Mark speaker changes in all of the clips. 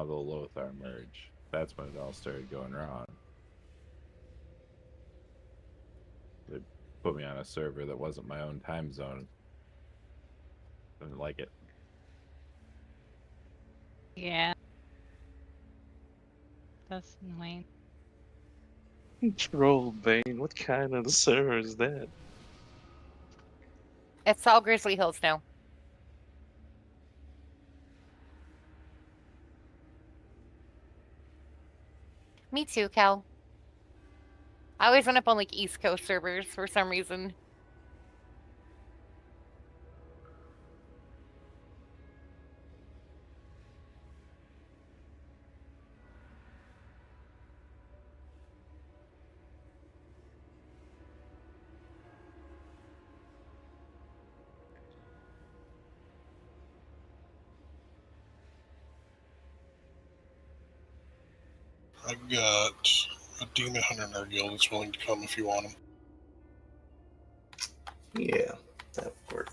Speaker 1: the Lothar merge. That's when it all started going wrong. They put me on a server that wasn't my own time zone. Didn't like it.
Speaker 2: Yeah. That's annoying.
Speaker 3: Troll Bane, what kind of server is that?
Speaker 4: It's all Grizzly Hills now. Me too, Cal. I always end up on like East Coast servers for some reason.
Speaker 5: I've got a demon hunter in our guild that's willing to come if you want him.
Speaker 6: Yeah, that would work.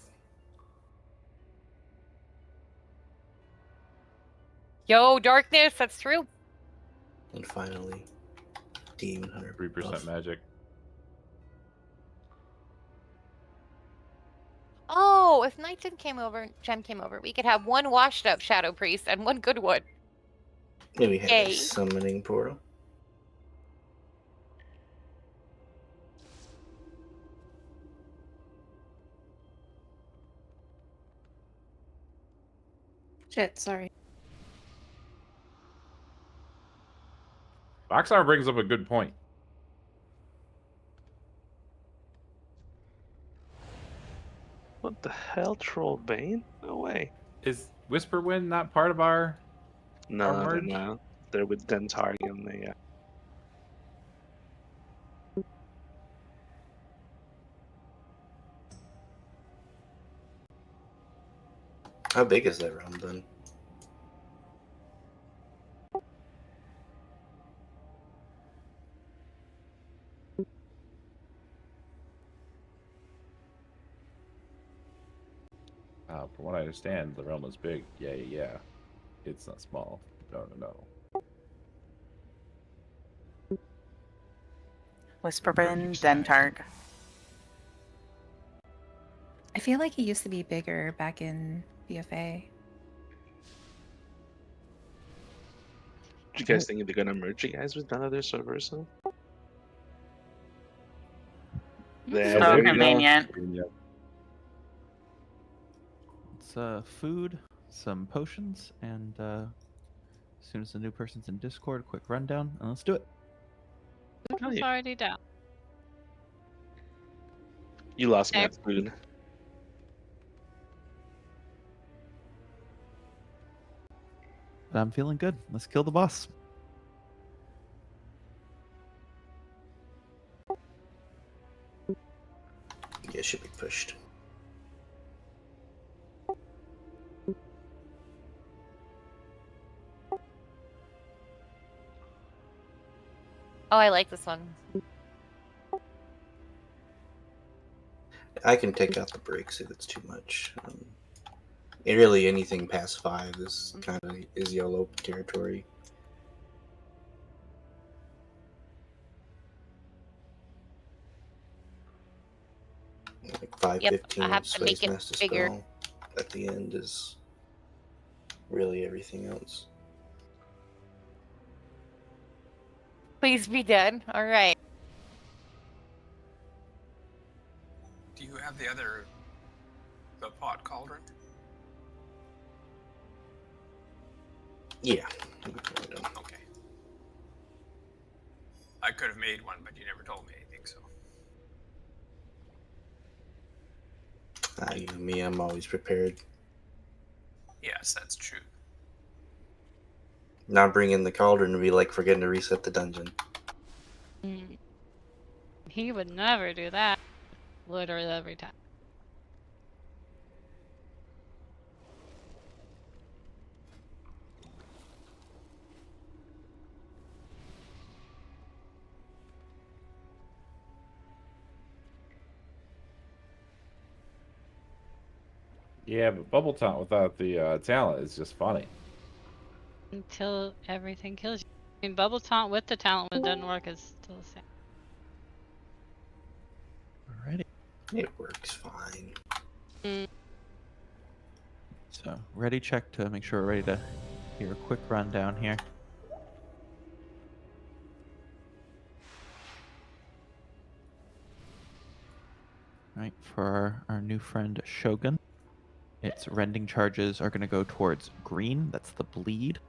Speaker 4: Yo, darkness, that's true.
Speaker 6: And finally, demon hunter.
Speaker 1: 3% magic.
Speaker 4: Oh, if Night Jen came over, we could have one washed up Shadow Priest and one good one.
Speaker 6: Maybe have
Speaker 4: Yay.
Speaker 6: a summoning portal.
Speaker 7: Shit, sorry.
Speaker 1: Boxar brings up a good point.
Speaker 3: What the hell, Troll Bane? No way.
Speaker 1: Is Whisperwind not part of our
Speaker 3: No, they're
Speaker 1: merge?
Speaker 3: not. They're with Dentargium. They
Speaker 6: How big is that realm then?
Speaker 1: From what I understand, the realm is big. Yeah. It's not small. No.
Speaker 8: Whisperwind, Dentarg.
Speaker 7: I feel like he used to be bigger back in BFA.
Speaker 3: Do you guys think they're gonna merge you guys with none of their servers? Huh? There
Speaker 8: So
Speaker 3: we go.
Speaker 8: convenient.
Speaker 9: It's food, some potions, and as soon as the new person's in Discord, a quick rundown, and let's do it.
Speaker 2: It's already down.
Speaker 3: You lost me at food.
Speaker 9: But I'm feeling good. Let's kill the boss.
Speaker 6: Yeah, it should be pushed.
Speaker 4: Oh, I like this one.
Speaker 6: I can take out the breaks if it's too much. Really, anything past 5 is kind of YOLO territory. Like 515
Speaker 4: I have to make
Speaker 6: Space
Speaker 4: it
Speaker 6: Master
Speaker 4: bigger.
Speaker 6: spell at the end is really everything else.
Speaker 4: Please be dead. All right.
Speaker 10: Do you have the pot cauldron?
Speaker 6: Yeah.
Speaker 10: Okay. I could have made one, but you never told me anything, so.
Speaker 6: You know me, I'm always prepared.
Speaker 10: Yes, that's true.
Speaker 6: Not bringing the cauldron would be like forgetting to reset the dungeon.
Speaker 2: He would never do that. Literally every time.
Speaker 1: Yeah, but Bubble Taunt without the talent is just funny.
Speaker 2: Until everything kills you. I mean, bubble taunt with the talent when it doesn't work is still the same.
Speaker 9: Alrighty.
Speaker 6: It works fine.
Speaker 9: So, ready check to make sure we're ready to hear a quick rundown here. Right, for our new friend Shogun, its rending charges are going to go towards green, that's the bleed.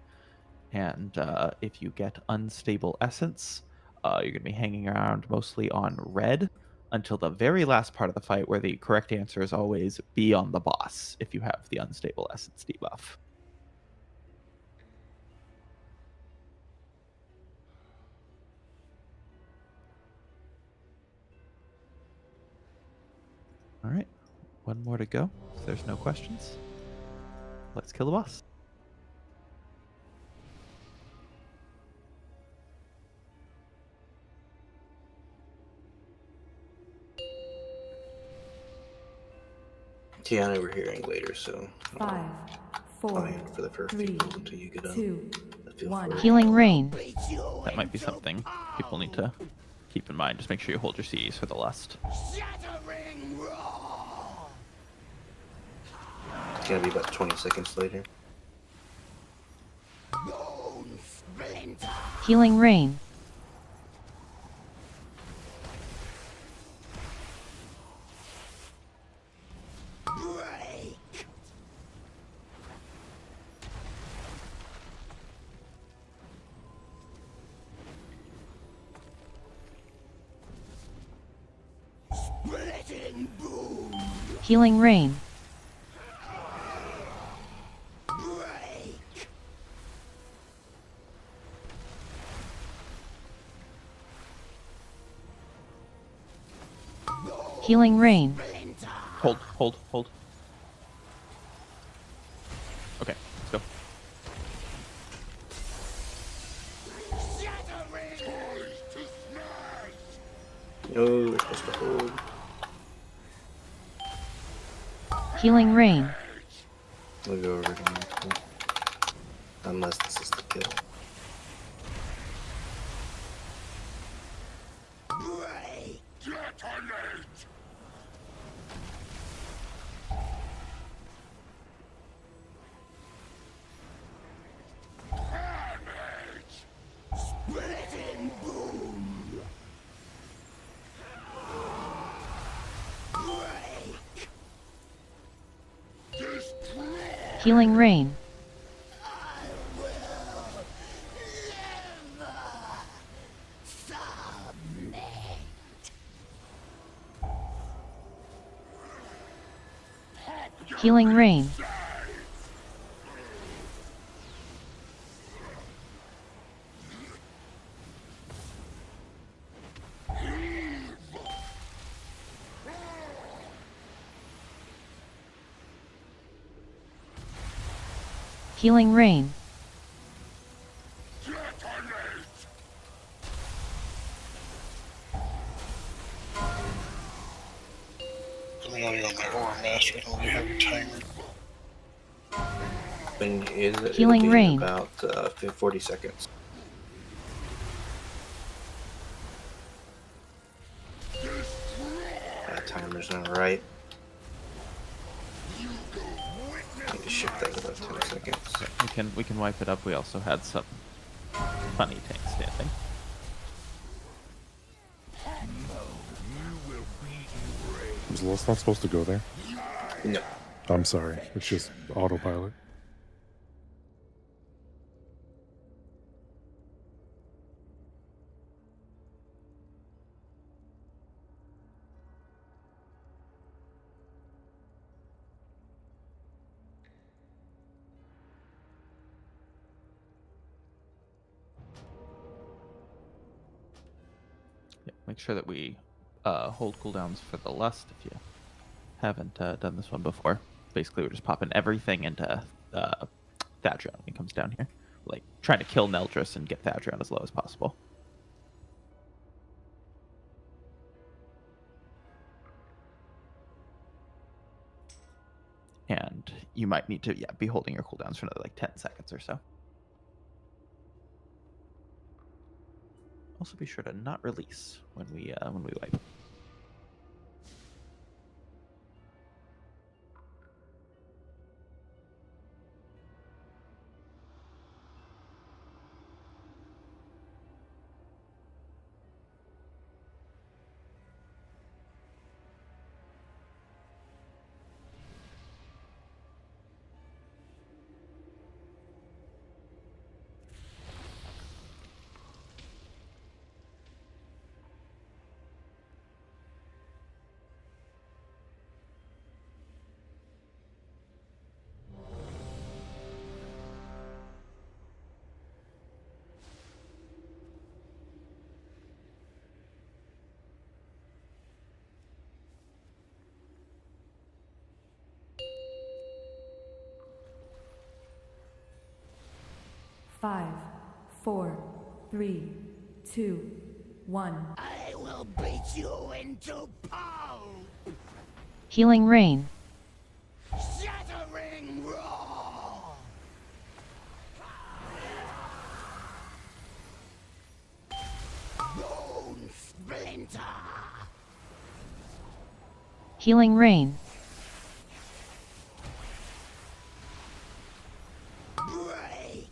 Speaker 9: And if you get unstable essence, you're going to be hanging around mostly on red until the very last part of the fight, where the correct answer is always be on the boss if you have the unstable essence debuff. All right, one more to go. If there's no questions, let's kill the boss.
Speaker 6: Tiana, we're hearing later, so
Speaker 11: 5, 4,
Speaker 6: plan for the first
Speaker 11: 3,
Speaker 6: people until you get up.
Speaker 11: 2,
Speaker 6: Feel
Speaker 11: 1.
Speaker 6: free.
Speaker 8: Healing rain.
Speaker 9: That might be something people need to keep in mind. Just make sure you hold your CEs for the lust.
Speaker 6: It's gonna be about 20 seconds later.
Speaker 8: Healing rain. Healing rain. Healing rain.
Speaker 9: Hold. Okay, let's go.
Speaker 6: No, we're supposed to hold.
Speaker 8: Healing rain.
Speaker 6: We'll go over again. Unless this is the kill.
Speaker 8: Healing rain. Healing rain. Healing rain.
Speaker 5: Coming on you on my Aura Master, I don't really have a timer.
Speaker 6: When is it?
Speaker 8: Healing
Speaker 6: It'll be in
Speaker 8: rain.
Speaker 6: about 40 seconds. That timer's not right. Need to shift that to about 10 seconds.
Speaker 9: Okay, we can wipe it up. We also had some funny tanks standing.
Speaker 12: Was Lost not supposed to go there?
Speaker 6: No.
Speaker 12: I'm sorry. It's just autopilot.
Speaker 9: Yeah, make sure that we hold cooldowns for the lust if you haven't done this one before. Basically, we're just popping everything into Thadrion when he comes down here. Like, trying to kill Neldris and get Thadrion as low as possible. And you might need to be holding your cooldowns for another like 10 seconds or so. Also, be sure to not release when we wipe.
Speaker 11: Five, 4, 3, 2, 1.
Speaker 13: I will beat you into pulp!
Speaker 8: Healing rain.
Speaker 13: Shattering roar! Bone splinter!
Speaker 8: Healing rain.
Speaker 13: Break!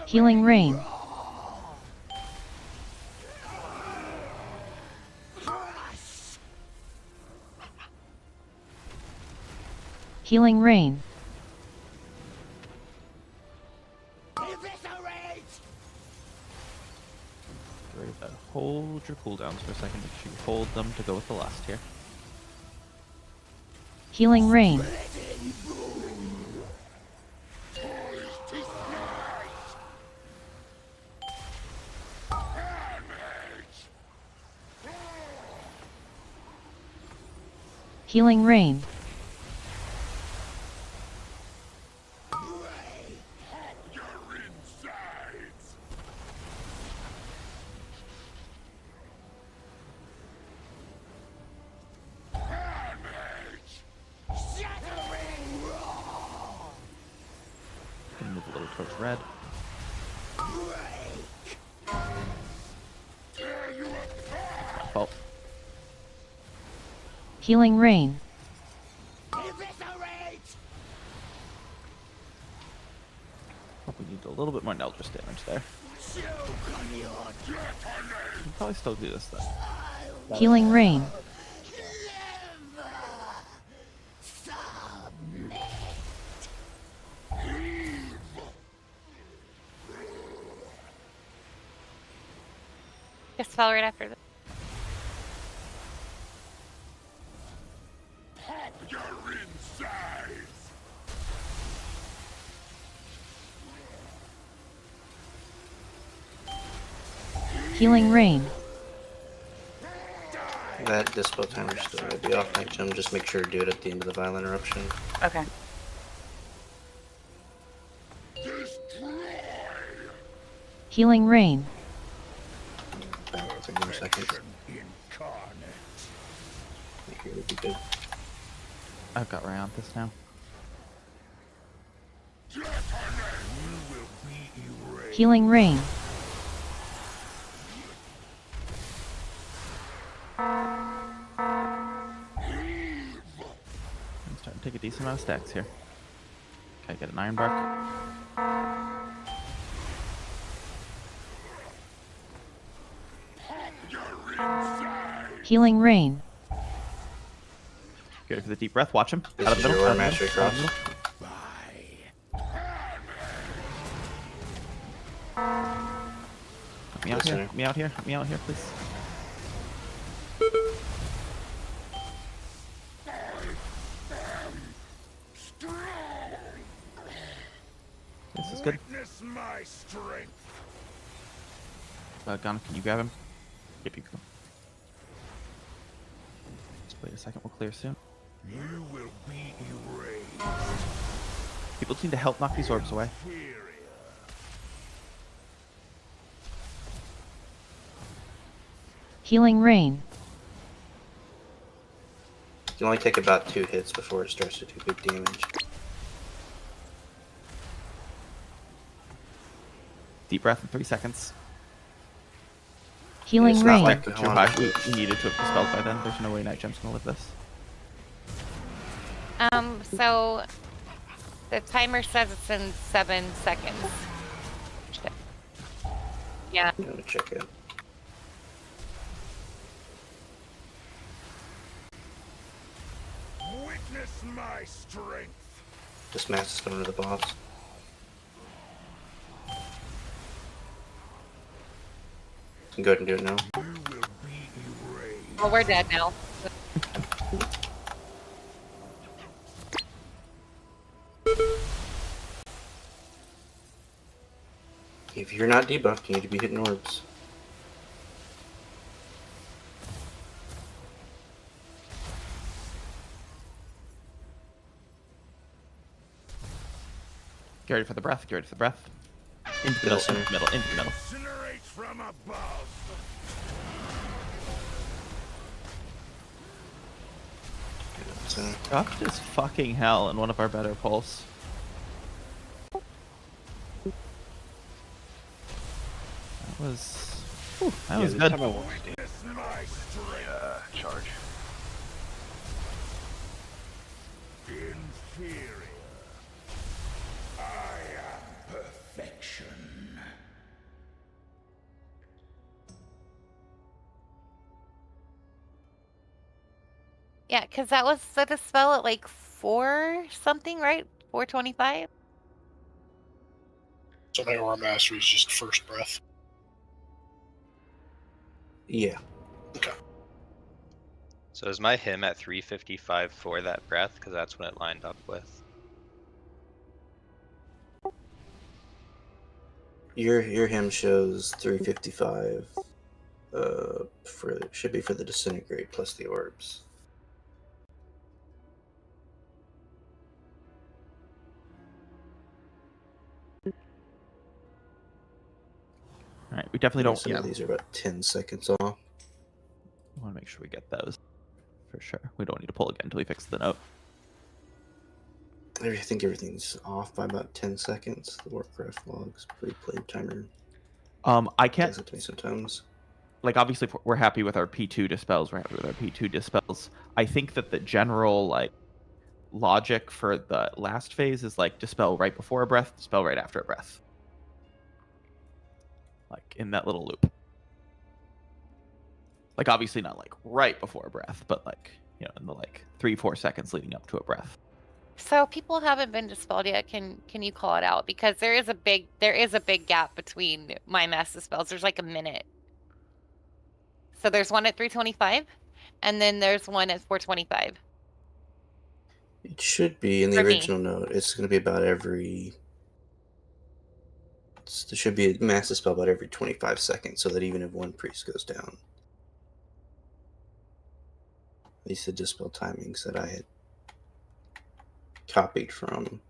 Speaker 8: Healing rain.
Speaker 13: Crush!
Speaker 8: Healing rain.
Speaker 13: Eviscerate!
Speaker 9: Ready to hold your cooldowns for a second. Make sure you hold them to go with the last here.
Speaker 8: Healing rain.
Speaker 13: Letting boom!
Speaker 8: Healing rain.
Speaker 13: Shattering roar!
Speaker 9: Gonna move a little towards red. Fault.
Speaker 8: Healing rain.
Speaker 13: Eviscerate!
Speaker 9: We need a little bit more Eldritch damage there.
Speaker 13: Choke on your
Speaker 9: We can probably still do this though.
Speaker 8: Healing rain.
Speaker 13: liver! Submit!
Speaker 4: Just fell right after this.
Speaker 13: Pop your insides!
Speaker 8: Healing rain.
Speaker 6: That dispo timer still will be off, Night Jim. Just make sure to do it at the end of the violent eruption.
Speaker 4: Okay.
Speaker 8: Healing rain.
Speaker 6: Give me a second. Make sure it'll be good.
Speaker 9: I've got Ryanthus now.
Speaker 8: Healing rain.
Speaker 9: I'm starting to take a decent amount of stacks here. Okay, get an Iron Bark.
Speaker 8: Healing rain.
Speaker 9: Get ready for the deep breath. Watch him.
Speaker 6: This
Speaker 9: Out of
Speaker 6: is
Speaker 9: the middle.
Speaker 6: your
Speaker 9: Out of the
Speaker 6: Mastery
Speaker 9: middle. Out of the
Speaker 6: Cross.
Speaker 9: middle. Help me out here.
Speaker 6: Listener.
Speaker 9: Help me out here. Help me out here, please. This is good.
Speaker 13: My strength!
Speaker 9: Gunn, can you grab him? Yep, you can. Just wait a second. We'll clear soon.
Speaker 13: You will be erased.
Speaker 9: People just need to help knock these orbs away.
Speaker 8: Healing rain.
Speaker 6: can only take about 2 hits before it starts to do big damage.
Speaker 9: Deep breath in 3 seconds.
Speaker 8: Healing
Speaker 6: It's not
Speaker 8: rain.
Speaker 6: like
Speaker 9: Too
Speaker 6: on-
Speaker 9: high. We needed to have dispelled by then. There's no way Night Gem's gonna live this.
Speaker 4: So the timer says it's in 7 seconds. Yeah.
Speaker 6: I'm gonna check it.
Speaker 13: Witness my strength.
Speaker 6: Just mass dispel into the boss. You can go ahead and do it now.
Speaker 4: Well, we're dead now.
Speaker 6: If you're not debuffed, you need to be hitting orbs.
Speaker 9: Get ready for the breath. Get ready for the breath. Into the middle. Into the middle. Into the middle.
Speaker 13: Incinerate from above.
Speaker 9: Scuffed as fucking hell in one of our better pulls. That was. Whew, that was good.
Speaker 13: Charge. Inferior. I am perfection.
Speaker 4: Yeah, because that was the dispel at like 4 something, right? 425?
Speaker 5: So my aura mastery is just first breath.
Speaker 6: Yeah.
Speaker 5: Okay.
Speaker 14: So is my him at 355 for that breath? Because that's when it lined up with.
Speaker 6: Your him shows 355. Should be for the disintegrate plus the orbs.
Speaker 9: Alright, we definitely don't.
Speaker 6: Some of these are about 10 seconds off.
Speaker 9: We want to make sure we get those. For sure. We don't need to pull again until we fix the note.
Speaker 6: I think everything's off by about 10 seconds. The Warcraft logs pre-played timer.
Speaker 9: I can't.
Speaker 6: Does it to me sometimes.
Speaker 9: Like, obviously, if we're happy with our P2 dispels. We're happy with our P2 dispels. I think that the general, like, logic for the last phase is, like, dispel right before a breath, dispel right after a breath. Like, in that little loop. Like, obviously not, like, right before a breath, but, like, you know, in the, like, 3-4 seconds leading up to a breath.
Speaker 4: So people haven't been dispelled yet. Can you call it out? Because there is a big gap between my mass dispels. There's like a minute. So there's one at 325, and then there's one at 425.
Speaker 6: It should be in the original note. It's going to be about every. There should be a mass dispel about every 25 seconds, so that even if one priest goes down, at least the dispel timings that I had copied from.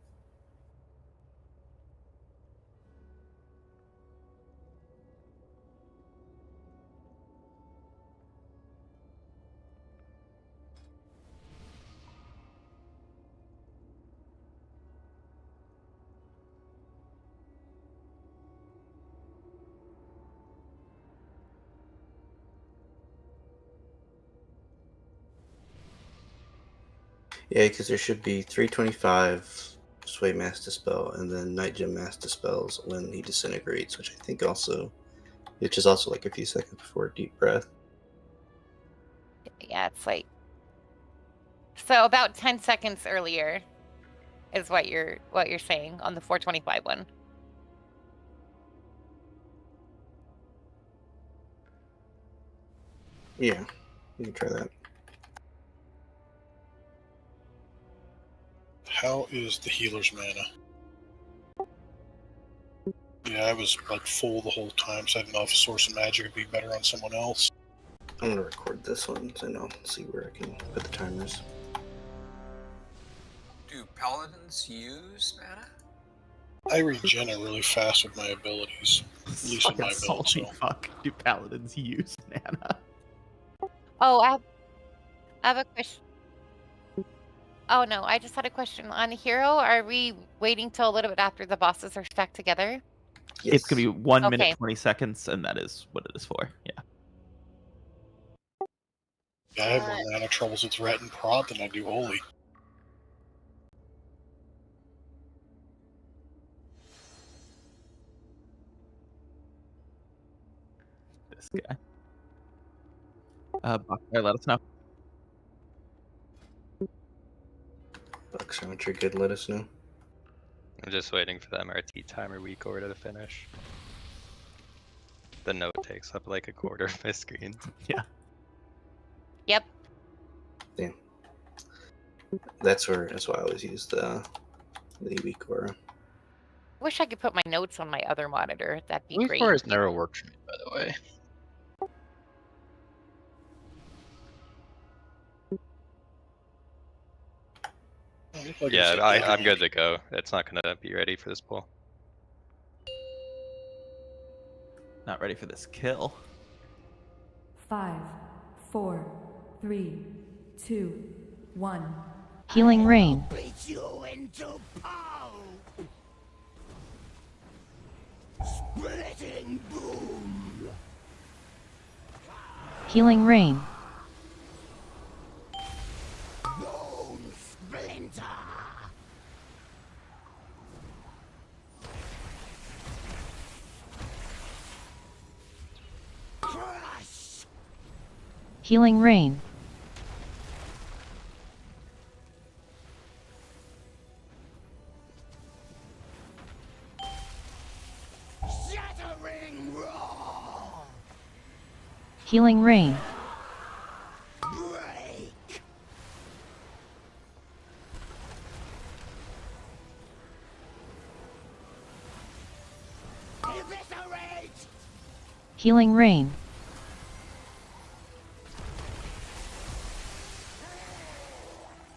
Speaker 6: Yeah, because there should be 325 Sway Mass Dispel and then Night Gem Mass Dispels when he disintegrates, which is also like a few seconds before a deep breath.
Speaker 4: Yeah, it's like so about 10 seconds earlier is what you're saying on the 425 one.
Speaker 6: Yeah, you can try that.
Speaker 5: How is the healer's mana? Yeah, I was like full the whole time, so I didn't know if a source of magic would be better on someone else.
Speaker 6: I'm gonna record this one so I know, see where I can put the timers.
Speaker 10: Do paladins use mana?
Speaker 5: I regen it really fast with my abilities, at least in my build.
Speaker 9: Salty
Speaker 5: So.
Speaker 9: fuck. Do paladins use mana?
Speaker 4: Oh, I have a question. Oh no, I just had a question on hero. Are we waiting till a little bit after the bosses are stacked together?
Speaker 9: It's gonna be 1 minute
Speaker 4: Okay.
Speaker 9: 20 seconds, and that is what it is for. Yeah.
Speaker 5: Yeah, I have more mana troubles with Ret and Prod than I do Holy.
Speaker 9: This guy. Buckfire, let us know.
Speaker 6: Buckshot, good. Let us know.
Speaker 14: I'm just waiting for the MRT timer week order to finish. The note takes up like a quarter of my screen.
Speaker 9: Yeah.
Speaker 4: Yep.
Speaker 6: Yeah. That's why I always use the week aura.
Speaker 4: Wish I could put my notes on my other monitor. That'd be
Speaker 15: Week
Speaker 4: great.
Speaker 15: Aura has never worked for me, by the way.
Speaker 14: Yeah, I'm good to go. It's not gonna be ready for this pull.
Speaker 9: Not ready for this kill.
Speaker 11: 5, 4, 3, 2, 1.
Speaker 8: Healing rain.
Speaker 13: Beat you into pulp. Splitting boom.
Speaker 8: Healing rain.
Speaker 13: Bone splinter. Crush.
Speaker 8: Healing rain.
Speaker 13: Shattering roar.
Speaker 8: Healing rain.
Speaker 13: Break. Eviscerate.
Speaker 8: Healing rain.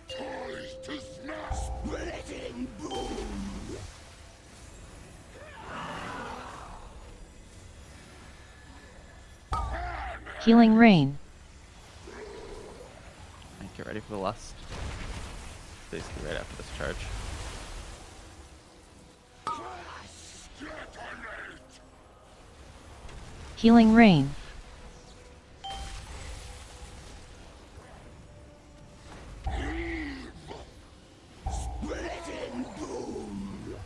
Speaker 13: Toys to smash. Splitting boom.
Speaker 8: Healing rain.
Speaker 9: Get ready for the lust. Basically right after this charge.
Speaker 8: Healing rain.
Speaker 13: Splitting boom.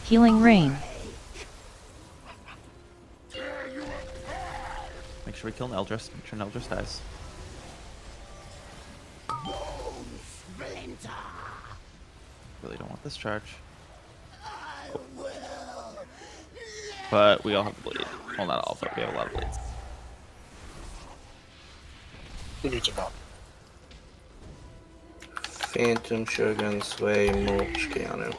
Speaker 8: Healing rain.
Speaker 9: Make sure we kill Neldris. Make sure Neldris dies.
Speaker 13: Bone splinter.
Speaker 9: Really don't want this charge.
Speaker 13: I will.
Speaker 9: But we all have bleed. Well, not all, but we have a lot of bleeds.
Speaker 5: Who needs a mop?
Speaker 6: Phantom, Shogun, Sway, Mulch, Keanu.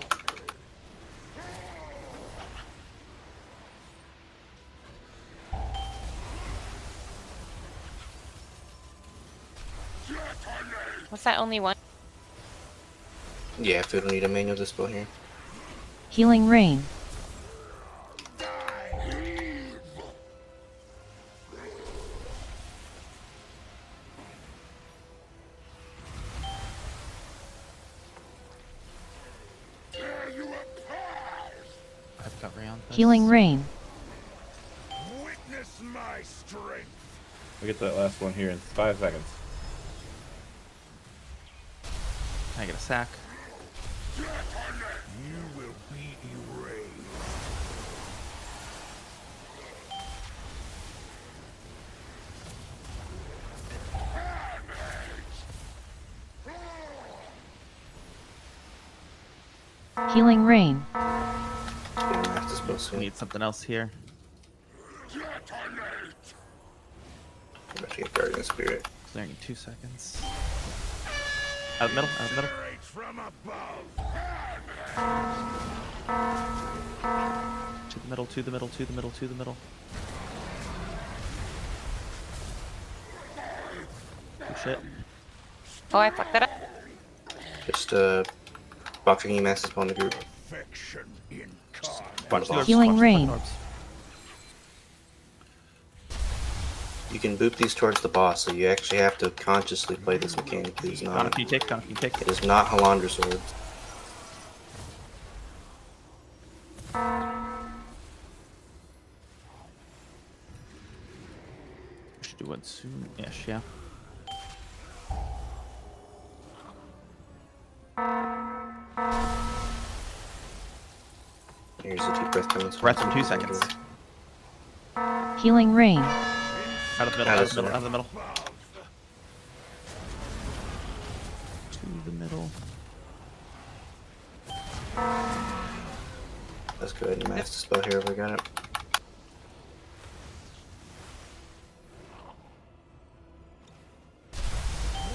Speaker 4: Was that only one?
Speaker 6: Yeah, if we don't need a manual display here.
Speaker 8: Healing rain.
Speaker 9: I've got Ray on this.
Speaker 8: Healing rain.
Speaker 13: Witness my strength.
Speaker 1: We get that last one here in 5 seconds.
Speaker 9: I get a sack.
Speaker 13: You will be erased.
Speaker 8: Healing rain.
Speaker 9: We need something else here.
Speaker 6: Actually, Guardian Spirit.
Speaker 9: Clearing in 2 seconds. Out of the middle, out of the middle.
Speaker 13: From above.
Speaker 9: To the middle, to the middle, to the middle, to the middle. Oh shit.
Speaker 4: Oh, I fucked that up.
Speaker 6: Just buffing you masses upon the group.
Speaker 13: Perfection in
Speaker 9: Watch the orbs,
Speaker 8: Healing
Speaker 9: watch the- watch the fucking
Speaker 8: rain.
Speaker 9: orbs.
Speaker 6: You can boop these towards the boss, so you actually have to consciously play this mechanic. It is
Speaker 9: Connor,
Speaker 6: not.
Speaker 9: can you take? Connor, can you take?
Speaker 6: It is not Halandra's orb.
Speaker 9: Should do one soon-ish, yeah.
Speaker 6: Here's the deep breath coming.
Speaker 9: Breath in 2 seconds.
Speaker 8: Healing rain.
Speaker 9: Out of the middle, out of the middle, out of the middle. To the middle.
Speaker 6: Let's go ahead and master spell here if we got it.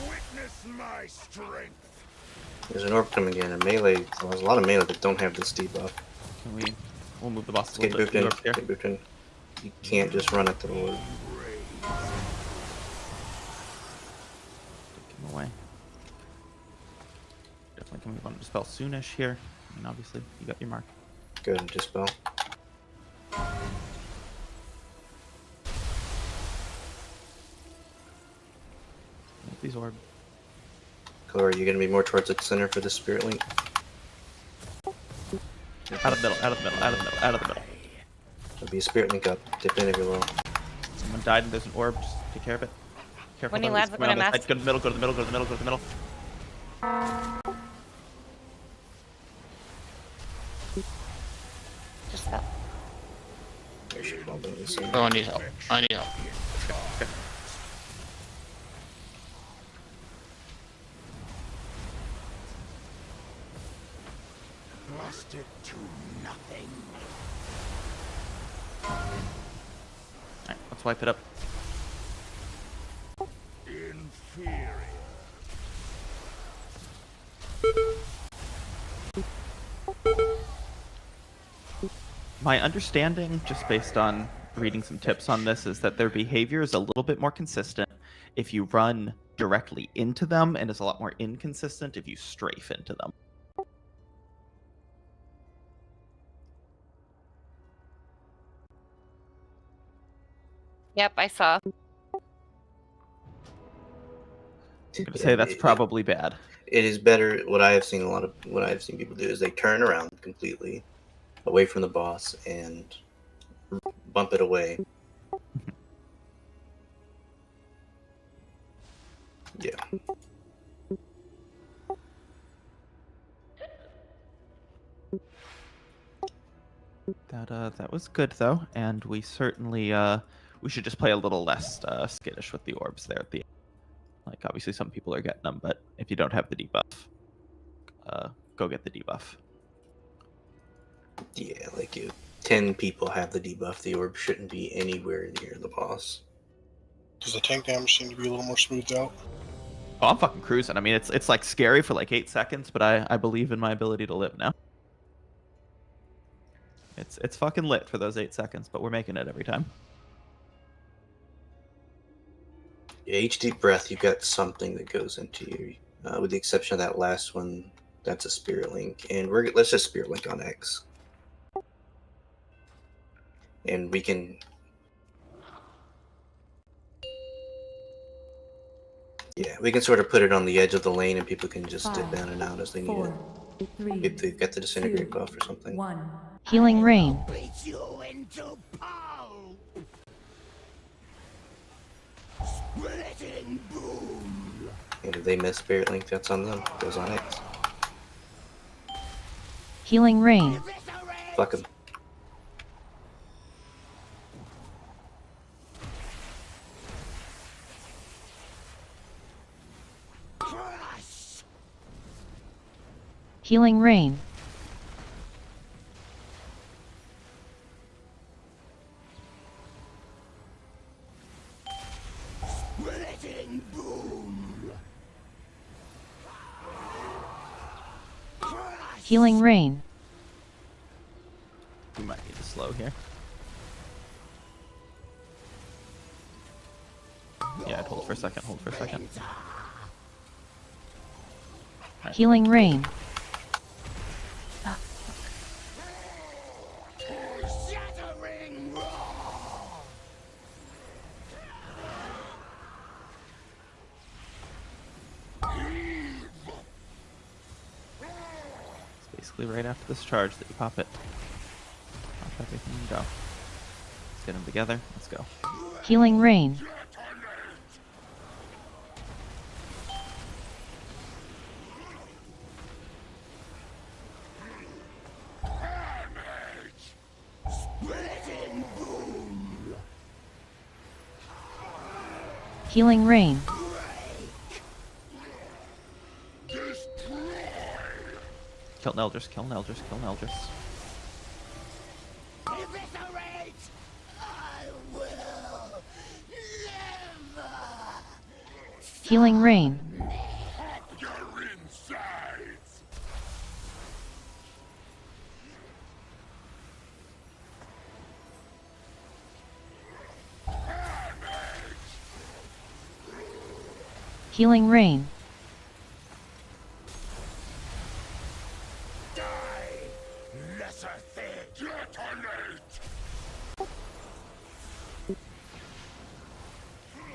Speaker 13: Witness my strength.
Speaker 6: There's an orb coming in, and melee. Well, there's a lot of melee that don't have this debuff.
Speaker 9: Can we? We'll move the boss
Speaker 6: Let's
Speaker 9: a
Speaker 6: get
Speaker 9: little bit
Speaker 6: booped in.
Speaker 9: here.
Speaker 6: Get booped in. You can't just run at the orb.
Speaker 9: Take him away. Definitely can move on to dispel soonish here. I mean, obviously, you got your mark.
Speaker 6: Go ahead and dispel.
Speaker 9: Make these orb.
Speaker 6: Or are you going to be more towards the center for the spirit link?
Speaker 9: Out of the middle, out of the middle, out of the middle, out of the middle.
Speaker 6: There'll be a spirit link up. Dip in if you're low.
Speaker 9: Someone died and there's an orb. Just take care of it. Careful.
Speaker 4: When he
Speaker 9: though,
Speaker 4: lands,
Speaker 9: he's
Speaker 4: I'm
Speaker 9: coming
Speaker 4: gonna
Speaker 9: on the
Speaker 4: mask.
Speaker 9: side. Go to the middle, go to the middle, go to the middle, go to the middle, go to the middle.
Speaker 4: Just that.
Speaker 6: There should well be this thing.
Speaker 15: Oh, I need help. I need help.
Speaker 9: Okay.
Speaker 13: Blasted to nothing.
Speaker 9: Alright, let's wipe it up.
Speaker 13: Inferior.
Speaker 9: My understanding, just based on reading some tips on this, is that their behavior is a little bit more consistent if you run directly into them, and is a lot more inconsistent if you strafe into them.
Speaker 4: Yep, I saw.
Speaker 9: I'm gonna say that's probably bad.
Speaker 6: It is better. What I have seen what I have seen people do is they turn around completely away from the boss and bump it away. Yeah.
Speaker 9: That was good though, and we certainly we should just play a little less skittish with the orbs there at the end. Like obviously some people are getting them, but if you don't have the debuff, go get the debuff.
Speaker 6: Yeah, like if 10 people have the debuff, the orb shouldn't be anywhere near the boss.
Speaker 5: Does the tank damage seem to be a little more smoothed out?
Speaker 9: Oh, I'm fucking cruising. I mean, it's like scary for like 8 seconds, but I believe in my ability to live now. It's fucking lit for those 8 seconds, but we're making it every time.
Speaker 6: Yeah, each deep breath, you've got something that goes into you. With the exception of that last one, that's a spirit link, and let's just spirit link on X, and we can. Yeah, we can sort of put it on the edge of the lane, and people can just dip in and out as they need it. If they've got the disintegrate buff or something.
Speaker 8: Healing rain.
Speaker 13: Beat you into pulp. Splitting boom.
Speaker 6: And if they miss spirit link, that's on them. It goes on X.
Speaker 8: Healing rain.
Speaker 6: Fuck them.
Speaker 13: Crush.
Speaker 8: Healing rain.
Speaker 13: Splitting boom.
Speaker 8: Healing rain.
Speaker 9: We might need to slow here. Yeah, I'd hold for a second, hold for a second. Right.
Speaker 8: Healing rain.
Speaker 13: Shattering roar.
Speaker 9: Basically right after this charge that you pop it. Pop everything and go. Let's get them together. Let's go.
Speaker 8: Healing Rain. Healing Rain.
Speaker 9: Kill Neldris, kill Neldris, kill Neldris.
Speaker 13: Eviscerate! I will never
Speaker 8: Healing Rain.
Speaker 13: your insides.
Speaker 8: Healing Rain.
Speaker 13: Die, lesser thing. Detonate!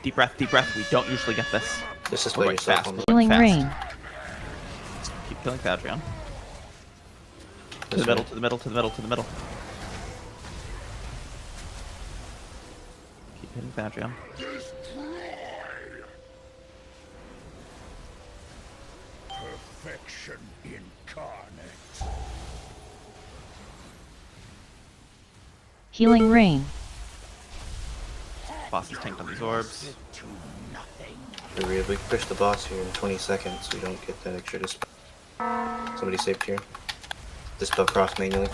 Speaker 9: Deep breath, deep breath. We don't usually get this.
Speaker 6: Just
Speaker 9: We're
Speaker 6: display
Speaker 9: going
Speaker 6: yourself
Speaker 9: fast.
Speaker 6: on
Speaker 9: We're
Speaker 6: the
Speaker 9: going
Speaker 8: Healing
Speaker 9: fast.
Speaker 8: Rain.
Speaker 9: Keep killing Thadrian. To
Speaker 6: This
Speaker 9: the middle,
Speaker 6: way.
Speaker 9: to the middle, to the middle, to the middle. Keep hitting Thadrian.
Speaker 13: Perfection incarnate.
Speaker 8: Healing Rain.
Speaker 9: Boss is tanked on these orbs.
Speaker 6: We push the boss here in 20 seconds. We don't get that extra dispel. Somebody saved here. Dispel cross manually.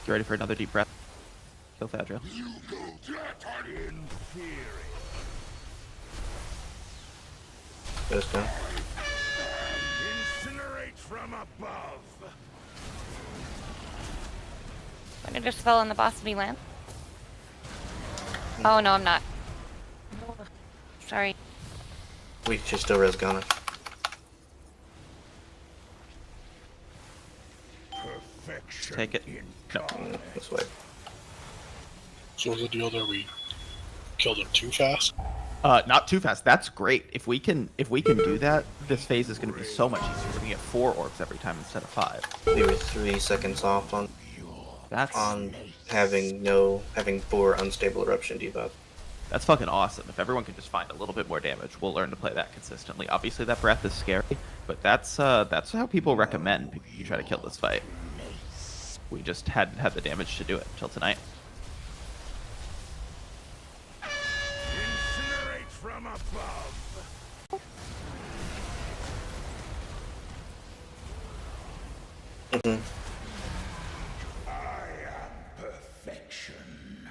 Speaker 9: Get ready for another deep breath. Kill Thadriel.
Speaker 13: You go in theory.
Speaker 6: Goes down.
Speaker 13: Incinerate from above.
Speaker 4: I'm gonna just spell on the boss to be land. Oh no, I'm not. Sorry.
Speaker 6: We should still res Ghana.
Speaker 13: Perfection.
Speaker 9: Take it. No.
Speaker 6: This way.
Speaker 5: So what's the deal there? We killed him too fast?
Speaker 9: Not too fast. That's great. If we can do that, this phase is going to be so much easier. We're going to get 4 orbs every time instead of 5.
Speaker 6: We were 3 seconds off on having 4 unstable eruption debuff.
Speaker 9: That's fucking awesome. If everyone can just find a little bit more damage, we'll learn to play that consistently. Obviously, that breath is scary, but that's how people recommend you try to kill this fight. We just hadn't had the damage to do it until tonight.
Speaker 13: Incinerate from above.
Speaker 6: Mm-hmm.
Speaker 13: I am perfection.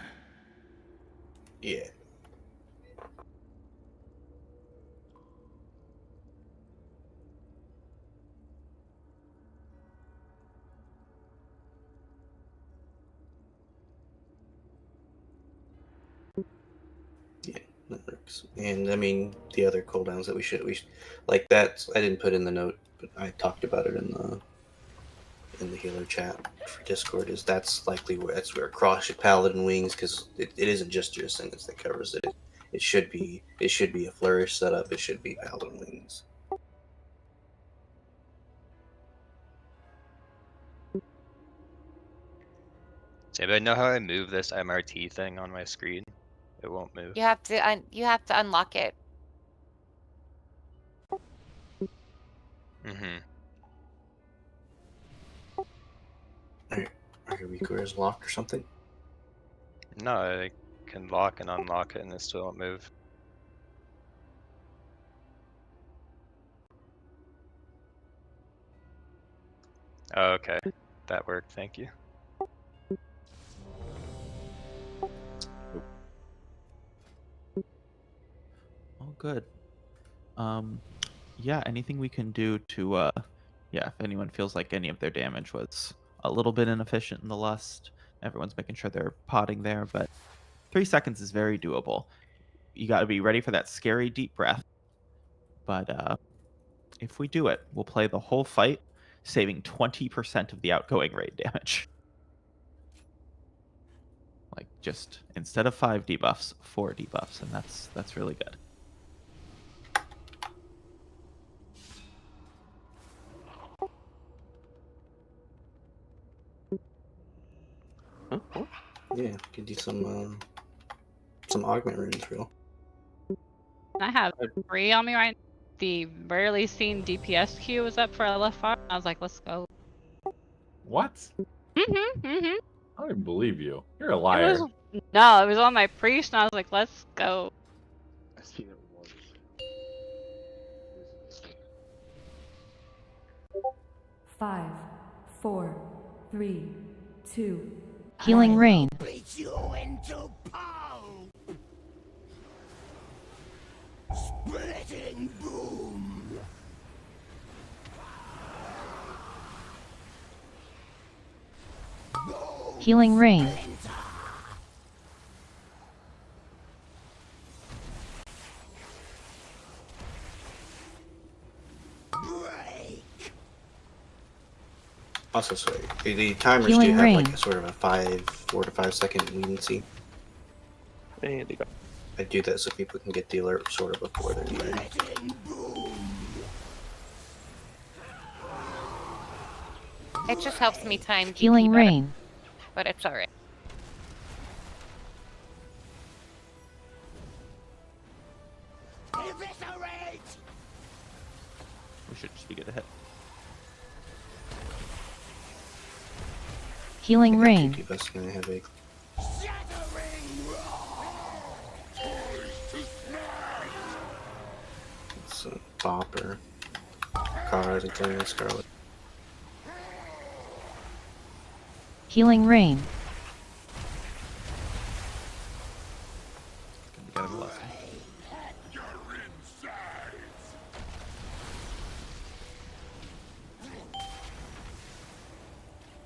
Speaker 6: Yeah. Yeah, that works. And I mean, the other cooldowns that we should like that. I didn't put in the note, but I talked about it in the healer chat for Discord. Is that's likely where cross your paladin wings, because it isn't just your ascendance that covers it. It should be a flourish setup. It should be paladin wings.
Speaker 14: Does anybody know how I move this MRT thing on my screen? It won't move.
Speaker 4: You have to unlock it.
Speaker 14: Mm-hmm.
Speaker 6: Are your weakers locked or something?
Speaker 14: No, I can lock and unlock it and it still won't move. Oh, okay. That worked, thank you.
Speaker 9: Oh, good. Yeah, anything we can do to, yeah, if anyone feels like any of their damage was a little bit inefficient in the lust, everyone's making sure they're potting there, but 3 seconds is very doable. You got to be ready for that scary deep breath. But if we do it, we'll play the whole fight, saving 20% of the outgoing raid damage. Like just instead of 5 debuffs, 4 debuffs, and that's really good.
Speaker 6: Yeah, could do some augment runes, real.
Speaker 2: I have 3 on me right now. The rarely seen DPS queue was up for LFR. I was like, let's go.
Speaker 1: What?
Speaker 2: Mm-hmm.
Speaker 1: I don't even believe you. You're a
Speaker 2: It
Speaker 1: liar.
Speaker 2: was no, it was on my priest, and I was like, let's go.
Speaker 3: I see it once.
Speaker 11: 5, 4, 3, 2.
Speaker 8: Healing rain.
Speaker 13: Beat you into pulp. Splitting boom.
Speaker 8: Healing rain.
Speaker 6: Also, sorry, the timers
Speaker 8: Healing
Speaker 6: do have
Speaker 8: rain.
Speaker 6: like a sort of a 4 to 5 second leniency.
Speaker 3: And they got
Speaker 6: I do that so people can get the alert sort of before they're needed.
Speaker 4: It just helps me time DP
Speaker 8: Healing
Speaker 4: better,
Speaker 8: rain.
Speaker 4: but it's alright.
Speaker 13: Eviscerate.
Speaker 9: We should just be good to hit.
Speaker 8: Healing rain.
Speaker 6: Keep us gonna have a it's a bopper. Cars and Clarion Scarlet.
Speaker 8: Healing rain.
Speaker 9: Gonna get a blessing.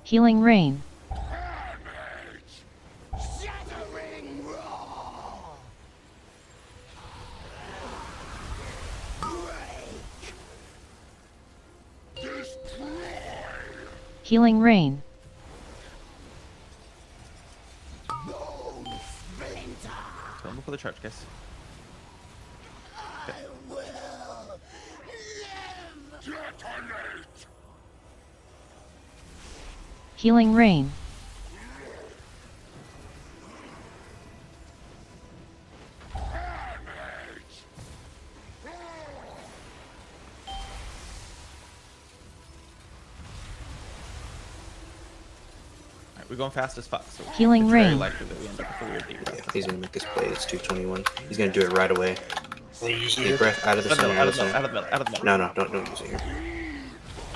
Speaker 8: Healing rain.
Speaker 13: Shattering roar.
Speaker 8: Healing rain.
Speaker 9: Kill him before the charge, guys. Okay.
Speaker 8: Healing rain.
Speaker 9: Alright, we're going fast as fuck, so
Speaker 8: Healing
Speaker 9: it's very
Speaker 8: rain.
Speaker 9: likely that we end up with a weird deep breath.
Speaker 6: Yeah, he's gonna make this play. It's 221. He's gonna do it right away.
Speaker 5: Will you use
Speaker 6: Deep
Speaker 5: it?
Speaker 6: breath out of the center.
Speaker 9: Out of the middle, out of the middle, out of the middle.
Speaker 6: No, don't use it here.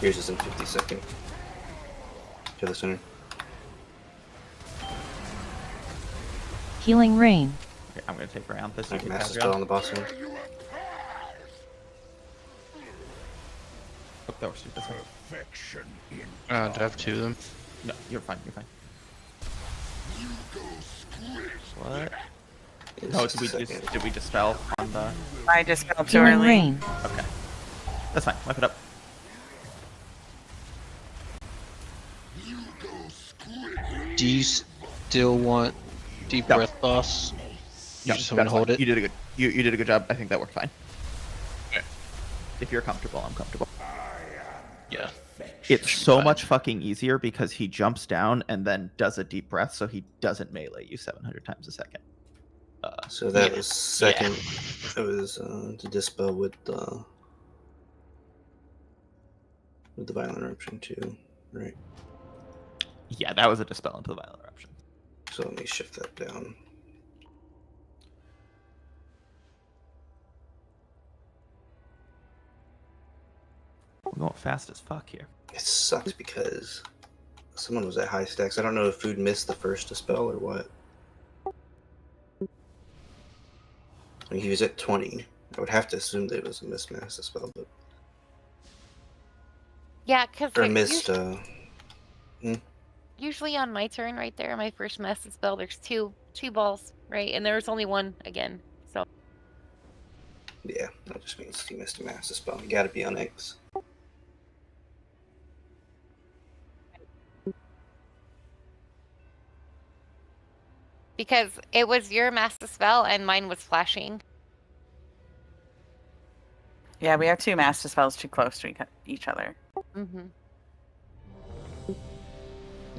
Speaker 6: Yours is in 50 seconds. To the center.
Speaker 8: Healing rain.
Speaker 9: Okay, I'm gonna take around this.
Speaker 6: Like
Speaker 9: You
Speaker 6: master
Speaker 9: can
Speaker 6: spell on the boss one.
Speaker 9: Oh, that works. That's fine.
Speaker 13: Perfection in
Speaker 15: Do I have 2 of them?
Speaker 9: No, you're fine. You're fine.
Speaker 15: What?
Speaker 6: It's
Speaker 9: No,
Speaker 6: just a second.
Speaker 9: did we dispel on the?
Speaker 4: I just felt too
Speaker 8: Healing
Speaker 4: early.
Speaker 8: rain.
Speaker 9: Okay, that's fine. Wipe it up.
Speaker 15: Do you still want deep
Speaker 9: No.
Speaker 15: breath, boss? You
Speaker 9: No,
Speaker 15: just want me to
Speaker 9: that's
Speaker 15: hold
Speaker 9: fine.
Speaker 15: it?
Speaker 9: You did a good. You did a good job. I think that worked fine.
Speaker 15: Okay.
Speaker 9: If you're comfortable, I'm comfortable.
Speaker 15: Yeah.
Speaker 9: It's
Speaker 15: That should be
Speaker 9: so
Speaker 15: fine.
Speaker 9: much fucking easier because he jumps down and then does a deep breath, so he doesn't melee you 700 times a second.
Speaker 6: So that
Speaker 15: Yeah.
Speaker 6: was second. It was to dispel with the violent eruption too, right?
Speaker 9: Yeah, that was a dispel into the violent eruption.
Speaker 6: So let me shift that down.
Speaker 9: We're going fast as fuck here.
Speaker 6: It sucks because someone was at high stacks. I don't know if food missed the first dispel or what. I mean, he was at 20. I would have to assume that it was a missed mass dispel, but
Speaker 4: Yeah, because
Speaker 6: or missed.
Speaker 4: usually on my turn right there, my first master spell, there's two balls, right? And there was only one again. So
Speaker 6: Yeah, that just means he missed a mass dispel. You got to be on X.
Speaker 4: Because it was your master spell and mine was flashing.
Speaker 16: Yeah, we have two master spells too close to each other.
Speaker 4: Mm-hmm.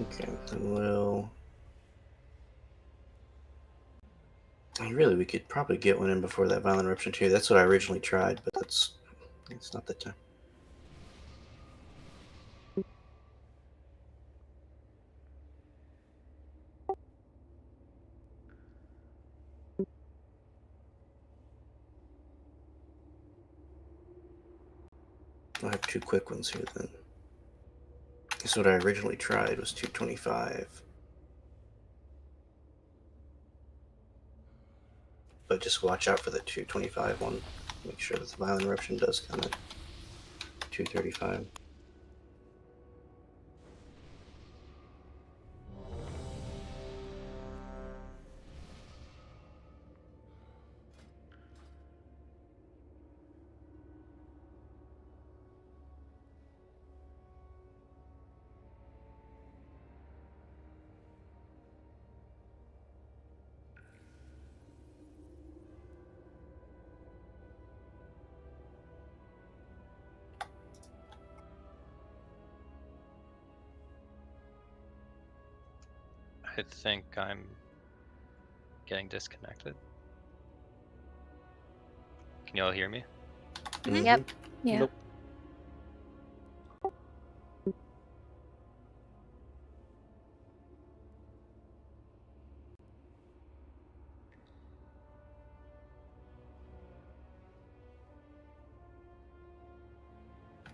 Speaker 6: Okay, then we'll. And really, we could probably get one in before that Violent Eruption too. That's what I originally tried, but it's not that time. I'll have two quick ones here then. That's what I originally tried was 225. But just watch out for the 225 one. Make sure that the Violent Eruption does come at 235.
Speaker 14: I think I'm getting disconnected. Can you all hear me?
Speaker 4: Mm-hmm. Yep.
Speaker 7: Yeah.
Speaker 14: Nope.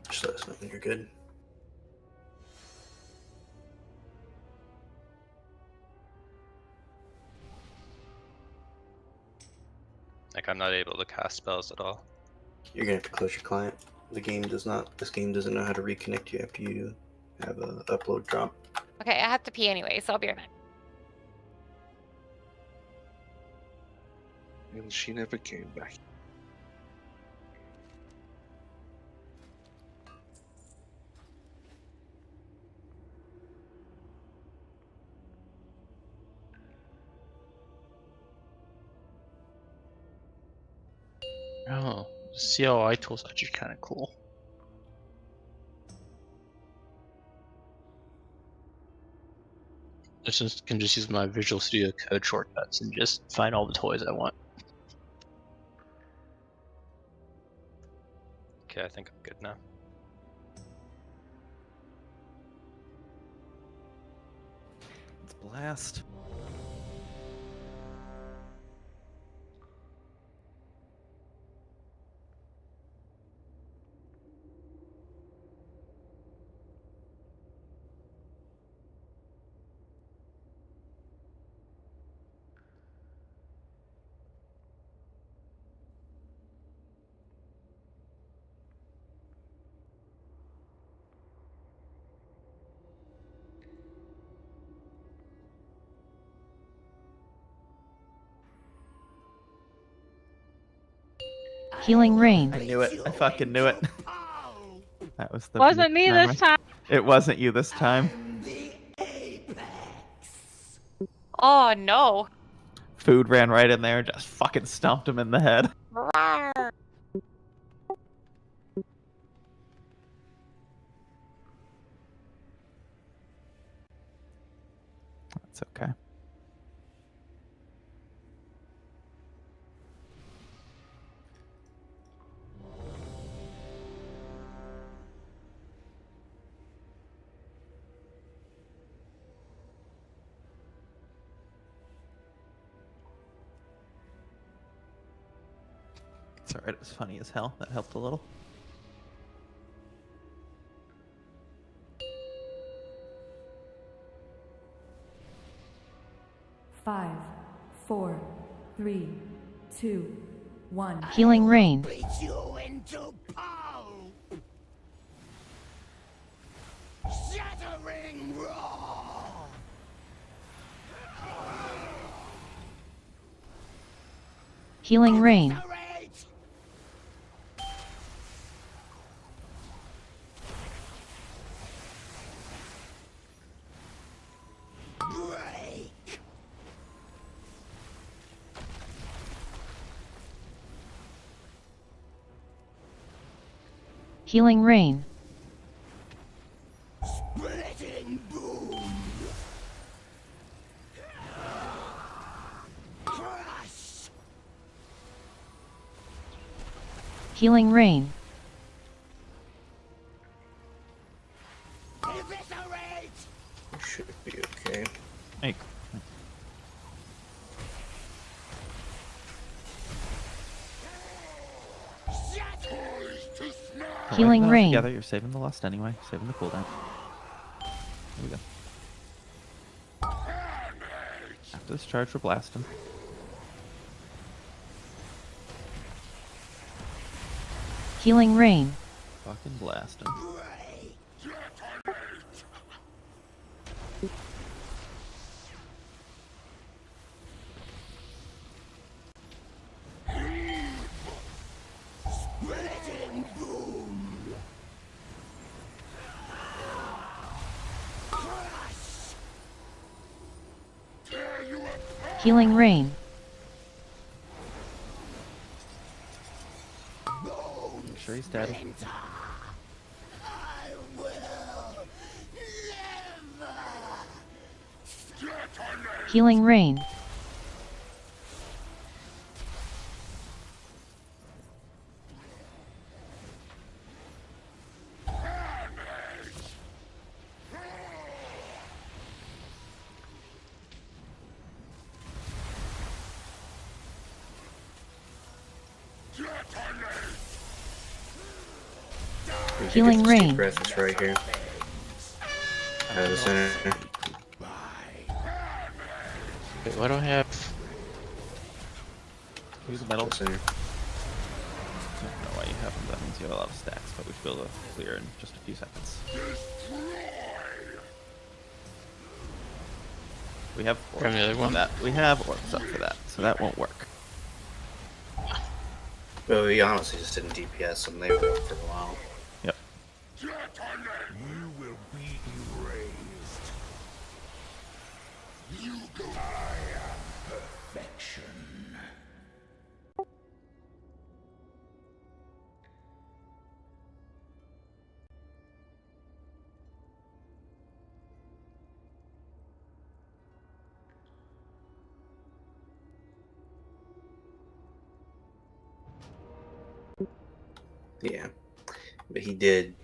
Speaker 6: Just let us know when you're good.
Speaker 14: Like I'm not able to cast spells at all.
Speaker 6: You're gonna have to close your client. The game does not. This game doesn't know how to reconnect you after you have a upload drop.
Speaker 4: Okay, I have to pee anyway, so I'll be right back.
Speaker 3: And she never came back.
Speaker 15: Oh, CLI tool's actually kind of cool. I just can just use my Visual Studio Code shortcuts and just find all the toys I want.
Speaker 14: Okay, I think I'm good now.
Speaker 9: Let's blast.
Speaker 8: Healing rain.
Speaker 9: I knew it. I fucking knew it. That was the.
Speaker 2: Wasn't me this time.
Speaker 9: It wasn't you this time.
Speaker 4: Oh no.
Speaker 9: Food ran right in there, just fucking stomped him in the head.
Speaker 4: Rawr.
Speaker 9: That's okay. It's alright, it was funny as hell. That helped a little.
Speaker 11: Five, 4, 3, 2, 1.
Speaker 8: Healing rain.
Speaker 13: Beat you into pulp! Shattering roar!
Speaker 8: Healing rain. Healing Rain.
Speaker 13: Splitting boom. Crush.
Speaker 8: Healing Rain.
Speaker 13: Eviscerate.
Speaker 6: Should be okay.
Speaker 9: Hey.
Speaker 8: Healing Rain.
Speaker 9: Together, you're saving the lust anyway. Saving the cooldown. Here we go. After this charge, we're blasting.
Speaker 8: Healing Rain.
Speaker 9: Fucking blasting.
Speaker 13: Splitting boom. Crush. Tear you apart.
Speaker 8: Healing Rain.
Speaker 9: Make sure he's dead.
Speaker 13: I will never.
Speaker 8: Healing Rain. Healing Rain.
Speaker 6: Breath is right here. Out of the center.
Speaker 15: Wait, why do I have?
Speaker 9: Who's the metal?
Speaker 6: Center.
Speaker 9: I don't know why you have them. That means you have a lot of stacks, but we should be able to clear in just a few seconds. We have
Speaker 15: Grab the other one.
Speaker 9: that. We have orcs up for that, so that won't work.
Speaker 6: Well, we honestly just didn't DPS them. They were up for a while.
Speaker 9: Yep.
Speaker 13: You will be erased. You go. I am perfection.
Speaker 6: Yeah, but he did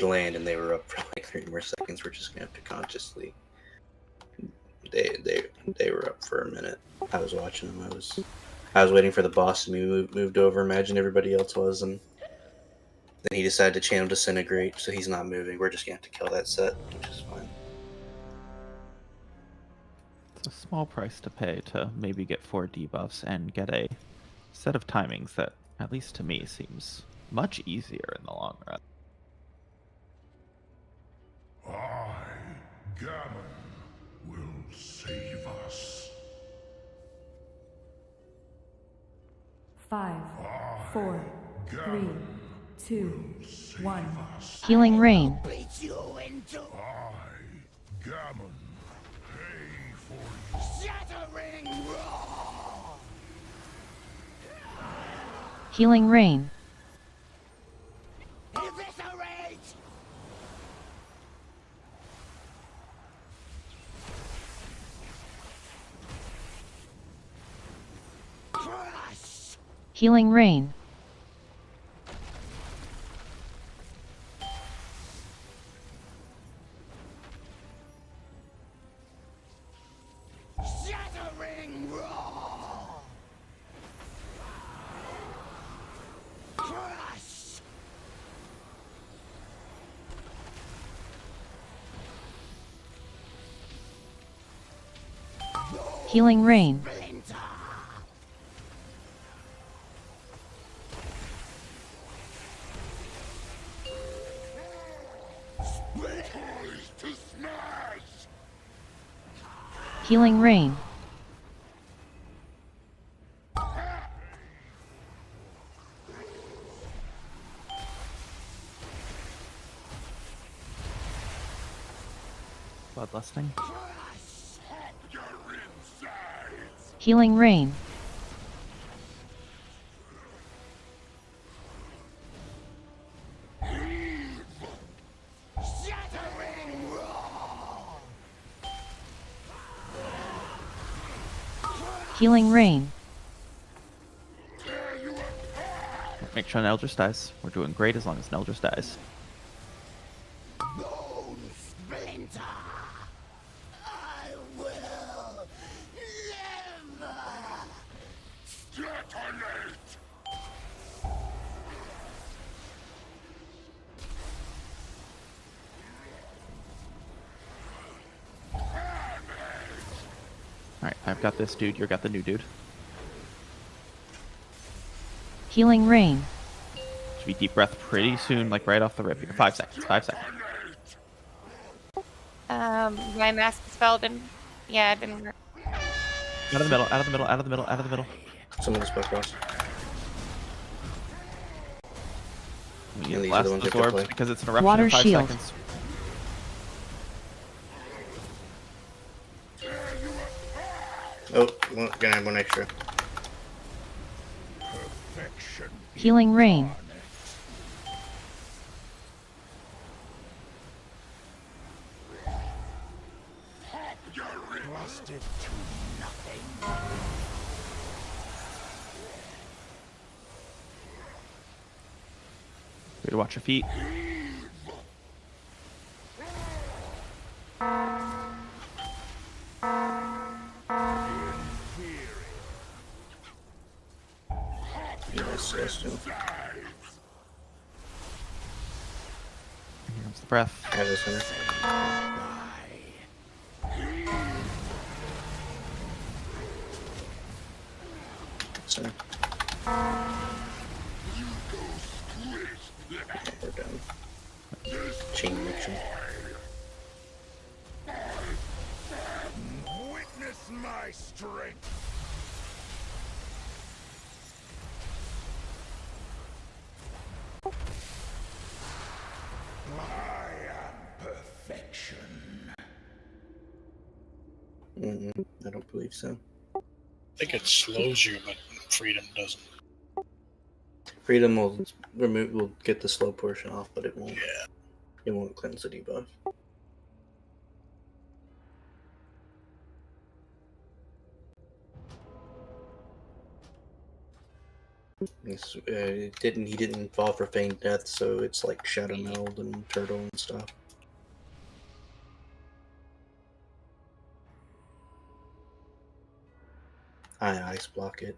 Speaker 6: land, and they were up for like 3 more seconds. We're just gonna have to consciously. They were up for a minute. I was watching them. I was waiting for the boss to be moved over. Imagine everybody else was, and then he decided to channel disintegrate, so he's not moving. We're just gonna have to kill that set, which is fine.
Speaker 9: It's a small price to pay to maybe get 4 debuffs and get a set of timings that, at least to me, seems much easier in the long run.
Speaker 13: I, Gammon, will save us.
Speaker 11: 5, 4, 3, 2, 1.
Speaker 8: Healing Rain.
Speaker 13: Beat you into. I, Gammon, pay for you. Shattering roar.
Speaker 8: Healing Rain.
Speaker 13: Eviscerate. Crush.
Speaker 8: Healing Rain.
Speaker 13: Shattering roar. Crush.
Speaker 8: Healing Rain.
Speaker 13: Splinter. Poised to smash.
Speaker 8: Healing Rain.
Speaker 9: Bloodlusting.
Speaker 8: Healing Rain. Healing rain.
Speaker 9: Make sure Neldris dies. We're doing great as long as Neldris dies.
Speaker 13: Bone splinter. I will never detonate.
Speaker 9: Alright, I've got this dude. You got the new dude.
Speaker 8: Healing rain.
Speaker 9: Should be deep breath pretty soon, like right off the rip here. 5 seconds. 5 seconds.
Speaker 4: My master spell didn't. Yeah, it didn't work.
Speaker 9: Out of the middle. Out of the middle. Out of the middle. Out of the middle.
Speaker 6: Some of the spell cross.
Speaker 9: We need
Speaker 6: And
Speaker 9: to
Speaker 6: these are
Speaker 9: blast
Speaker 6: the ones
Speaker 9: those
Speaker 6: you have to
Speaker 9: orbs
Speaker 6: play.
Speaker 9: because it's an eruption
Speaker 8: Water
Speaker 9: in 5
Speaker 8: shield.
Speaker 9: seconds.
Speaker 6: Oh, gonna have one extra.
Speaker 8: Healing rain.
Speaker 13: Rusted to nothing.
Speaker 9: Way to watch your feet.
Speaker 6: Yes, yes,
Speaker 9: Here comes the breath.
Speaker 6: I have this one. So. We're done. Chain reaction.
Speaker 13: Witness my strength. I am perfection.
Speaker 6: I don't believe so.
Speaker 5: I think it slows you, but freedom doesn't.
Speaker 6: Freedom will get the slow portion off, but it won't.
Speaker 5: Yeah.
Speaker 6: It won't cleanse the debuff. He didn't fall for feigned death, so it's like shadow meld and turtle and stuff. I ice block it.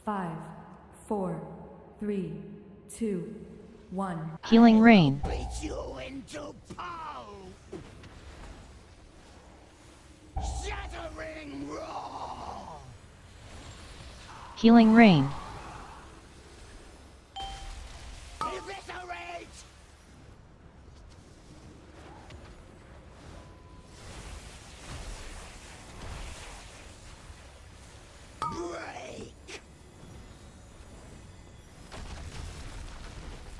Speaker 11: Five, 4, 3, 2, 1.
Speaker 8: Healing rain.
Speaker 13: Beat you into pulp. Shattering raw.
Speaker 8: Healing rain.
Speaker 13: Eviscerate. Break.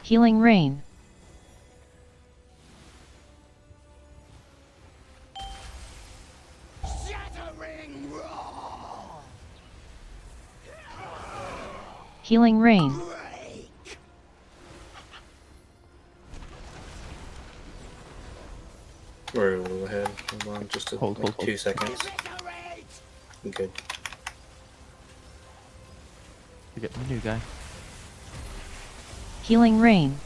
Speaker 8: Healing rain.
Speaker 13: Shattering raw.
Speaker 8: Healing rain.
Speaker 13: Break.
Speaker 6: We're a little ahead. Hold on, just
Speaker 9: Hold.
Speaker 6: 2 seconds.
Speaker 13: Eviscerate.
Speaker 6: I'm good.
Speaker 9: You're getting the new guy.
Speaker 8: Healing rain.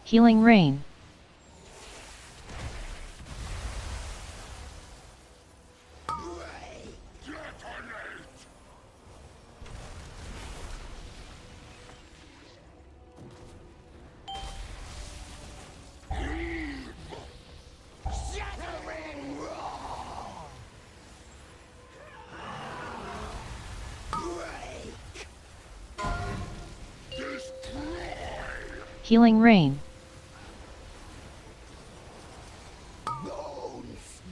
Speaker 8: Healing rain.
Speaker 13: Shattering raw.
Speaker 8: Healing Rain.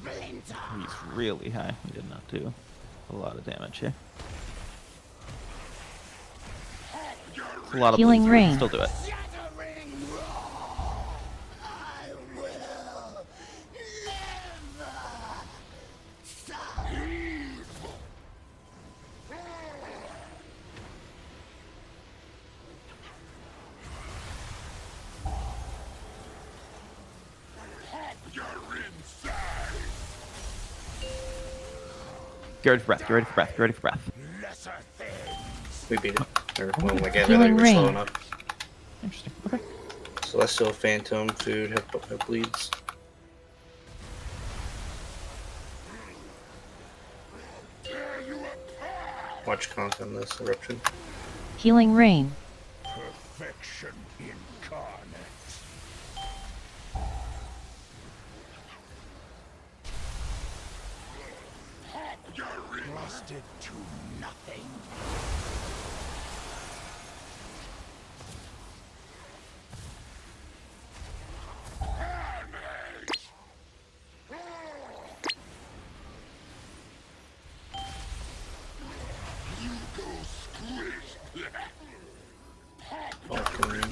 Speaker 9: He's really high. He did not do a lot of damage here. It's a lot of
Speaker 8: Healing
Speaker 9: bleeds, but we can
Speaker 8: Rain.
Speaker 9: still do it. Get ready for breath. Get ready for breath. Get ready for breath.
Speaker 6: We beat it. Or, well, my god,
Speaker 8: Healing
Speaker 6: we're slow
Speaker 8: Rain.
Speaker 6: enough.
Speaker 9: Interesting. Okay.
Speaker 6: Celestial, Phantom, Food, have bleeds. Watch conk on this eruption.
Speaker 8: Healing Rain.
Speaker 13: Perfection incarnate. Rusted to nothing.
Speaker 6: Falcon.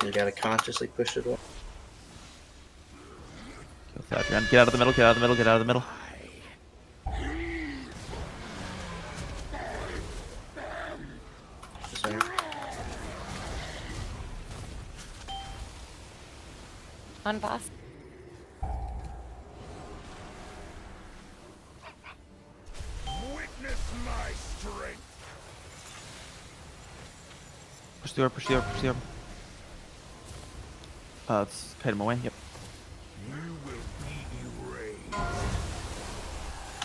Speaker 6: You gotta consciously push it up.
Speaker 9: Kill Thadrian. Get out of the middle. Get out of the middle. Get out of the middle.
Speaker 6: Sorry.
Speaker 4: On boss.
Speaker 13: Witness my strength.
Speaker 9: Push the orb. Push the orb. Push the orb. Let's kite him away. Yep.
Speaker 13: You will be erased.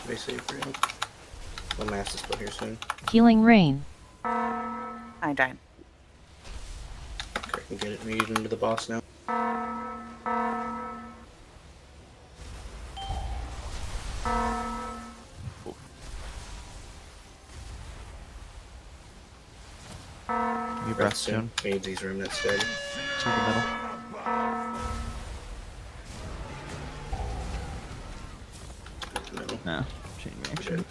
Speaker 6: Stay safe for him. One master spell here soon.
Speaker 8: Healing Rain.
Speaker 16: I died.
Speaker 6: Okay, I can get it read into the boss now.
Speaker 9: Your breath soon.
Speaker 6: Made these remnants dead.
Speaker 9: To the middle.
Speaker 6: Middle.
Speaker 9: No. Chain reaction.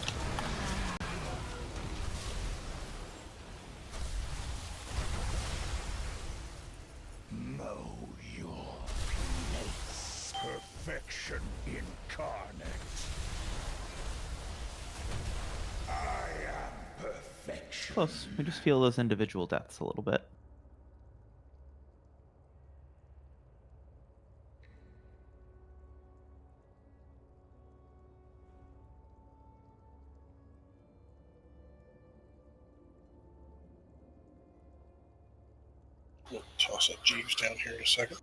Speaker 13: Know your place. Perfection incarnate. I am perfection.
Speaker 9: Close. We just feel those individual deaths a little bit.
Speaker 5: We'll toss up Jeeves down here in a second.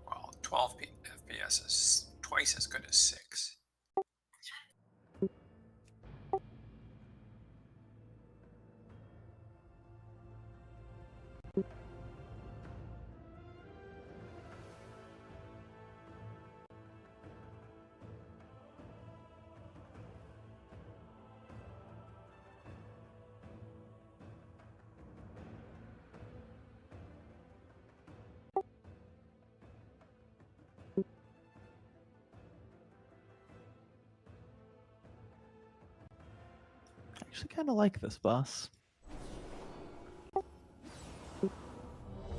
Speaker 10: Well, 12 FPS is twice as good as 6.
Speaker 9: I actually kind of like this boss.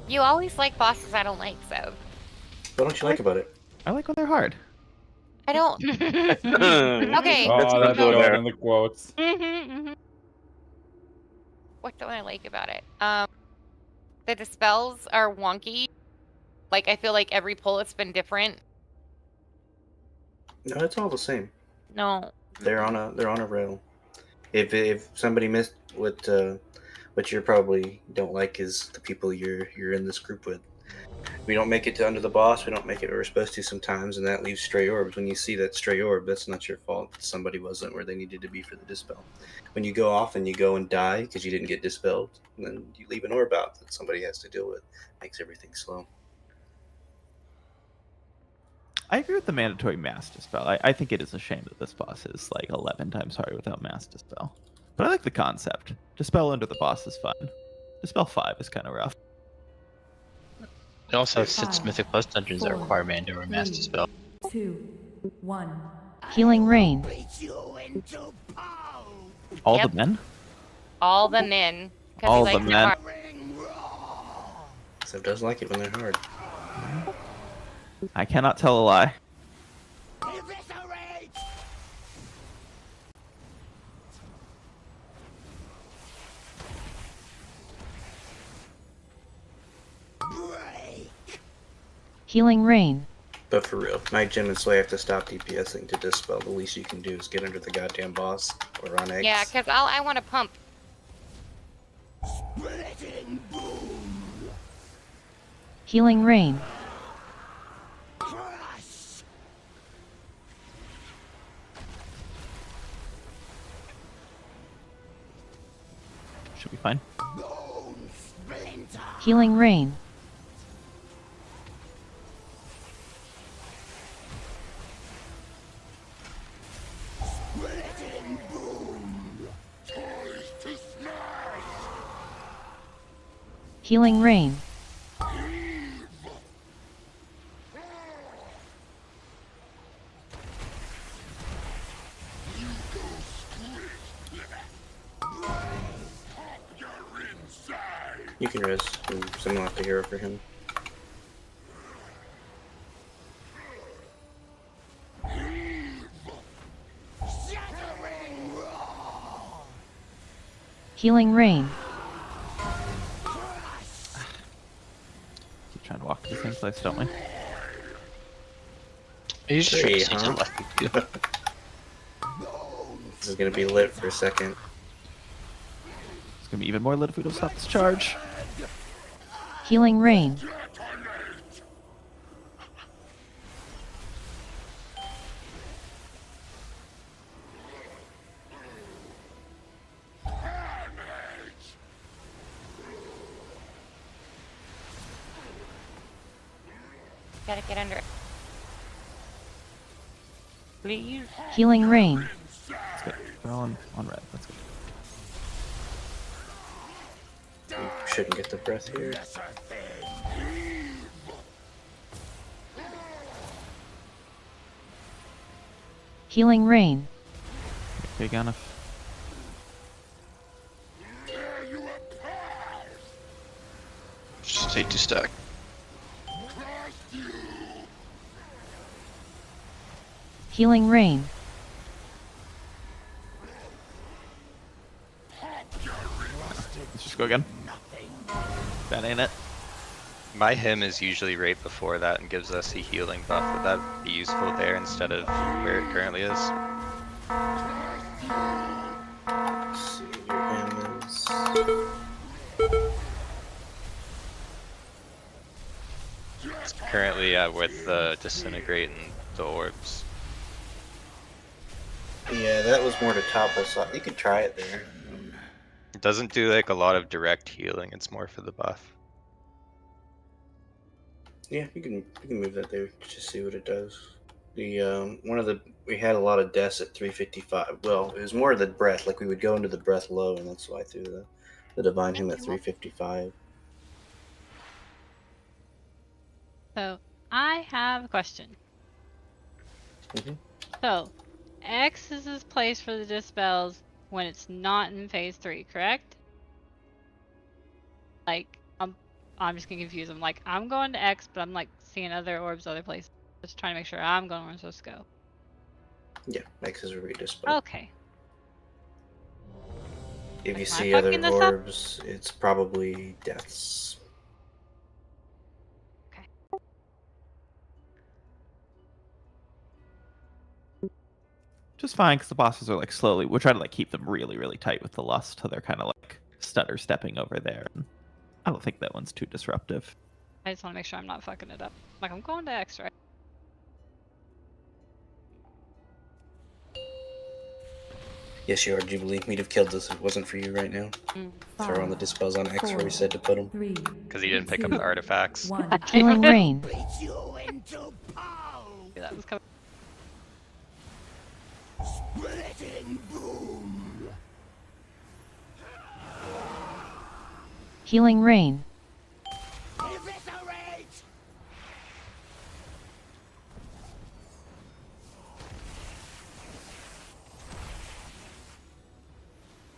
Speaker 4: You always like bosses I don't like, so.
Speaker 6: What don't you like about it?
Speaker 9: I like when they're hard.
Speaker 4: I don't. Okay.
Speaker 1: Oh, that's
Speaker 3: go
Speaker 1: going
Speaker 3: there.
Speaker 1: in the quotes.
Speaker 4: What don't I like about it? The dispels are wonky. Like I feel like every pull it's been different.
Speaker 6: No, it's all the same.
Speaker 4: No.
Speaker 6: They're on a rail. If somebody missed what What you probably don't like is the people you're in this group with. We don't make it to under the boss. We don't make it where we're supposed to sometimes, and that leaves stray orbs. When you see that stray orb, that's not your fault. Somebody wasn't where they needed to be for the dispel. When you go off and you go and die because you didn't get dispelled, then you leave an orb out that somebody has to deal with. Makes everything slow.
Speaker 9: I agree with the mandatory mass dispel. I think it is a shame that this boss is like 11 times harder without mass dispel. But I like the concept. Dispel under the boss is fun. Dispel 5 is kind of rough.
Speaker 15: It also have 6
Speaker 11: 5,
Speaker 15: Mythic Plus dungeons that
Speaker 11: 4,
Speaker 15: require mandatory mass
Speaker 11: 3,
Speaker 15: dispel.
Speaker 11: 2, 1.
Speaker 8: Healing rain.
Speaker 13: Beat you into pulp.
Speaker 9: All
Speaker 4: Yep.
Speaker 9: the men?
Speaker 4: All the men. 'Cause
Speaker 9: All
Speaker 4: he
Speaker 9: the
Speaker 4: likes it
Speaker 9: men.
Speaker 4: hard.
Speaker 6: So it does like it when they're hard.
Speaker 9: I cannot tell a lie.
Speaker 13: Eviscerate. Break.
Speaker 8: Healing rain.
Speaker 6: But for real, Night Gem and Sway have to stop DPSing to dispel. The least you can do is get under the goddamn boss or on X.
Speaker 4: Yeah, because I want to pump.
Speaker 13: Splitting boom.
Speaker 8: Healing rain.
Speaker 13: Crush.
Speaker 9: Should be fine.
Speaker 13: Bone splinter.
Speaker 8: Healing rain.
Speaker 13: Splitting boom. Toys to smash.
Speaker 8: Healing rain.
Speaker 6: You can rest, and someone will have to hero for him.
Speaker 13: Shattering roar.
Speaker 8: Healing rain.
Speaker 9: Keep trying to walk to the same place, don't we?
Speaker 15: You just
Speaker 6: Hey,
Speaker 15: should
Speaker 6: huh?
Speaker 15: left you.
Speaker 6: This is gonna be lit for a second.
Speaker 9: It's gonna be even more lit if we don't stop this charge.
Speaker 8: Healing rain.
Speaker 4: Gotta get under it. Please.
Speaker 8: Healing rain.
Speaker 9: That's good. We're all on red. That's good.
Speaker 6: You shouldn't get the breath here.
Speaker 8: Healing rain.
Speaker 9: Big enough.
Speaker 15: Just take 2 stack.
Speaker 8: Healing rain.
Speaker 9: Let's just go again. That ain't it.
Speaker 14: My hymn is usually right before that and gives us a healing buff. Would that be useful there instead of where it currently is?
Speaker 6: Let's see, your hymn is...
Speaker 14: It's currently with the disintegrate and the orbs.
Speaker 6: Yeah, that was more to top us up. You could try it there.
Speaker 14: It doesn't do like a lot of direct healing. It's more for the buff.
Speaker 6: Yeah, you can move that there. Just see what it does. The we had a lot of deaths at 355. Well, it was more the breath. Like we would go into the breath low, and that's why I threw the divine hymn at 355.
Speaker 2: So I have a question.
Speaker 6: Mhm.
Speaker 2: So X is this place for the dispels when it's not in phase 3, correct? Like I'm just getting confused. I'm like, I'm going to X, but I'm like seeing other orbs other places. Just trying to make sure I'm going where I'm supposed to go.
Speaker 6: Yeah, X is a redispel.
Speaker 2: Okay.
Speaker 6: If you
Speaker 2: Am I
Speaker 6: see other
Speaker 2: fucking this up?
Speaker 6: orbs, it's probably deaths.
Speaker 9: Just fine, because the bosses are like slowly. We're trying to like keep them really, really tight with the lust, so they're kind of like stutter stepping over there. I don't think that one's too disruptive.
Speaker 2: I just want to make sure I'm not fucking it up. Like, I'm going to extra.
Speaker 6: Yes, you are, Jubilee. We'd have killed this if it wasn't for you right now. Throw on the dispels on X where we said to put them.
Speaker 14: Because he didn't pick up the artifacts.
Speaker 8: Healing rain.
Speaker 2: That was coming.
Speaker 13: Splitting boom.
Speaker 8: Healing rain.
Speaker 13: Eviscerate.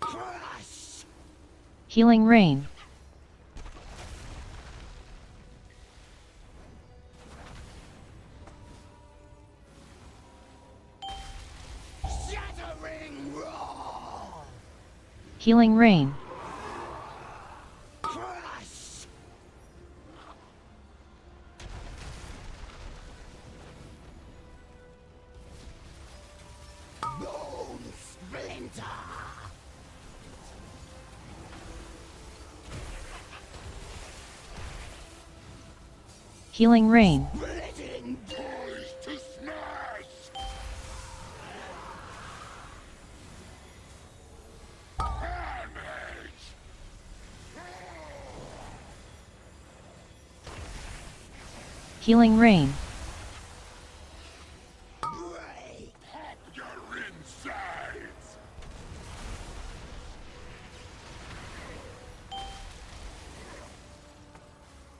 Speaker 13: Crush.
Speaker 8: Healing rain.
Speaker 13: Shattering roar.
Speaker 8: Healing rain.
Speaker 13: Crush. Bone splinter.
Speaker 8: Healing rain.
Speaker 13: Splitting toys to smash.
Speaker 8: Healing rain.
Speaker 13: Break your insides.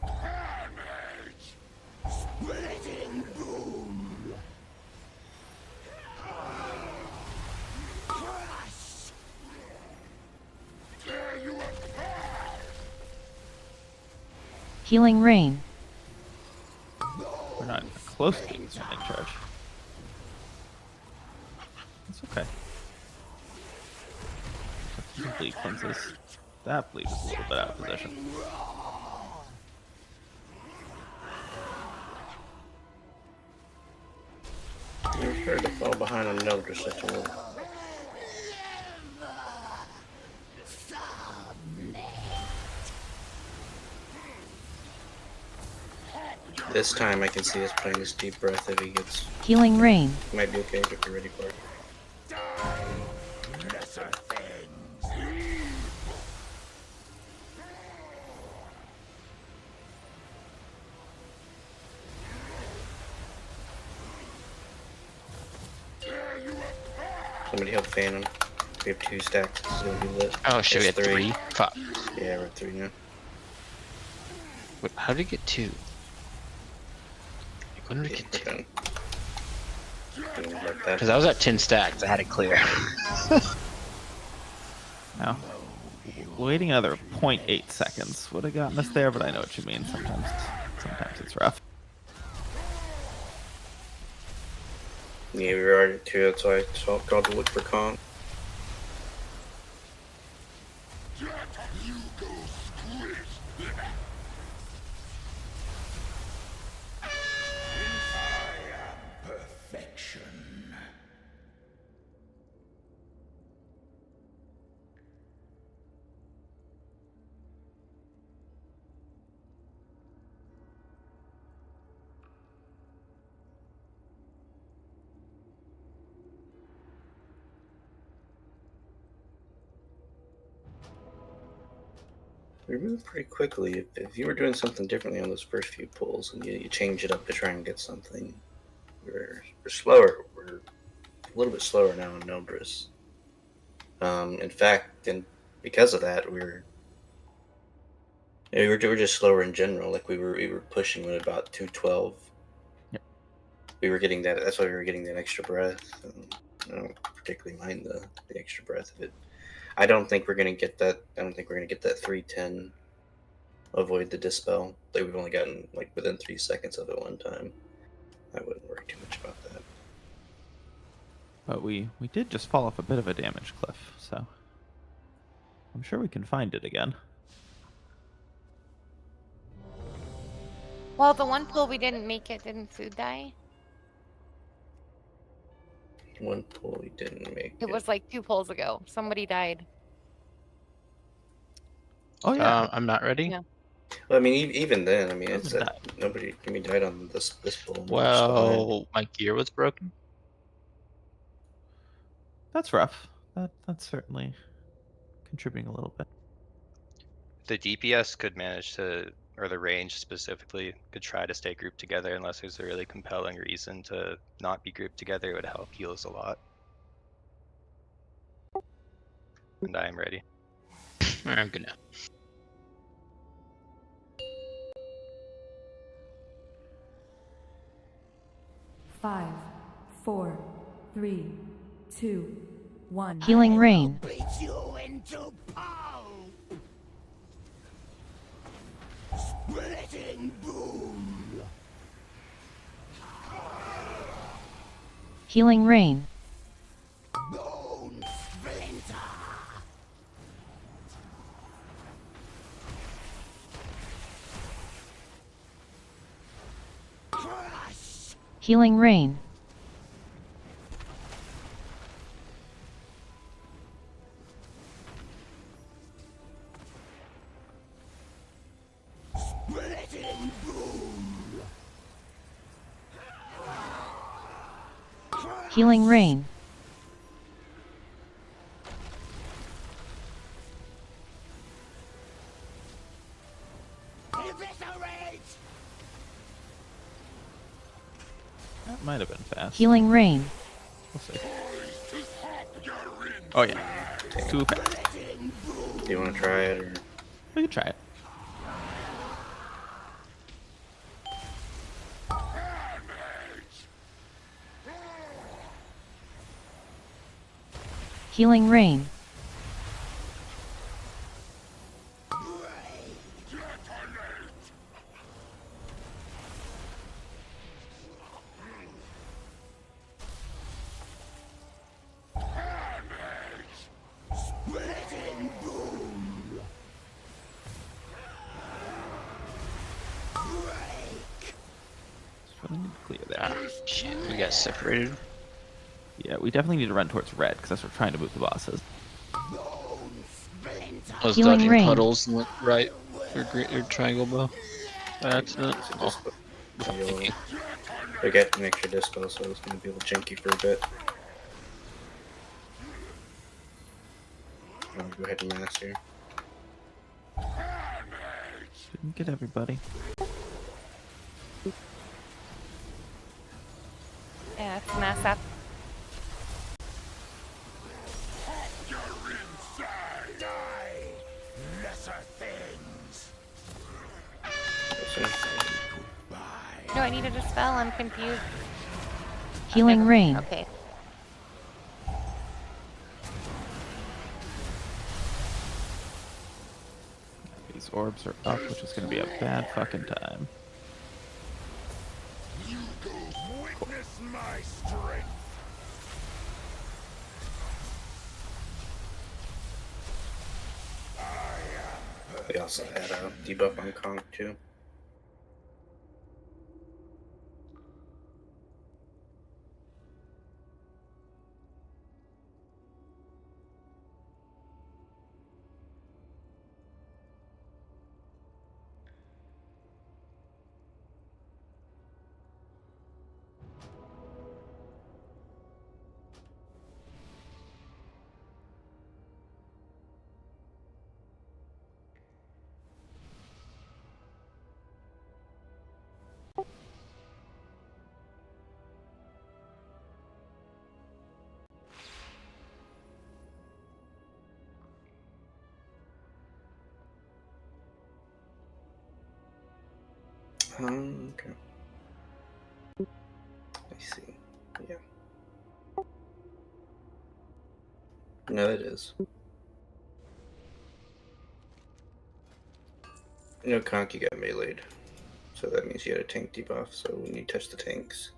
Speaker 13: Carnage. Splitting boom. Crush. Tear you apart.
Speaker 8: Healing rain.
Speaker 9: We're not even close to being standing charge. It's okay. Some bleed cleanses. That bleed was a little bit out of position.
Speaker 6: You're sure to fall behind on Nelder such a little. This time I can see us playing this deep breath if he gets.
Speaker 8: Healing rain.
Speaker 6: Might be okay if you're ready for it.
Speaker 13: Lesser things.
Speaker 6: Somebody help fan him. We have 2 stacks. This is gonna be lit.
Speaker 15: Oh shit, we
Speaker 6: It's
Speaker 15: had 3? Fuck.
Speaker 6: Yeah, we're at 3 now.
Speaker 15: Wait, how did we get 2? When did we get 2? Because I was at 10 stacks, I had it clear.
Speaker 9: Now, waiting another 0.8 seconds would have gotten us there, but I know what you mean. Sometimes it's rough.
Speaker 6: Yeah, we were already at 2, that's why I called to look for con.
Speaker 13: Perfection.
Speaker 6: We moved pretty quickly. If you were doing something differently on those first few pulls and you change it up to try and get something, we're slower. We're a little bit slower now on Nobris. In fact, and because of that, we're just slower in general. Like we were pushing at about 212.
Speaker 9: Yep.
Speaker 6: We were getting that. That's why we were getting that extra breath. I don't particularly mind the extra breath of it. I don't think we're gonna get that. I don't think we're gonna get that 310. Avoid the dispel. Like we've only gotten like within 3 seconds of it one time. I wouldn't worry too much about that.
Speaker 9: But we did just fall off a bit of a damage cliff, so I'm sure we can find it again.
Speaker 4: Well, the one pull we didn't make it, didn't food die?
Speaker 6: One pull we didn't make.
Speaker 4: It was like 2 pulls ago. Somebody died.
Speaker 9: Oh yeah.
Speaker 15: I'm not ready.
Speaker 4: Yeah.
Speaker 6: Well, I mean, even then, I mean, it's
Speaker 9: Doesn't
Speaker 6: that nobody can be died on this bull. and we're still high.
Speaker 15: Well, my gear was broken.
Speaker 9: That's rough. That's certainly contributing a little bit.
Speaker 14: The DPS could manage to, or the range specifically, could try to stay grouped together unless there's a really compelling reason to not be grouped together. It would help heal us a lot. And I am ready.
Speaker 15: I'm gonna.
Speaker 11: Five, 4, 3, 2, 1.
Speaker 8: Healing rain.
Speaker 13: Beat you into pulp. Splitting boom.
Speaker 8: Healing rain.
Speaker 13: Bone splinter. Crush.
Speaker 8: Healing rain.
Speaker 13: Splitting boom.
Speaker 8: Healing rain.
Speaker 13: Eviscerate.
Speaker 9: That might have been fast.
Speaker 8: Healing rain.
Speaker 9: We'll see. Oh yeah. Too fast.
Speaker 6: Do you want to try it or?
Speaker 9: We can try it.
Speaker 8: Healing rain.
Speaker 13: Splitting boom.
Speaker 9: Probably need to clear that.
Speaker 15: Ah, shit, we got separated.
Speaker 9: Yeah, we definitely need to run towards red because that's what we're trying to move the bosses.
Speaker 15: I was
Speaker 8: Healing
Speaker 15: dodging
Speaker 8: rain.
Speaker 15: puddles and went right for your triangle bow. By accident.
Speaker 6: It's
Speaker 15: Oh.
Speaker 6: You'll get an extra dispo, so it's going to be a little janky for a bit. I'll go ahead and mass here.
Speaker 9: Didn't get everybody.
Speaker 4: Yeah, it's mass up.
Speaker 13: Lesser things.
Speaker 4: No, I needed a spell. I'm confused.
Speaker 8: Healing rain.
Speaker 4: Okay.
Speaker 9: These orbs are up, which is going to be a bad fucking time.
Speaker 13: Witness my strength.
Speaker 6: They also had a debuff on Conk too. Okay. I see. Yeah. No, it is. No, Conk, you got meleeed. So that means you had a tank debuff, so when you touch the tanks.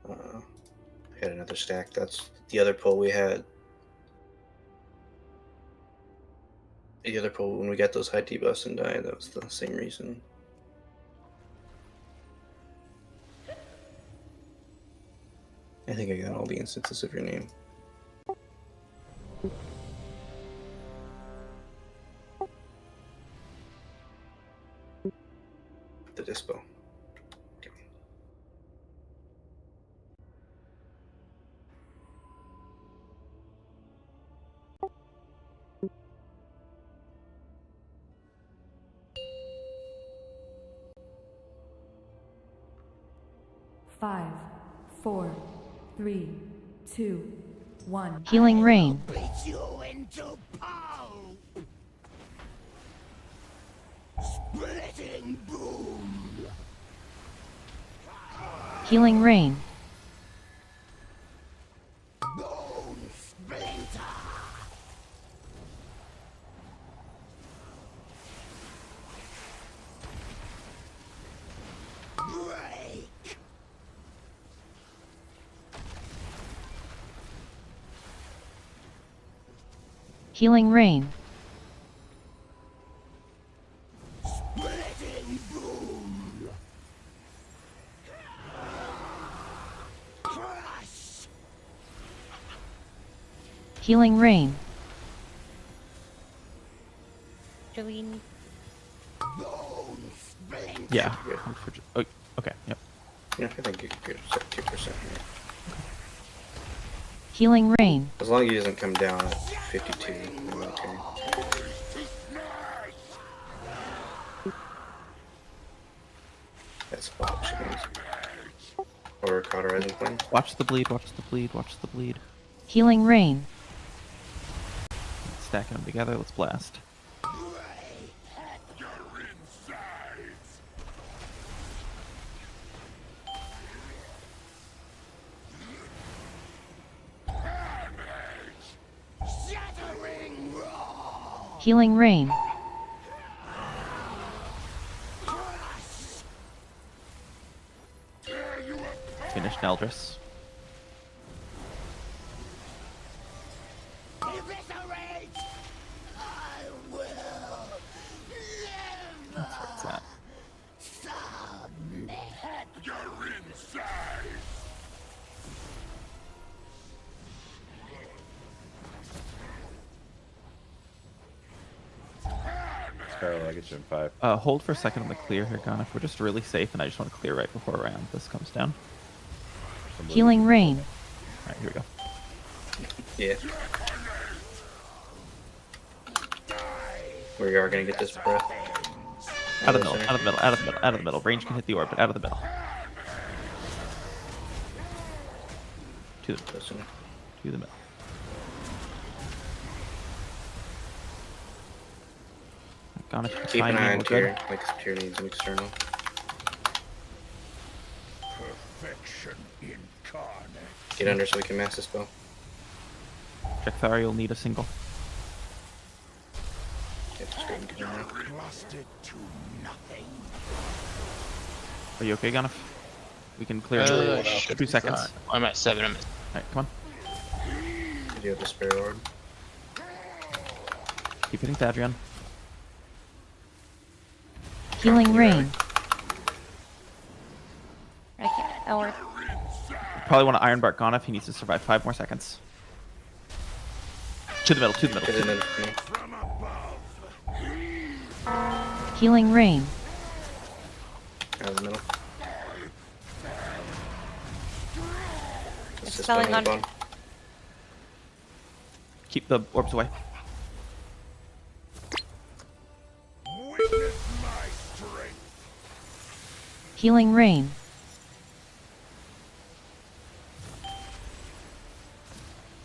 Speaker 6: We had another stack. That's the other pull we had. The other pull, when we got those high debuffs and died, that was the same reason. I think I got all the instances of your name. the dispel.
Speaker 11: Five, 4, 3, 2, 1.
Speaker 8: Healing rain.
Speaker 13: Beat you into pulp. Splitting boom.
Speaker 8: Healing rain.
Speaker 13: Bone splinter. Break.
Speaker 8: Healing rain.
Speaker 13: Splitting boom. Crush.
Speaker 8: Healing rain.
Speaker 4: Do we need...
Speaker 13: Bone splinter.
Speaker 9: Yeah. Oh, okay. Yep.
Speaker 6: Yeah, I think you could set 2% here.
Speaker 8: Healing rain.
Speaker 6: As long as he doesn't come down at 52. I'm okay. That's spot chickens. Or cauterizing flame.
Speaker 9: Watch the bleed. Watch the bleed. Watch the bleed.
Speaker 8: Healing rain.
Speaker 9: Stacking them together. Let's blast.
Speaker 13: Shattering roar.
Speaker 8: Healing rain.
Speaker 9: Finish Neldris.
Speaker 13: Eviscerate. I will live.
Speaker 9: That's where it's at.
Speaker 13: Submit. You're inside.
Speaker 1: Scarlet, I get you in 5.
Speaker 9: Hold for a second on the clear here, Gon. If we're just really safe, and I just want to clear right before round this comes down.
Speaker 8: Healing rain.
Speaker 9: Alright, here we go.
Speaker 6: Yeah. We are gonna get this breath.
Speaker 9: Out of the middle, out of the middle, out of the middle, out of the middle. Range can hit the orb, but out of the middle. To the middle. Gon, if you can
Speaker 6: Keep
Speaker 9: find
Speaker 6: an
Speaker 9: me,
Speaker 6: eye on
Speaker 9: we're
Speaker 6: tier,
Speaker 9: good.
Speaker 6: like tier needs an external.
Speaker 13: Perfection incarnate.
Speaker 6: Get under so we can mass the spell.
Speaker 9: Jekthari will need a single.
Speaker 13: Rusted to nothing.
Speaker 9: Are you okay, Gon? We can clear in
Speaker 15: should
Speaker 9: 2
Speaker 15: be
Speaker 9: seconds.
Speaker 15: fine. I'm at 7. I'm at...
Speaker 9: Alright, come on.
Speaker 6: Did you have the spare orb?
Speaker 9: Keep hitting Thadrian.
Speaker 8: Healing rain.
Speaker 4: I can't. Oh, we're...
Speaker 9: Probably want to Iron Bark Gon if he needs to survive 5 more seconds. To the middle, to the middle. To the middle.
Speaker 8: Healing rain.
Speaker 6: Out of the middle.
Speaker 4: It's
Speaker 6: just
Speaker 4: spelling
Speaker 6: on the
Speaker 4: on...
Speaker 6: bottom.
Speaker 9: Keep the orbs away.
Speaker 13: Witness my strength.
Speaker 8: Healing rain.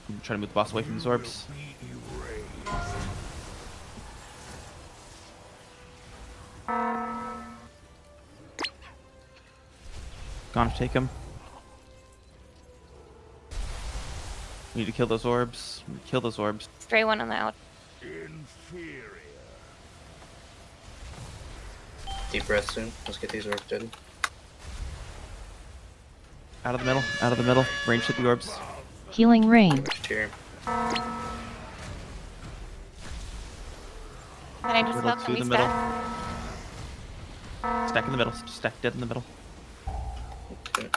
Speaker 9: I'm trying to move the boss away from these orbs. Gone to take him. We need to kill those orbs. We need to kill those orbs.
Speaker 4: Stray one on the out.
Speaker 13: Inferior.
Speaker 6: Deep breath soon. Let's get these orbs dead.
Speaker 9: Out of the middle. Out of the middle. Range hit the orbs.
Speaker 8: Healing rain.
Speaker 6: Tier.
Speaker 4: Can I just
Speaker 9: Middle,
Speaker 4: not
Speaker 9: to
Speaker 4: can we
Speaker 9: the middle.
Speaker 4: stack?
Speaker 9: Stack in the middle. Just stack dead in the middle.
Speaker 6: Okay.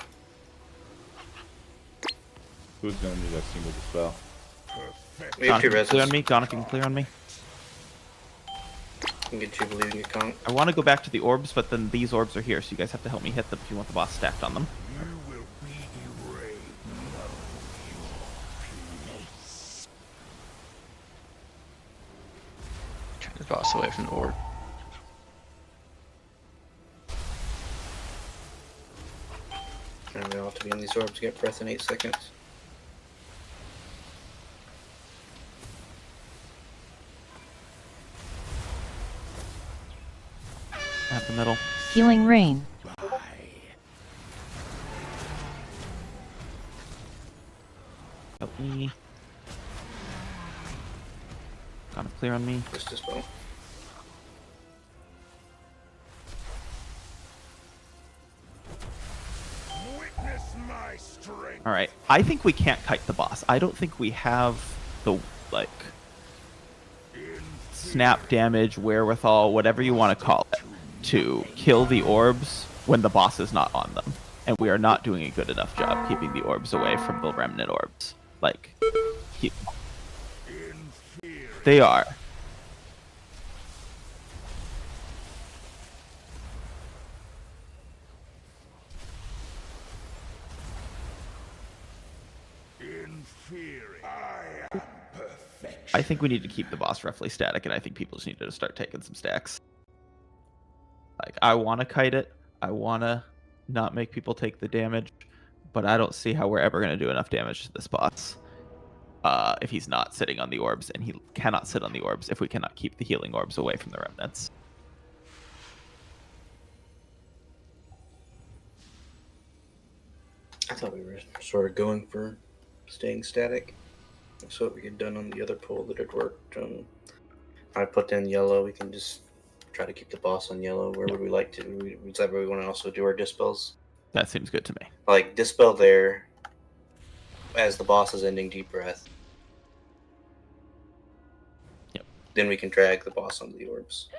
Speaker 1: Who's gonna need a single dispel?
Speaker 6: We have
Speaker 9: Gone,
Speaker 6: two
Speaker 9: if you can clear on
Speaker 6: reses.
Speaker 9: me. Gone if you can clear on me.
Speaker 6: can get Jubilee and get Conk.
Speaker 9: I want to go back to the orbs, but then these orbs are here, so you guys have to help me hit them if you want the boss stacked on them.
Speaker 15: Turn the boss away from the orb.
Speaker 6: And they'll have to be in these orbs to get breath in 8 seconds.
Speaker 9: At the middle.
Speaker 8: Healing rain.
Speaker 9: Help me. Got a clear on me.
Speaker 6: Just as well.
Speaker 9: All right. I think we can't kite the boss. I don't think we have the like snap damage, wherewithal, whatever you want to call it, to kill the orbs when the boss is not on them. And we are not doing a good enough job keeping the orbs away from the remnant orbs. Like, they are. I think we need to keep the boss roughly static, and I think people just need to start taking some stacks. Like, I want to kite it. I want to not make people take the damage, but I don't see how we're ever going to do enough damage to this boss if he's not sitting on the orbs, and he cannot sit on the orbs if we cannot keep the healing orbs away from the remnants.
Speaker 6: I thought we were sort of going for staying static. That's what we had done on the other poll that had worked. I put in yellow. We can just try to keep the boss on yellow. Where would we like to? We decide where we want to also do our dispels.
Speaker 9: That seems good to me.
Speaker 6: Like dispel there as the boss is ending deep breath.
Speaker 9: Yep.
Speaker 6: Then we can drag the boss onto the orbs.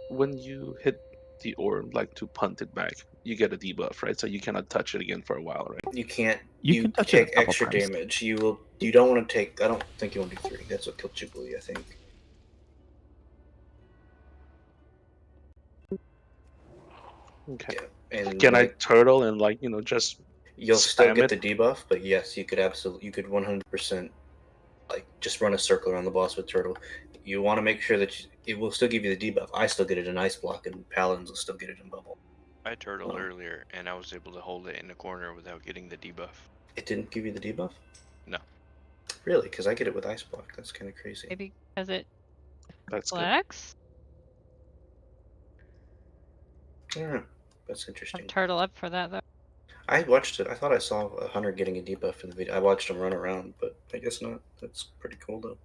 Speaker 3: When you hit the orb, like to punt it back, you get a debuff, right? So you cannot touch it again for a while, right?
Speaker 6: You can't.
Speaker 9: You can touch it a
Speaker 6: take
Speaker 9: couple
Speaker 6: extra
Speaker 9: times.
Speaker 6: damage. You will. You don't want to take. I don't think you want to do 3. That's what killed Jubilee, I think.
Speaker 3: Okay.
Speaker 6: Yeah. And
Speaker 3: Can I turtle and just
Speaker 6: You'll still
Speaker 3: spam
Speaker 6: get
Speaker 3: it?
Speaker 6: the debuff, but yes, you could 100% just run a circle around the boss with turtle. You want to make sure that it will still give you the debuff. I still get it in ice block, and paladins will still get it in bubble.
Speaker 17: I turtled earlier, and I was able to hold it in the corner without getting the debuff.
Speaker 6: It didn't give you the debuff?
Speaker 17: No.
Speaker 6: Really? Because I get it with ice block. That's kind of crazy.
Speaker 2: Maybe because it
Speaker 3: That's
Speaker 2: flex?
Speaker 6: Yeah, that's interesting.
Speaker 2: Turtle up for that though.
Speaker 6: I watched it. I thought I saw a hunter getting a debuff in the video. I watched him run around, but I guess not. That's pretty cool though.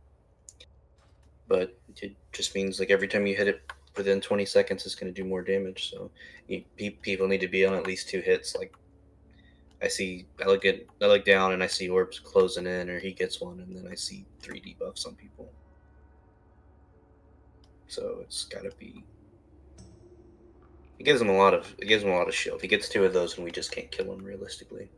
Speaker 6: But it just means like every time you hit it within 20 seconds, it's going to do more damage. So people need to be on at least 2 hits. Like I look down and I see orbs closing in, or he gets one, and then I see 3 debuffs on people. So it's got to be. It gives him a lot of shield. He gets 2 of those, and we just can't kill him realistically.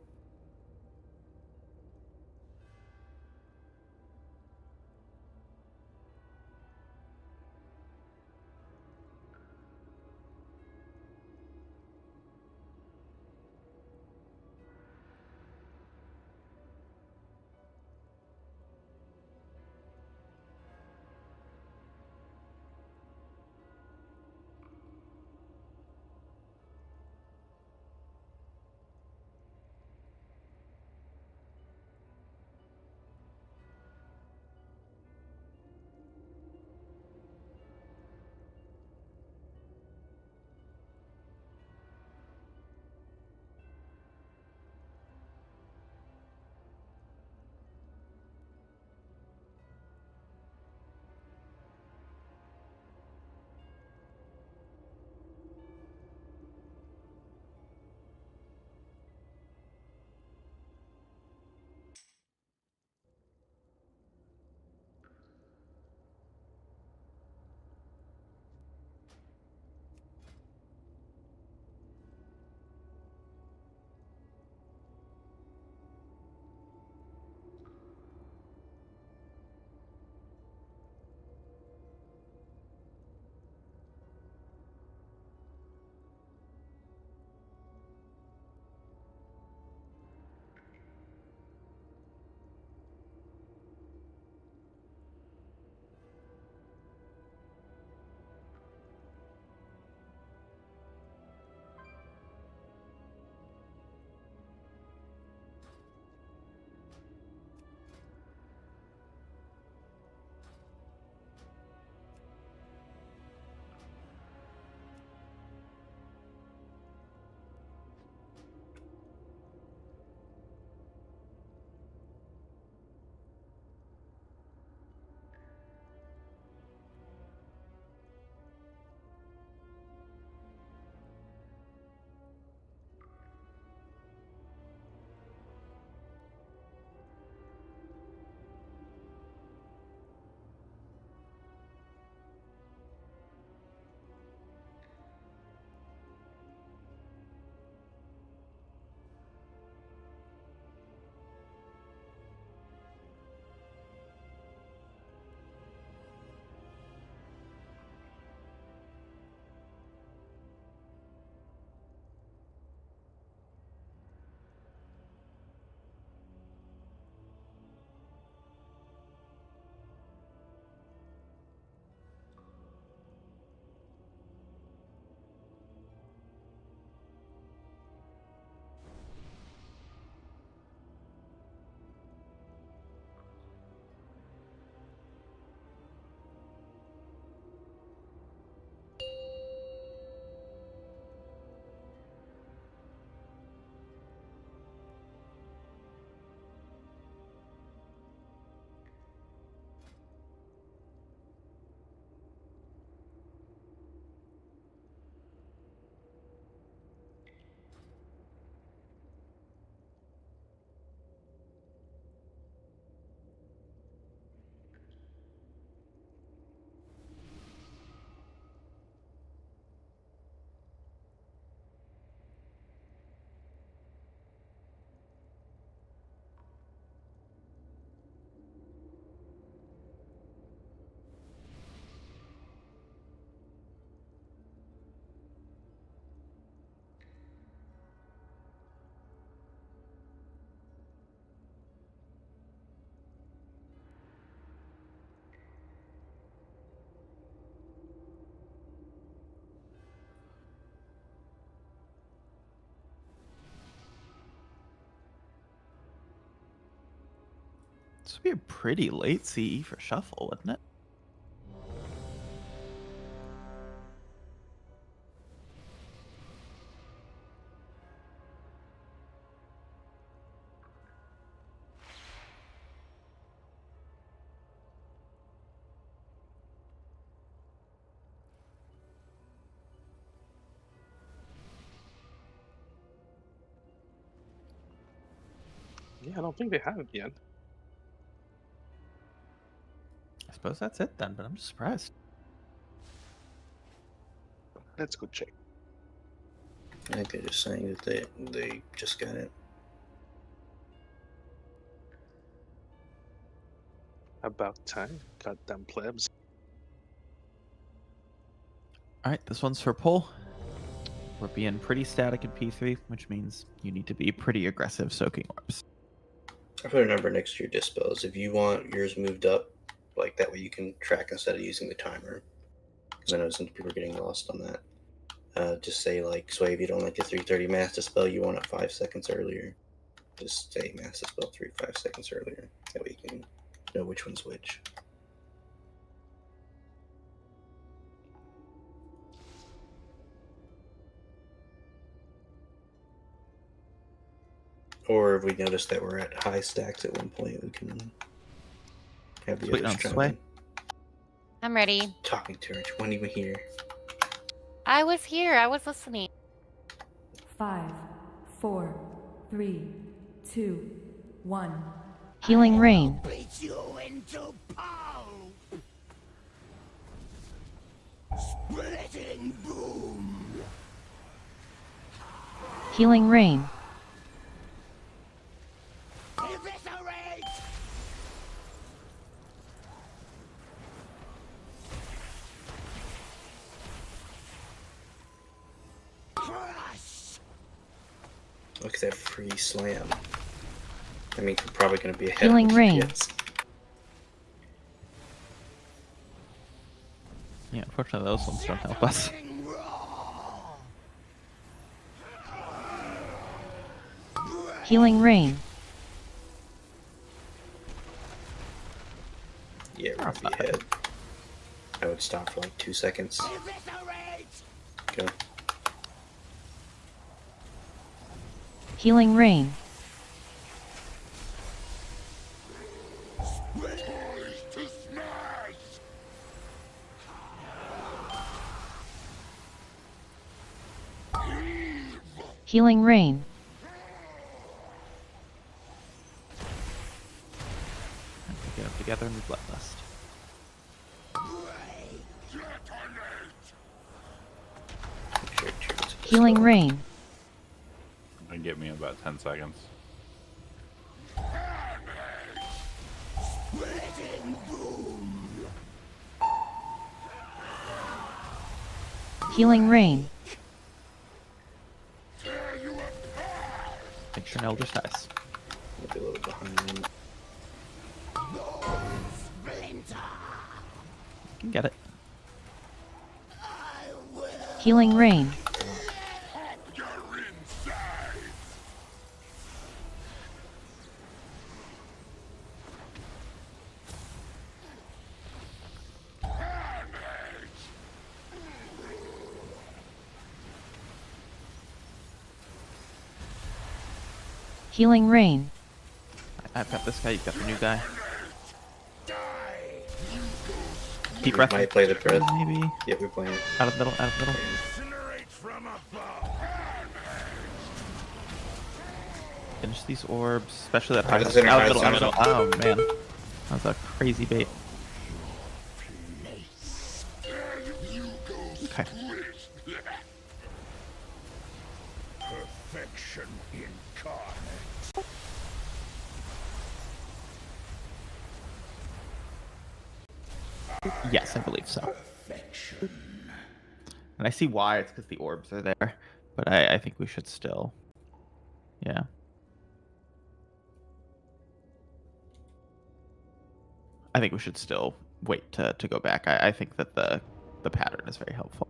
Speaker 9: This would be a pretty late CE for shuffle, wouldn't it?
Speaker 3: Yeah, I don't think they have it yet.
Speaker 9: I suppose that's it then, but I'm just surprised.
Speaker 3: Let's go check.
Speaker 6: I think they're just saying that they just got it.
Speaker 3: About time. Goddamn plebs.
Speaker 9: Alright, this one's for pull. We're being pretty static in P3, which means you need to be pretty aggressive soaking orbs.
Speaker 6: I put a number next to your dispels. If you want yours moved up, like that way you can track instead of using the timer. Because I know some people are getting lost on that. Just say like, Sway, if you don't like the 3:30 mass dispel, you want it 5 seconds earlier. Just say mass dispel 5 seconds earlier. That way you can know which one's which. Or if we notice that we're at high stacks at one point, we can have the others chime in.
Speaker 4: I'm ready.
Speaker 6: Talking to her, she wasn't even here.
Speaker 4: I was here. I was listening.
Speaker 11: 5, 4, 3, 2, 1.
Speaker 8: Healing rain.
Speaker 13: Beat you into pulp. Splitting boom.
Speaker 8: Healing rain.
Speaker 13: Eviscerate. Crush.
Speaker 6: Look at that free slam. I mean, we're probably going to be ahead
Speaker 8: Healing
Speaker 6: of
Speaker 8: rain.
Speaker 6: GPS.
Speaker 9: Yeah, unfortunately those ones don't help us.
Speaker 8: Healing rain.
Speaker 6: Yeah, we're going to be ahead. I would stop for like 2 seconds. Go.
Speaker 8: Healing rain. Healing rain.
Speaker 9: Get them together in the bloodlust.
Speaker 8: Healing rain.
Speaker 1: It'll get me in about 10 seconds.
Speaker 8: Healing rain.
Speaker 9: Make sure an Elder dies.
Speaker 6: Might be a little behind them.
Speaker 9: You can get it.
Speaker 8: Healing rain. Healing rain.
Speaker 9: I've got this guy, you've got the new guy. Keep breath.
Speaker 6: Might play the breath.
Speaker 9: Maybe.
Speaker 6: Yep, we're playing it.
Speaker 9: Out of the middle, out of the middle. Finish these orbs, especially that high. Out of the middle, out of the middle. Oh man. That was a crazy bait. Okay.
Speaker 13: Perfection incarnate.
Speaker 9: Yes, I believe so. And I see why, it's because the orbs are there. But I think we should still... Yeah. I think we should still wait to go back. I think that the pattern is very helpful.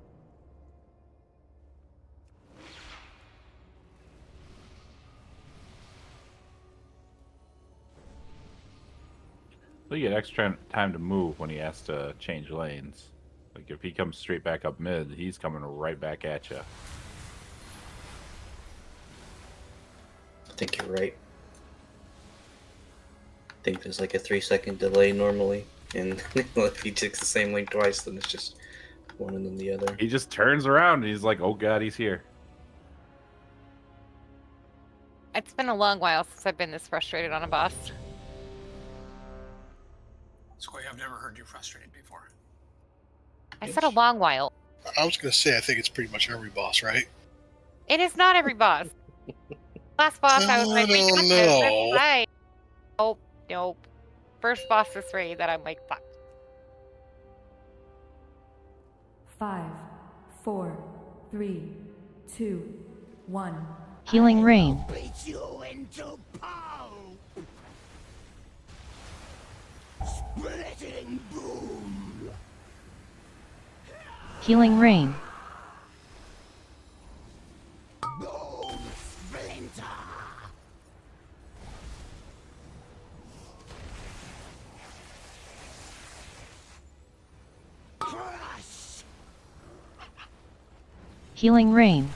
Speaker 1: So you get extra time to move when he has to change lanes. Like if he comes straight back up mid, he's coming right back at you.
Speaker 6: I think you're right. I think there's like a 3-second delay normally, and if he takes the same lane twice, then it's just one and then the other.
Speaker 1: He just turns around and he's like, "Oh God, he's here."
Speaker 4: It's been a long while since I've been this frustrated on a boss.
Speaker 10: Squay, I've never heard you frustrated before.
Speaker 4: I said a long while.
Speaker 5: I was gonna say I think it's pretty much every boss, right?
Speaker 4: It is not every boss. Last boss, I was like, we got this.
Speaker 5: No.
Speaker 4: That's right. Nope. First boss this raid that I'm like, fuck.
Speaker 11: 5, 4, 3, 2, 1.
Speaker 8: Healing rain.
Speaker 13: Beat you into pulp. Splitting boom.
Speaker 8: Healing rain.
Speaker 13: Bone splinter. Crush.
Speaker 8: Healing rain.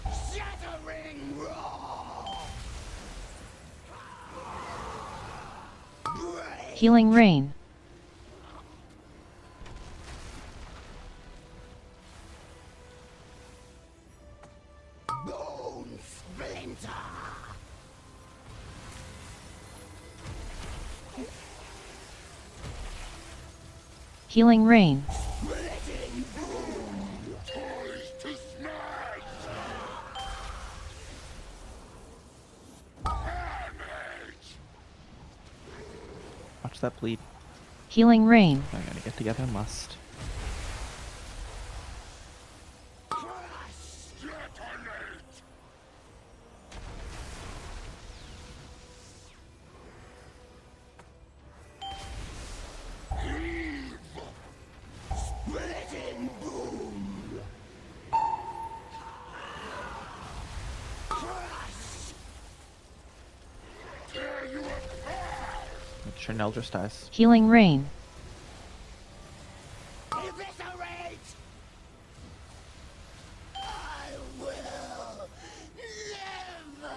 Speaker 13: Shattering roar. Break.
Speaker 8: Healing rain.
Speaker 13: Bone splinter.
Speaker 8: Healing rain.
Speaker 13: Splitting boom. Toys to smash. Damage.
Speaker 9: Watch that bleed.
Speaker 8: Healing rain.
Speaker 9: I gotta get together, must.
Speaker 13: Crush. Detonate. Heave. Splitting boom. Crush. Tear you apart.
Speaker 9: Make sure Nell just dies.
Speaker 8: Healing rain.
Speaker 13: Eviscerate. I will never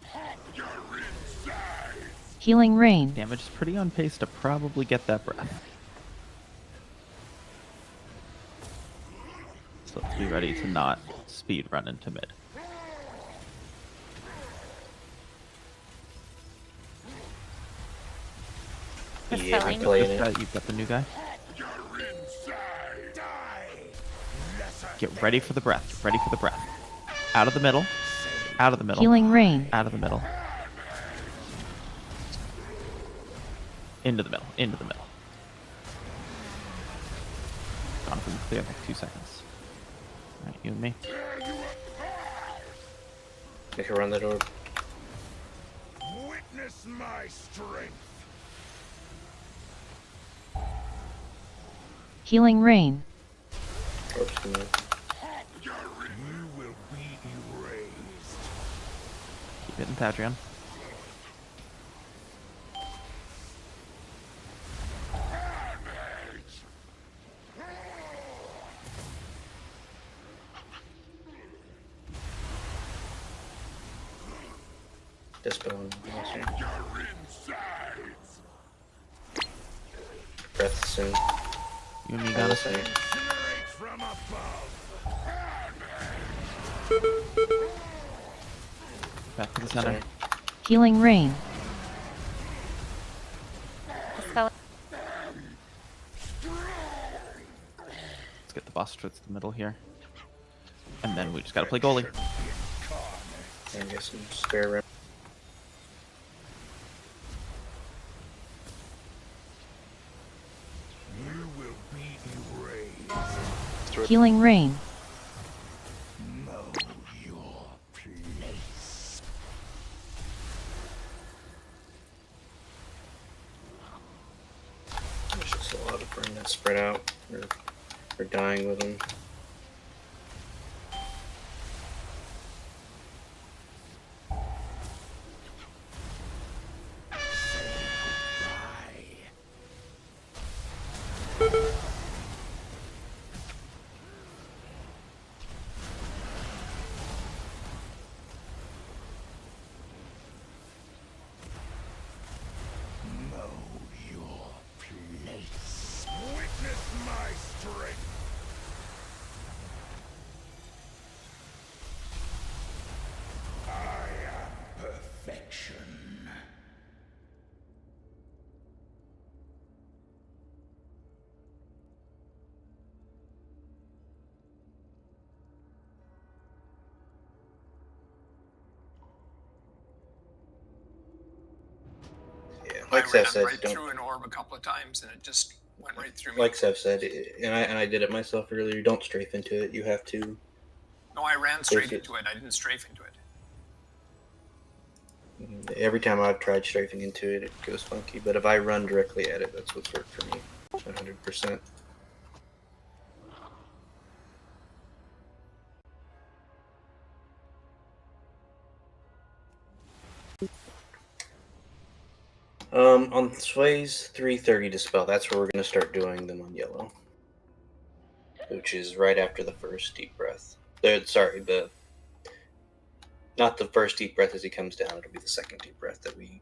Speaker 13: pet your insides.
Speaker 8: Healing rain.
Speaker 9: Damage is pretty on pace to probably get that breath. So let's be ready to not speed run into mid.
Speaker 6: Yeah, I'm
Speaker 4: Selling.
Speaker 6: playing
Speaker 9: This
Speaker 6: it.
Speaker 9: guy, you've got the new guy.
Speaker 13: your inside. Die. Lesser
Speaker 9: Get ready for the breath. Get ready for the breath. Out of the middle. Out of the middle.
Speaker 8: Healing rain.
Speaker 9: Out of the middle. Into the middle. Into the middle. Jonathan, clear like 2 seconds. Alright, you and me.
Speaker 6: Make her run that orb.
Speaker 13: Witness my strength.
Speaker 8: Healing rain.
Speaker 6: Orb's gonna move.
Speaker 13: You will be erased.
Speaker 9: Keep hitting Thadrian.
Speaker 6: Dispel and monster.
Speaker 13: Your insides.
Speaker 6: Breath soon.
Speaker 9: You and me
Speaker 6: Oh,
Speaker 9: got
Speaker 6: this
Speaker 9: us.
Speaker 6: way.
Speaker 13: Incinerate from above.
Speaker 9: Back to the center.
Speaker 6: Sorry.
Speaker 8: Healing rain.
Speaker 4: Selling.
Speaker 9: Let's get the boss towards the middle here. And then we just gotta play goalie.
Speaker 6: And get some spare room.
Speaker 13: You will be erased.
Speaker 8: Healing rain.
Speaker 13: Know your place.
Speaker 6: There's just a lot of burn that spread out. We're dying with them. Like
Speaker 10: I
Speaker 6: Seth
Speaker 10: ran
Speaker 6: said,
Speaker 10: right
Speaker 6: don't-
Speaker 10: through an orb a couple of times and it just went right through me.
Speaker 6: Like Sev said, and I did it myself earlier. Don't strafe into it. You have to.
Speaker 10: No, I ran straight
Speaker 6: There's
Speaker 10: into it. I didn't strafe into it.
Speaker 6: Every time I've tried strafing into it, it goes funky. But if I run directly at it, that's what's worked for me, 100%. On Sway's 330 dispel, that's where we're going to start doing them on yellow, which is right after the first deep breath. Not the first deep breath as he comes down. It'll be the second deep breath that we,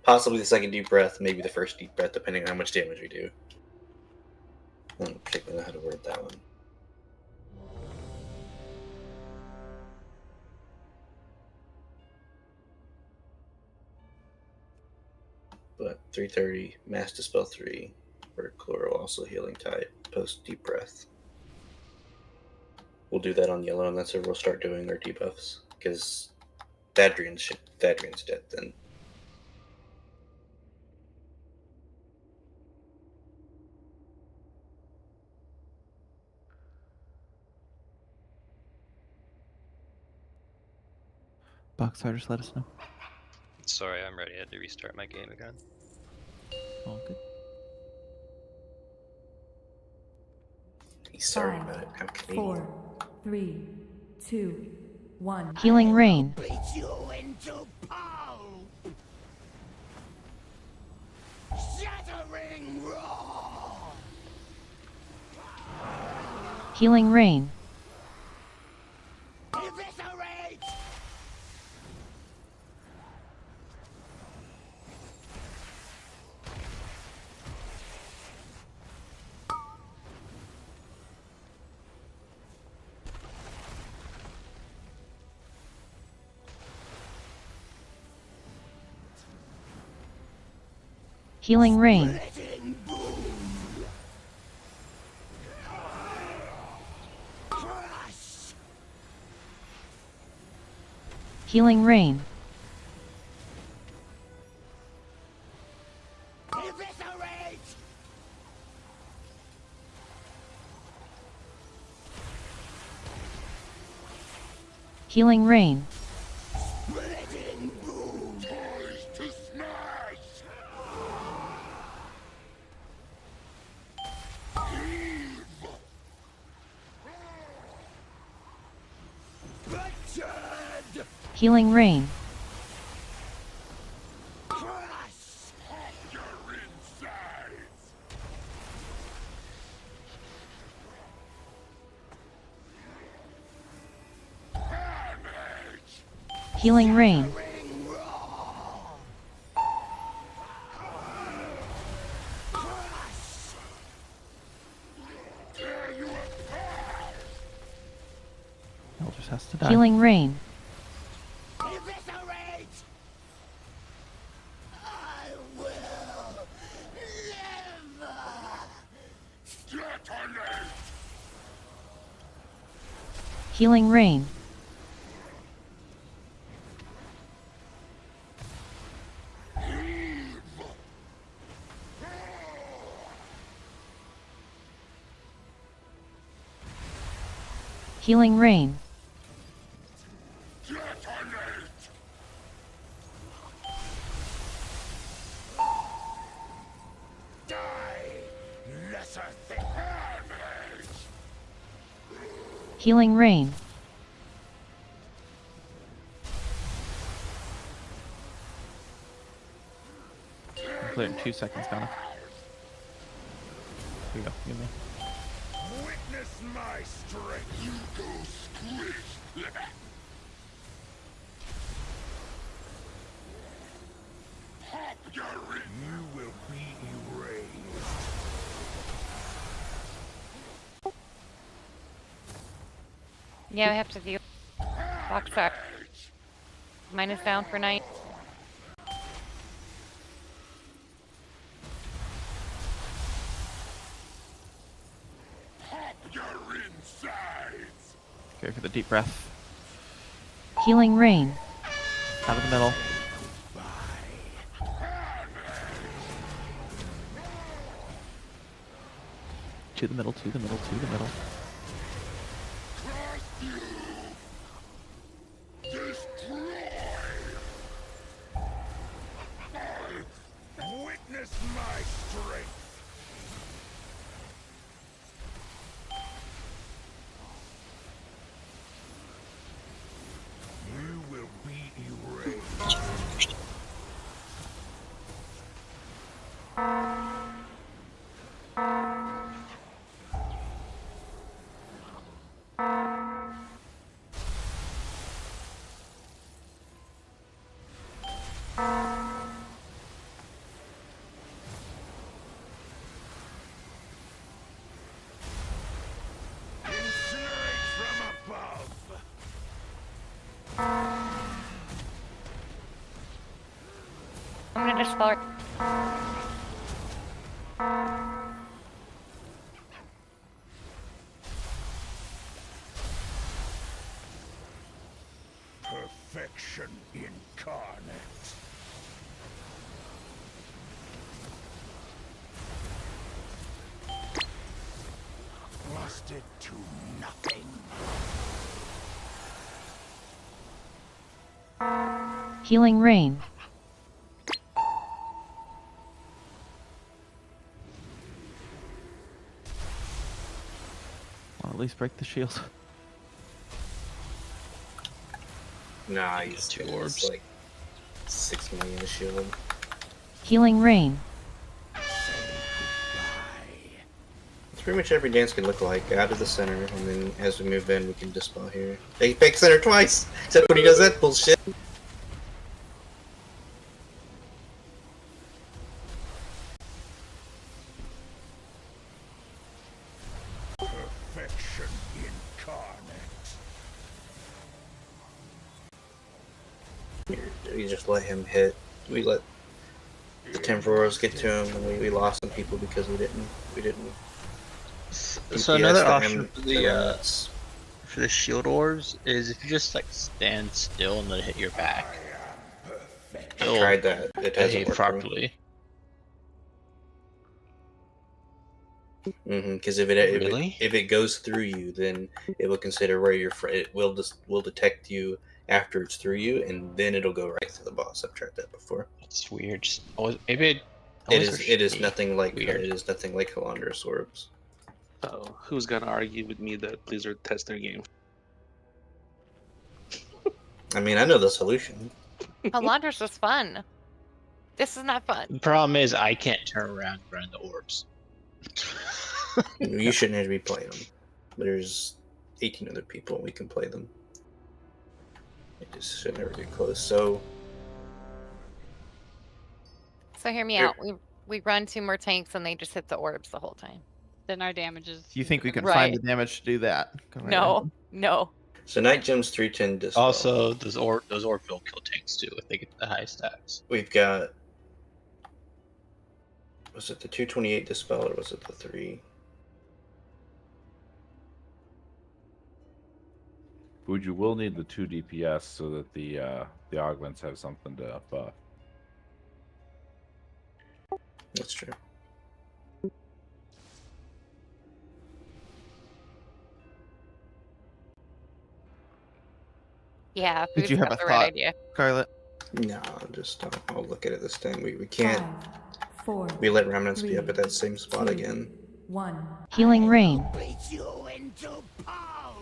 Speaker 6: possibly the second deep breath, maybe the first deep breath, depending on how much damage we do. I don't particularly know how to word that one. But 330, Mass Dispel 3, for Chloral, also Healing Tide, post deep breath. We'll do that on yellow, and that's where we'll start doing our debuffs, because Thadrian's dead then.
Speaker 9: Boxcar, just let us know.
Speaker 14: Sorry, I'm ready. I had to restart my game again.
Speaker 9: All good.
Speaker 6: He's sorry about it. I'm
Speaker 11: 4, 3, 2, 1.
Speaker 8: Healing rain.
Speaker 13: Beat you into pulp! Shattering roar!
Speaker 8: Healing rain.
Speaker 13: Eviscerate!
Speaker 8: Healing rain.
Speaker 13: Letting boom! Crush!
Speaker 8: Healing rain.
Speaker 13: Eviscerate!
Speaker 8: Healing rain.
Speaker 13: Letting boom! Toys to smash! Butchered!
Speaker 8: Healing rain.
Speaker 13: Crush! Your insides! Damage!
Speaker 8: Healing rain.
Speaker 13: Ring roar! Crush! Tear you apart!
Speaker 9: He'll just has to die.
Speaker 8: Healing rain.
Speaker 13: Eviscerate! I will live! Detonate!
Speaker 8: Healing rain. Healing rain.
Speaker 13: Detonate! Die! Lesser thing! Damage!
Speaker 8: Healing rain.
Speaker 9: Clear in 2 seconds, Donna. Here you go. Give me.
Speaker 13: Witness my strength! You go squish! Pop your You will be erased!
Speaker 4: Yeah, I have to view. Boxcar. Mine is down for night.
Speaker 13: Pop your insides!
Speaker 9: Go for the deep breath.
Speaker 8: Healing rain.
Speaker 9: Out of the middle. to the middle, to the middle, to the middle.
Speaker 13: Witness my strength. You will be erased. Incinerate from above.
Speaker 4: I'm gonna dispel.
Speaker 13: Perfection incarnate. Lost it to nothing.
Speaker 8: Healing rain.
Speaker 9: Well, at least break the shield.
Speaker 6: Nah, he's
Speaker 15: 2
Speaker 6: it's
Speaker 15: orbs.
Speaker 6: like 6 million a shield.
Speaker 8: Healing rain.
Speaker 6: It's pretty much every dance can look like. Out of the center, and then as we move in, we can dispel here. Hey, back center twice! Except when he does that bullshit.
Speaker 13: Perfection incarnate.
Speaker 6: We just let him hit. We let the Temporos get to him, and we lost some people because we didn't.
Speaker 15: So
Speaker 6: DPS
Speaker 15: another
Speaker 6: the
Speaker 15: option
Speaker 6: M-
Speaker 15: for
Speaker 6: the remnants.
Speaker 15: the shield orbs is if you just like stand still and let it hit your back.
Speaker 6: I tried that. It hasn't
Speaker 15: behave
Speaker 6: worked
Speaker 15: properly.
Speaker 6: Because if
Speaker 15: Really?
Speaker 6: it goes through you, then it will consider where you're. It will detect you after it's through you, and then it'll go right to the boss. I've tried that before.
Speaker 15: It's weird. Maybe
Speaker 6: It is nothing like
Speaker 15: weird.
Speaker 6: it is nothing like Calandr's orbs.
Speaker 3: So who's gonna argue with me that Blizzard test their game?
Speaker 6: I mean, I know the solution.
Speaker 4: Halandras was fun. This is not fun.
Speaker 15: The problem is I can't turn around and run the orbs.
Speaker 6: You shouldn't have to be playing them. There's 18 other people, and we can play them. It just should never get close. So
Speaker 4: So hear me out. We run 2 more tanks and they just hit the orbs the whole time.
Speaker 2: Then our damage is.
Speaker 9: Do you think we can
Speaker 4: Right.
Speaker 9: find the damage to do that? Go right
Speaker 4: No,
Speaker 9: ahead.
Speaker 4: no.
Speaker 6: So Night Gem's 310 dispel.
Speaker 15: Also, those orbs will kill tanks too if they get the high stacks.
Speaker 6: We've got. Was it the 228 dispel or was it the 3?
Speaker 1: Food, you will need the 2 DPS so that the augments have something to buff.
Speaker 6: That's true.
Speaker 4: Yeah.
Speaker 9: Did you
Speaker 4: Food's
Speaker 9: have
Speaker 4: got
Speaker 9: a
Speaker 4: the right
Speaker 9: thought,
Speaker 4: idea.
Speaker 9: Scarlet?
Speaker 6: No, just I'll look at it this time. We can't.
Speaker 11: 5, 4,
Speaker 6: We let remnants be up at
Speaker 11: 3,
Speaker 6: that same spot
Speaker 11: 2,
Speaker 6: again.
Speaker 11: 1.
Speaker 8: Healing rain.
Speaker 13: Beat you into pulp.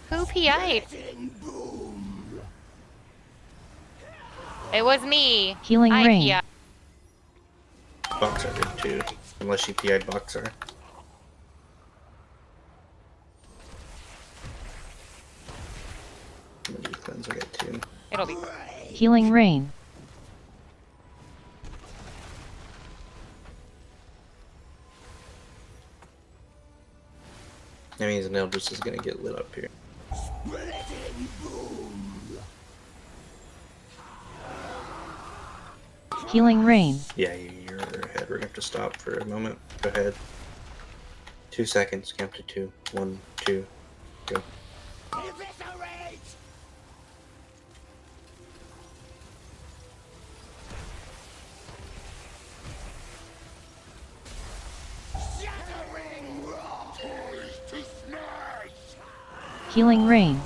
Speaker 4: Who PI'd?
Speaker 13: Boom.
Speaker 4: It was me.
Speaker 8: Healing
Speaker 4: I
Speaker 8: rain.
Speaker 4: PI'd.
Speaker 6: Boxer did too, unless she PI'd Boxer. I'm gonna do cleanse. I got 2.
Speaker 4: It'll be.
Speaker 8: Healing rain.
Speaker 6: That means an Eldritch is gonna get lit up here.
Speaker 8: Healing rain.
Speaker 6: Yeah, you're ahead. We're gonna have to stop for a moment. Go ahead. 2 seconds. Count to 2. 1, 2, go.
Speaker 13: Eviscerate.
Speaker 8: Healing rain.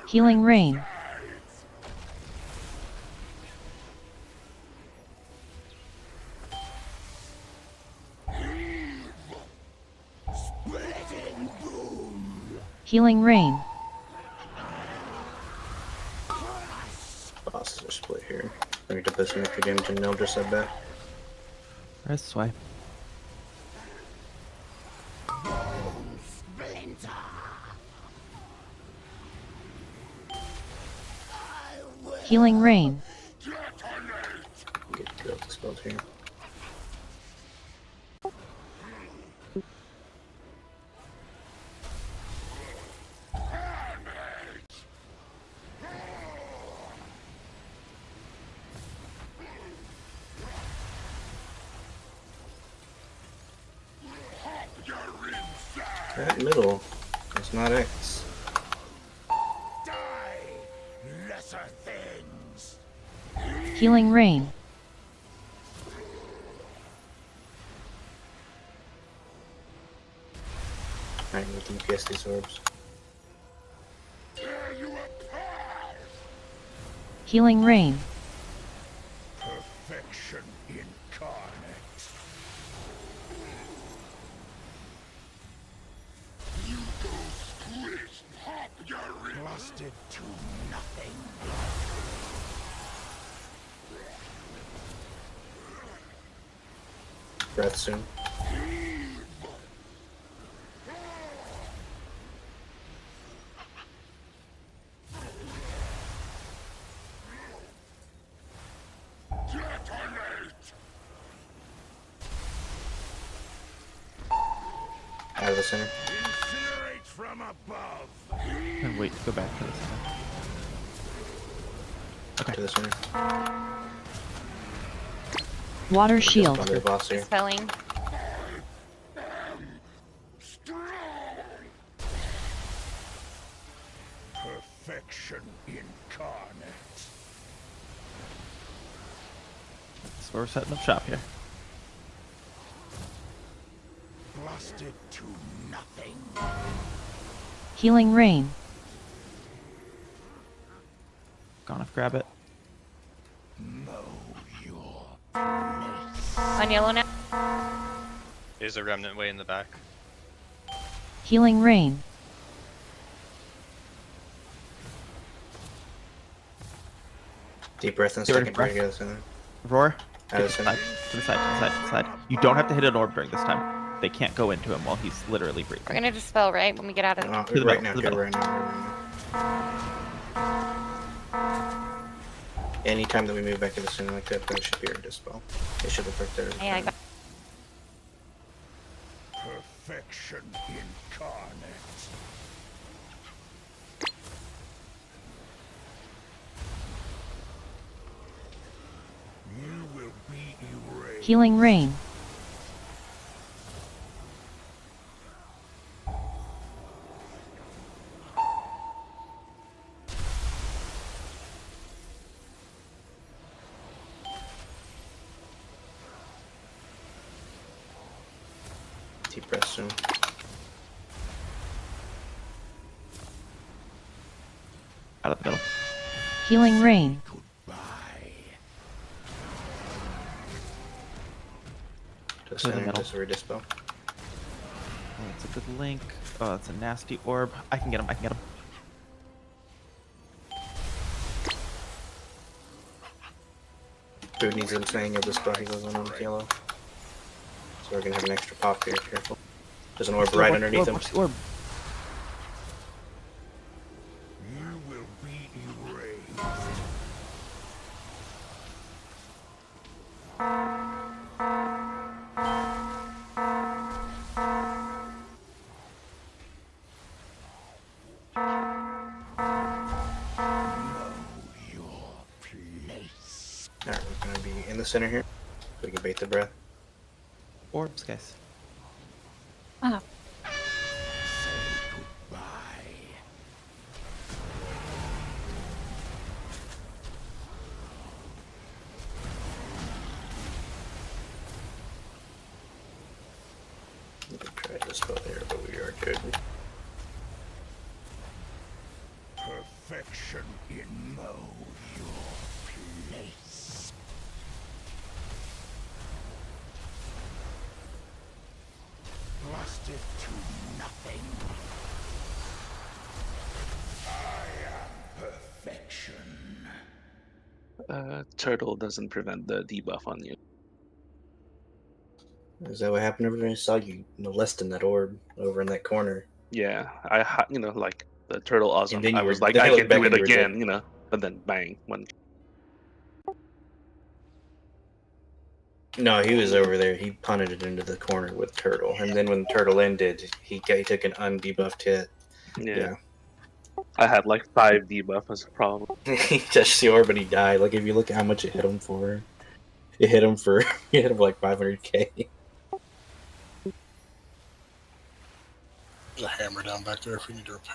Speaker 8: Healing rain. Healing rain.
Speaker 6: Bosses are split here. I need to put some extra damage in Nil just said that.
Speaker 9: This way.
Speaker 8: Healing rain.
Speaker 6: Get the spells here. That middle is not X.
Speaker 13: Lesser things.
Speaker 8: Healing rain.
Speaker 6: Alright, we can guess these orbs.
Speaker 8: Healing rain.
Speaker 13: Perfection incarnate. You go squish, pop your rusted to nothing.
Speaker 6: Breath soon. Out of the center.
Speaker 13: Incinerate from above.
Speaker 9: And wait, go back to the center. Okay.
Speaker 6: To the center.
Speaker 8: Water shield.
Speaker 6: Under the boss here.
Speaker 4: Spelling.
Speaker 13: Perfection incarnate.
Speaker 9: So we're setting up shop here.
Speaker 13: Blasted to nothing.
Speaker 8: Healing rain.
Speaker 9: Gonna grab it.
Speaker 13: Know your
Speaker 4: On yellow now.
Speaker 14: There's a remnant way in the back.
Speaker 8: Healing rain.
Speaker 6: Deep breath in a
Speaker 9: Get ready
Speaker 6: second.
Speaker 9: for
Speaker 6: Bring it to the center.
Speaker 9: Roar.
Speaker 6: Out of the
Speaker 9: To the
Speaker 6: center.
Speaker 9: side, to the side, to the side, to the side. You don't have to hit an orb during this time. They can't go into him while he's literally breathing.
Speaker 4: We're gonna dispel right when we get out of.
Speaker 6: No,
Speaker 9: To the
Speaker 6: right
Speaker 9: middle,
Speaker 6: now,
Speaker 9: to the
Speaker 6: do it
Speaker 9: middle.
Speaker 6: right now, Anytime that we move back to the center like that, that should be our dispel. It should have worked there.
Speaker 4: Hey, I got.
Speaker 13: perfection incarnate. You will be erased.
Speaker 8: Healing rain.
Speaker 6: Deep breath soon.
Speaker 9: Out of the middle.
Speaker 8: Healing rain.
Speaker 6: To the
Speaker 9: To the
Speaker 6: center,
Speaker 9: middle.
Speaker 6: just a redispel.
Speaker 9: Oh, that's a good link. Oh, that's a nasty orb. I can get him. I can get him.
Speaker 6: Food needs him saying of the spell he goes on yellow. So we're gonna have an extra pop here, careful. There's an orb right underneath him.
Speaker 9: Watch the orb.
Speaker 13: You will be erased.
Speaker 6: Alright, we're gonna be in the center here. So we can bait the breath.
Speaker 9: Orbs, guys.
Speaker 7: Ah.
Speaker 6: Good.
Speaker 13: Perfection in mow your place. Thrust it to nothing. I am perfection.
Speaker 3: Turtle doesn't prevent the debuff on you.
Speaker 6: Is that what happened over there? I saw you molesting that orb over in that corner.
Speaker 3: Yeah, like the turtle awesome.
Speaker 6: And then
Speaker 3: I
Speaker 6: you
Speaker 3: was
Speaker 6: were-
Speaker 3: like,
Speaker 6: then
Speaker 3: I
Speaker 6: I looked
Speaker 3: can do
Speaker 6: back
Speaker 3: it
Speaker 6: and you were dead.
Speaker 3: again, you know. But then bang, when
Speaker 6: No, he was over there. He punted it into the corner with Turtle, and then when the Turtle ended, he took an undebuffed hit.
Speaker 3: yeah. I had like 5 debuff as a problem.
Speaker 6: He touched the orb and he died. Like if you look at how much it hit him for, it hit him for like 500k.
Speaker 5: There's a hammer down back there if we need to repair.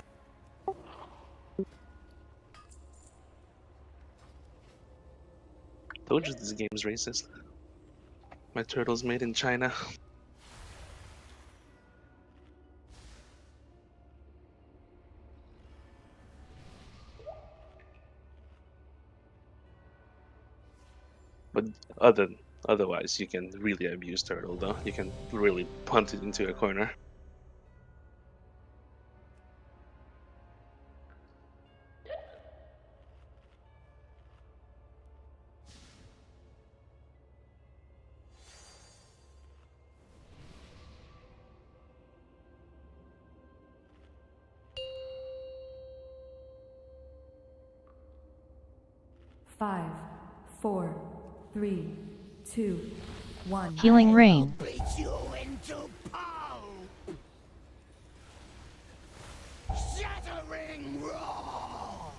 Speaker 3: Told you this game's racist. My turtle's made in China. But otherwise, you can really abuse turtle though. You can really punt it into a corner.
Speaker 11: Five, 4, 3, 2, 1.
Speaker 8: Healing rain.
Speaker 13: Bleed you into pulp. Shattering roar.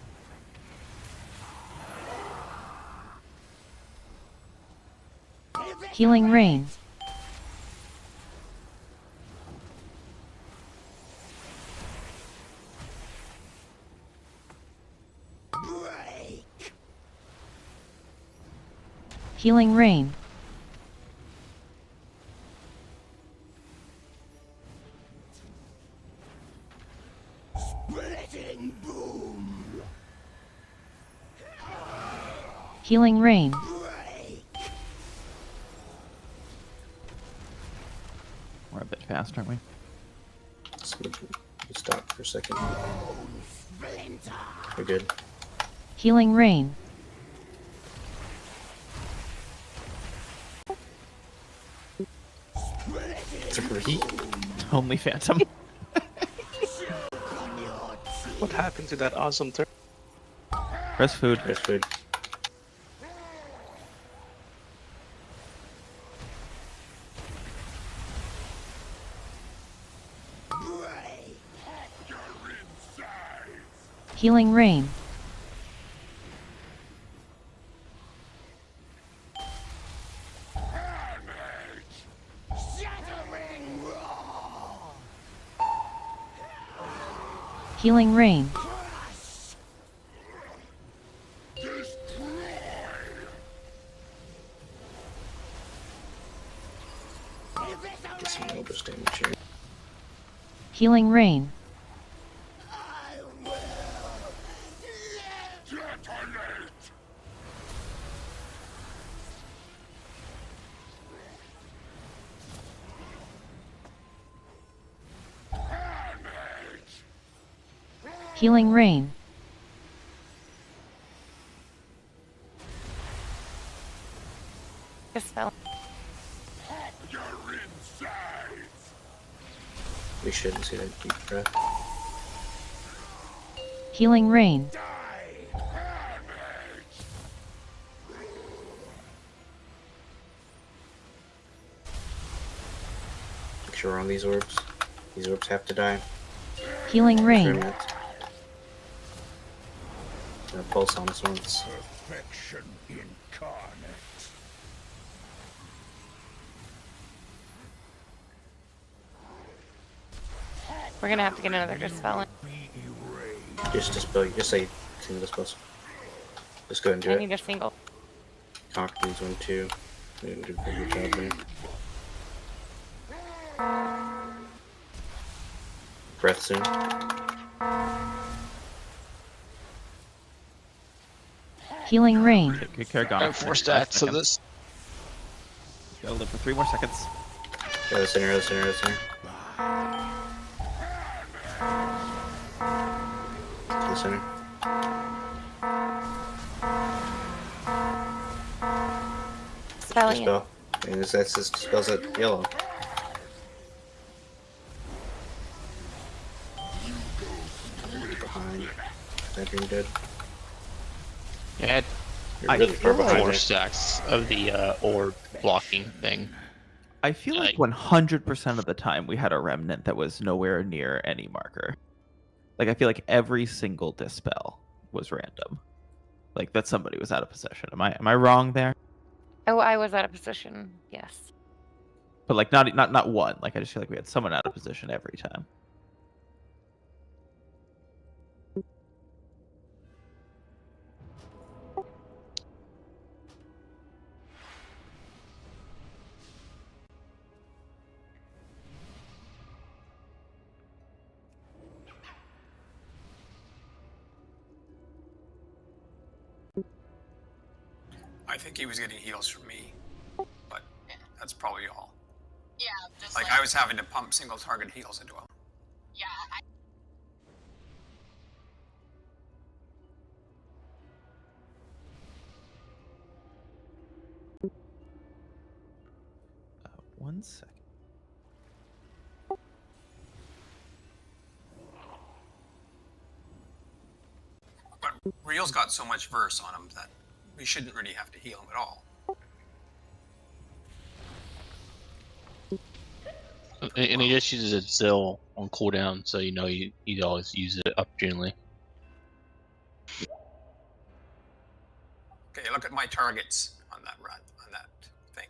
Speaker 8: Healing rain.
Speaker 13: Break.
Speaker 8: Healing rain.
Speaker 13: Splitting boom.
Speaker 8: Healing rain.
Speaker 9: We're a bit fast, aren't we?
Speaker 6: Stop for a second. We're good.
Speaker 8: Healing rain.
Speaker 6: Three?
Speaker 9: Only Phantom.
Speaker 3: What happened to that awesome turtle?
Speaker 9: Rest food.
Speaker 6: Rest food.
Speaker 8: Healing rain.
Speaker 13: Shattering roar.
Speaker 8: Healing rain.
Speaker 6: Get some elbows damage here.
Speaker 8: Healing rain. Healing rain.
Speaker 4: Just fell.
Speaker 6: We shouldn't see that deep breath.
Speaker 8: Healing rain.
Speaker 6: Make sure we're on these orbs. These orbs have to die.
Speaker 8: Healing rain.
Speaker 6: Pulse on us once.
Speaker 13: Perfection incarnate.
Speaker 4: We're gonna have to get another dispel.
Speaker 6: Just dispel. Just say single dispels. Just go ahead and do
Speaker 4: I
Speaker 6: it.
Speaker 4: need a single.
Speaker 6: Conquer these 1, 2. You did a pretty good job there. Breath soon.
Speaker 8: Healing rain.
Speaker 9: Good care, gone.
Speaker 15: I have 4 stacks of this.
Speaker 9: Gotta live for 3 more seconds.
Speaker 6: Go to the center, go to the center, go to the center. To the center.
Speaker 4: Spell you.
Speaker 6: Spell. And that's his spells at yellow. Behind. That green dead.
Speaker 15: Yeah,
Speaker 6: You're
Speaker 15: I
Speaker 6: really far
Speaker 15: had
Speaker 6: behind
Speaker 15: 4
Speaker 6: there.
Speaker 15: stacks of the orb blocking thing.
Speaker 9: I feel like 100% of the time we had a remnant that was nowhere near any marker. Like I feel like every single dispel was random. Like that somebody was out of position. Am I wrong there?
Speaker 4: Oh, I was out of position. Yes.
Speaker 9: But like not one. Like I just feel like we had someone out of position every time.
Speaker 10: I think he was getting heals from me, but that's probably all. Yeah, just like I was having to pump single target heals into him. Yeah.
Speaker 9: One second.
Speaker 10: But Real's got so much verse on him that we shouldn't really have to heal him at all.
Speaker 15: And he just uses its Zill on cooldown, so you know you always use it opportunely.
Speaker 10: Okay, look at my targets on that run, on that thing.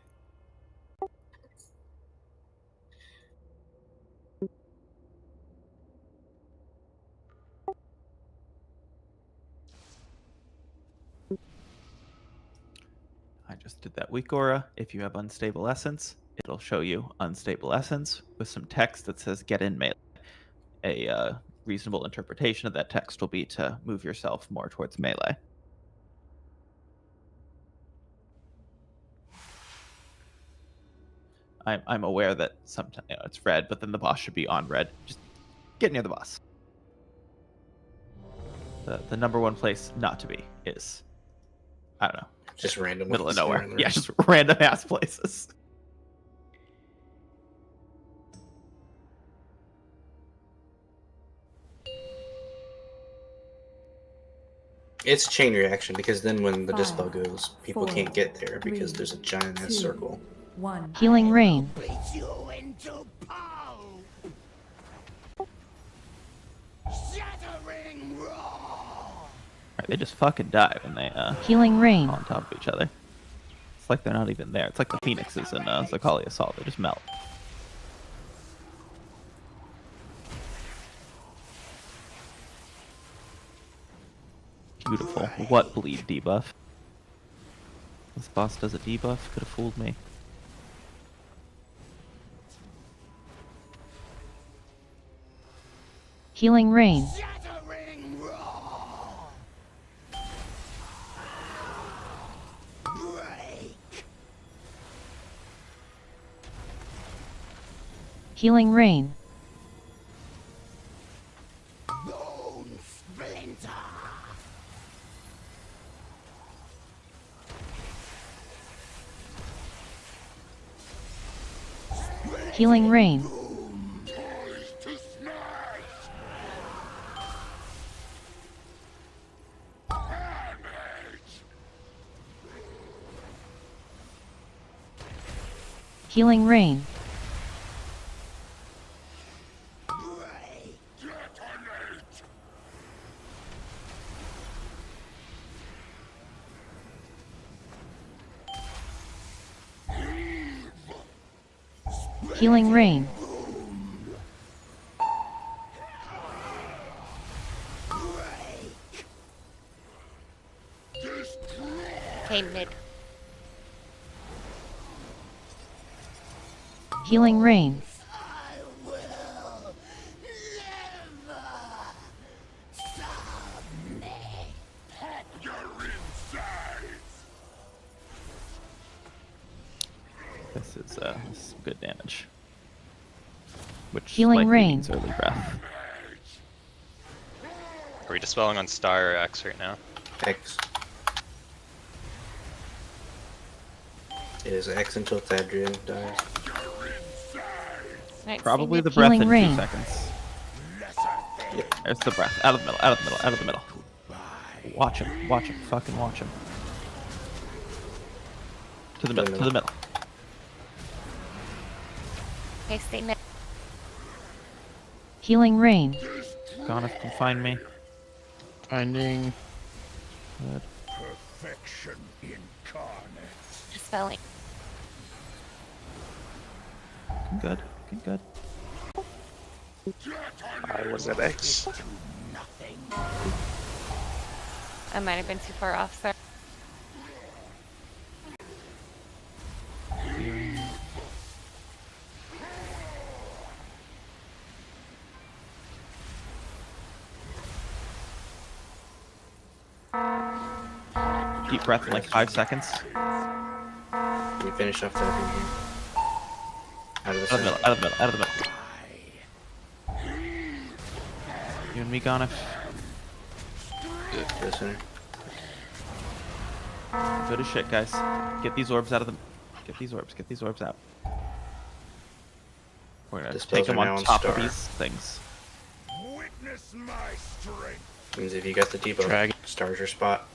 Speaker 9: I just did that weak aura. If you have unstable essence, it'll show you unstable essence with some text that says get in melee. A reasonable interpretation of that text will be to move yourself more towards melee. I'm aware that sometimes it's red, but then the boss should be on red. Just get near the boss. The number one place not to be is, I don't know,
Speaker 6: just random
Speaker 9: middle of
Speaker 6: ones
Speaker 9: nowhere.
Speaker 6: here and
Speaker 9: Yeah,
Speaker 6: there.
Speaker 9: just random ass places.
Speaker 6: It's a chain reaction because then when the dispel
Speaker 11: 5,
Speaker 6: goes, people
Speaker 11: 4,
Speaker 6: can't get there because
Speaker 11: 3,
Speaker 6: there's a giant ass
Speaker 11: 2,
Speaker 6: circle.
Speaker 11: 1.
Speaker 8: Healing rain.
Speaker 13: Complete you into pulp. Shattering roar.
Speaker 9: Right, they just fucking die when they
Speaker 8: Healing rain.
Speaker 9: on top of each other. It's like they're not even there. It's like the phoenixes in Zaghalia Assault. They just melt. Beautiful. What bleed debuff? This boss does a debuff? Could have fooled me.
Speaker 8: Healing rain.
Speaker 13: Shattering roar. Break.
Speaker 8: Healing rain.
Speaker 13: Bone splinter.
Speaker 8: Healing rain.
Speaker 13: Poised to smash.
Speaker 8: Healing rain. Healing rain.
Speaker 4: Okay, mid.
Speaker 8: Healing rain.
Speaker 13: I will let
Speaker 9: is some good damage. Which
Speaker 8: Healing
Speaker 9: likely
Speaker 8: rain.
Speaker 9: means early breath.
Speaker 14: Are we dispelling on Star or X right now?
Speaker 6: X. It is X until Thadrian dies.
Speaker 9: Probably the breath
Speaker 8: Healing
Speaker 9: in
Speaker 8: rain.
Speaker 9: 2 seconds. Yep. There's the breath. Out of the middle, out of the middle, out of the middle. Watch him, fucking watch him. To the middle, to the middle.
Speaker 4: Okay, stay mid.
Speaker 8: Healing rain.
Speaker 9: Gone if you can find me.
Speaker 15: Finding.
Speaker 9: Good.
Speaker 13: Perfection incarnate.
Speaker 4: Dispelling.
Speaker 9: Good, good, good.
Speaker 3: I was at X.
Speaker 4: I might have been too far off, sir.
Speaker 9: Deep breath in like 5 seconds.
Speaker 6: We finish off Thadrian here. Out of the
Speaker 9: Out of the
Speaker 6: center.
Speaker 9: middle, out of the middle, out of the middle. You and me, Gonif.
Speaker 6: To the center.
Speaker 9: Good as shit, guys. Get these orbs out of the... Get these orbs out. We're gonna
Speaker 6: The
Speaker 9: take
Speaker 6: spells
Speaker 9: them
Speaker 6: are now
Speaker 9: on
Speaker 6: on
Speaker 9: top
Speaker 6: Star.
Speaker 9: of these things.
Speaker 13: Witness my strength.
Speaker 6: Means if you got the debuff,
Speaker 15: Dragon.
Speaker 6: Star's your spot.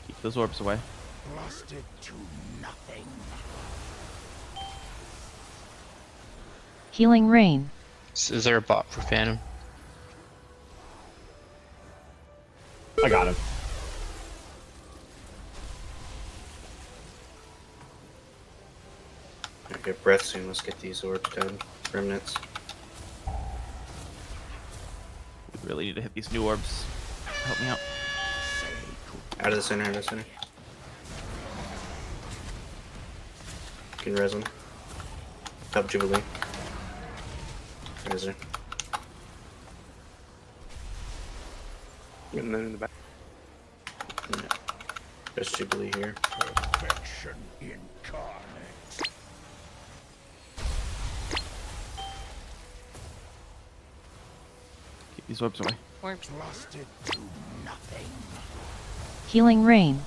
Speaker 9: Keep those orbs away.
Speaker 13: Blasted to nothing.
Speaker 8: Healing rain.
Speaker 15: Is there a bot for Phantom?
Speaker 18: I got him.
Speaker 6: I get breath soon. Let's get these orbs done. Remnants.
Speaker 9: We really need to hit these new orbs. Help me out.
Speaker 6: Out of the center, out of the center. You can res them. Help Jubilee. Res her.
Speaker 3: And then in the back.
Speaker 6: Yeah. There's Jubilee here.
Speaker 13: Perfection incarnate.
Speaker 9: Keep these orbs away.
Speaker 4: Orbs.
Speaker 13: Blasted to nothing.
Speaker 8: Healing rain.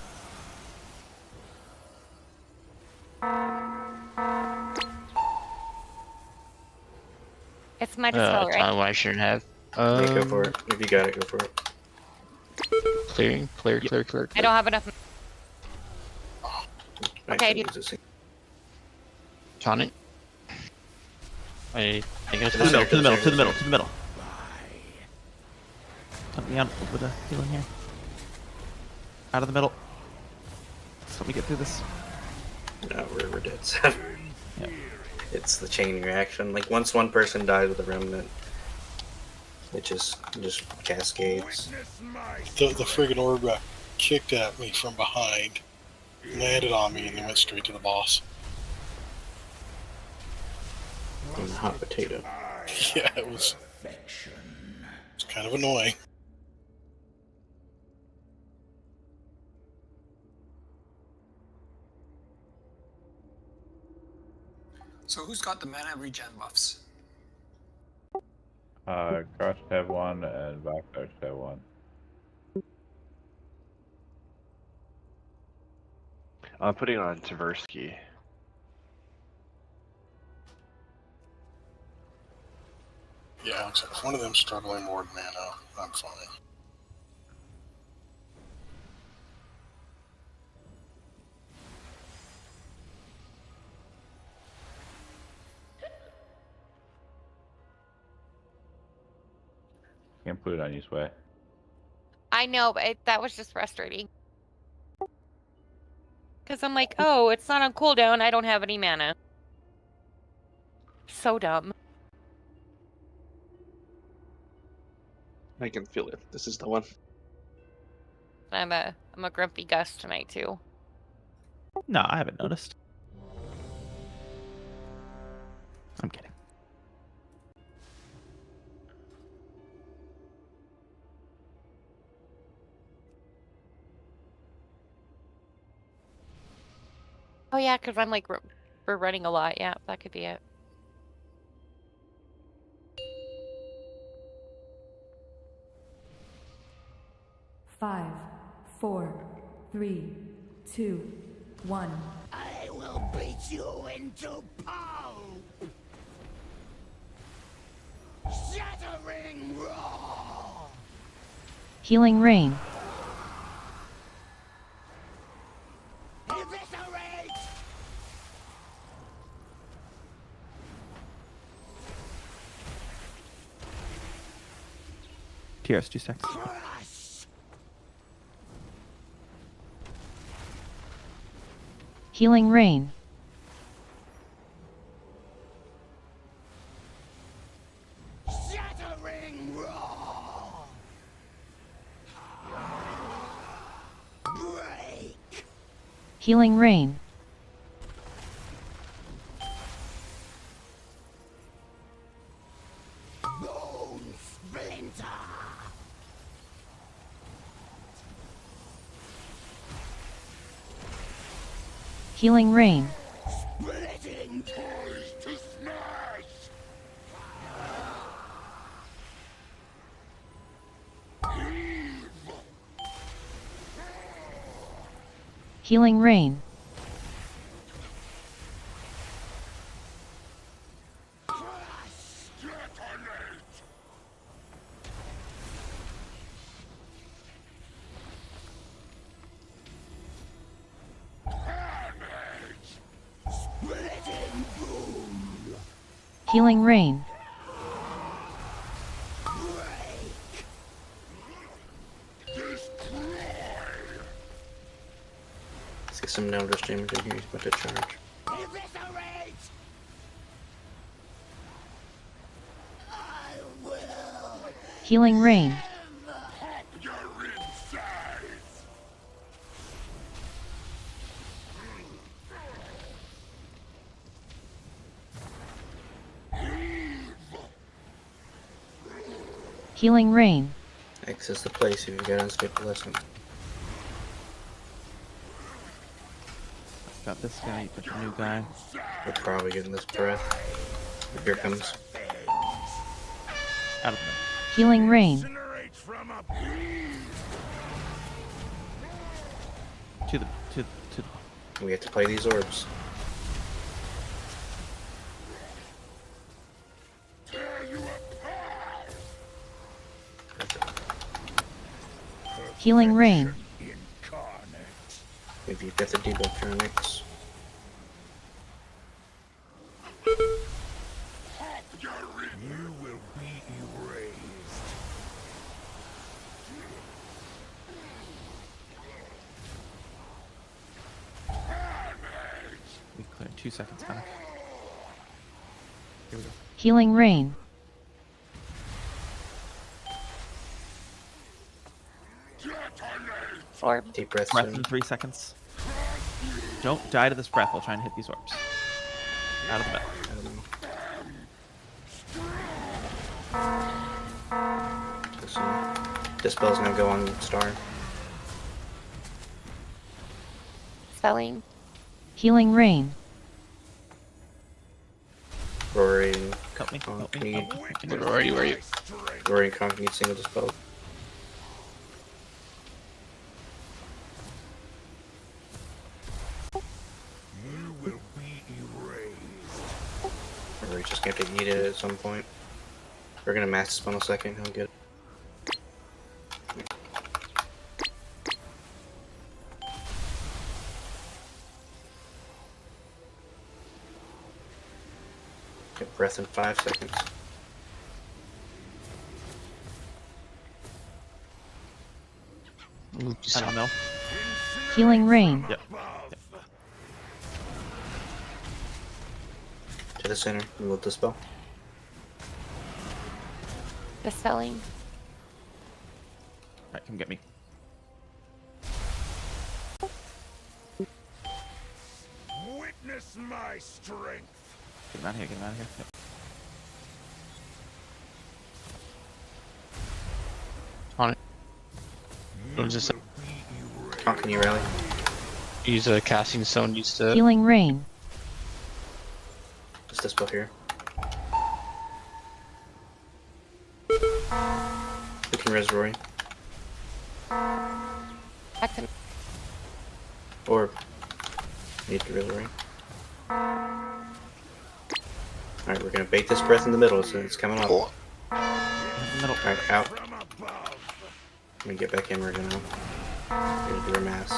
Speaker 4: It's my dispel, right?
Speaker 15: Time I shouldn't have.
Speaker 6: Yeah, go for it. If you got it, go for it.
Speaker 15: Clearing. Clear.
Speaker 4: I don't have enough. Okay,
Speaker 6: Actually,
Speaker 4: dude.
Speaker 6: use this.
Speaker 15: Tonic. I think it's
Speaker 9: To the middle, to the middle, to the middle, to the middle. Help me out a little bit of healing here. Out of the middle. Let's let me get through this.
Speaker 6: No, we're dead.
Speaker 9: Yep.
Speaker 6: It's the chain reaction. Like once one person dies with a remnant, it just cascades.
Speaker 5: The friggin' orb got kicked at me from behind, landed on me, and then went straight to the boss.
Speaker 6: On the hot potato.
Speaker 5: Yeah, it was kind of annoying.
Speaker 10: So who's got the mana regen buffs?
Speaker 1: Crush should have one, and Backfire should have one.
Speaker 17: I'm putting on Tversky.
Speaker 5: Yeah, except if one of them's struggling more than mana, I'm fine.
Speaker 1: Can't put it on your way.
Speaker 4: I know, but that was just frustrating. Because I'm like, oh, it's not on cooldown. I don't have any mana. So dumb.
Speaker 3: I can feel it. This is the one.
Speaker 4: I'm a grumpy Gus tonight too.
Speaker 9: No, I haven't noticed. I'm kidding.
Speaker 4: Oh yeah, because I'm like we're running a lot. Yeah, that could be it.
Speaker 11: Five, 4, 3, 2, 1.
Speaker 13: I will beat you into pulp! Shattering roar!
Speaker 8: Healing rain.
Speaker 13: Eviscerate!
Speaker 9: Tears, 2 seconds.
Speaker 13: Crush!
Speaker 8: Healing rain.
Speaker 13: Shattering roar! Break!
Speaker 8: Healing rain.
Speaker 13: Bone splinter!
Speaker 8: Healing rain.
Speaker 13: Splitting poised to smash!
Speaker 8: Healing rain.
Speaker 13: Splitting boom!
Speaker 8: Healing rain.
Speaker 6: Let's get some Eldritch damage in here. He's about to charge.
Speaker 13: Eviscerate! I will
Speaker 8: Healing rain.
Speaker 13: hack your insides!
Speaker 8: Healing rain.
Speaker 6: X is the place if you got unstable lesson.
Speaker 9: Got this guy, got the new guy.
Speaker 6: We're probably getting this breath. Here it comes.
Speaker 9: Out of the
Speaker 8: Healing rain.
Speaker 13: Incinerate from up
Speaker 9: to the
Speaker 6: We have to play these orbs.
Speaker 13: tear you apart!
Speaker 8: Healing rain.
Speaker 13: Incarnate!
Speaker 6: Maybe you've got the debuff turn next.
Speaker 13: You will be erased.
Speaker 9: we clear 2 seconds back. Here we go.
Speaker 8: Healing rain.
Speaker 4: Orb.
Speaker 6: Deep breath
Speaker 9: Breath
Speaker 6: soon.
Speaker 9: in 3 seconds. Don't die to this breath while trying to hit these orbs. Out of the bed.
Speaker 6: Dispel's gonna go on Star.
Speaker 4: Spelling.
Speaker 8: Healing rain.
Speaker 6: Rory,
Speaker 9: Help me, help me,
Speaker 6: need,
Speaker 9: help me.
Speaker 15: Where are you? Where are you?
Speaker 6: Rory and Conk need single dispel.
Speaker 13: You will be erased.
Speaker 6: Rory's just gonna have to eat it at some point. We're gonna mass dispel in a second. He'll get it. Get breath in 5 seconds.
Speaker 9: I don't know.
Speaker 8: Healing rain.
Speaker 9: Yep.
Speaker 6: To the center, and we'll dispel.
Speaker 4: Dispelling.
Speaker 9: Alright, come get me.
Speaker 13: Witness my strength.
Speaker 9: Get him out of here, get him out of here. Yep.
Speaker 15: On it. What does this say?
Speaker 6: Conk, can you rally?
Speaker 15: Use a casting stone. Use to
Speaker 8: Healing rain.
Speaker 6: Just this spell here. We can res Rory.
Speaker 4: Back to
Speaker 6: Or need to res Rory. Alright, we're gonna bait this breath in the middle so it's coming up. Alright, out. I'm gonna get back in right now. We're gonna do our mass.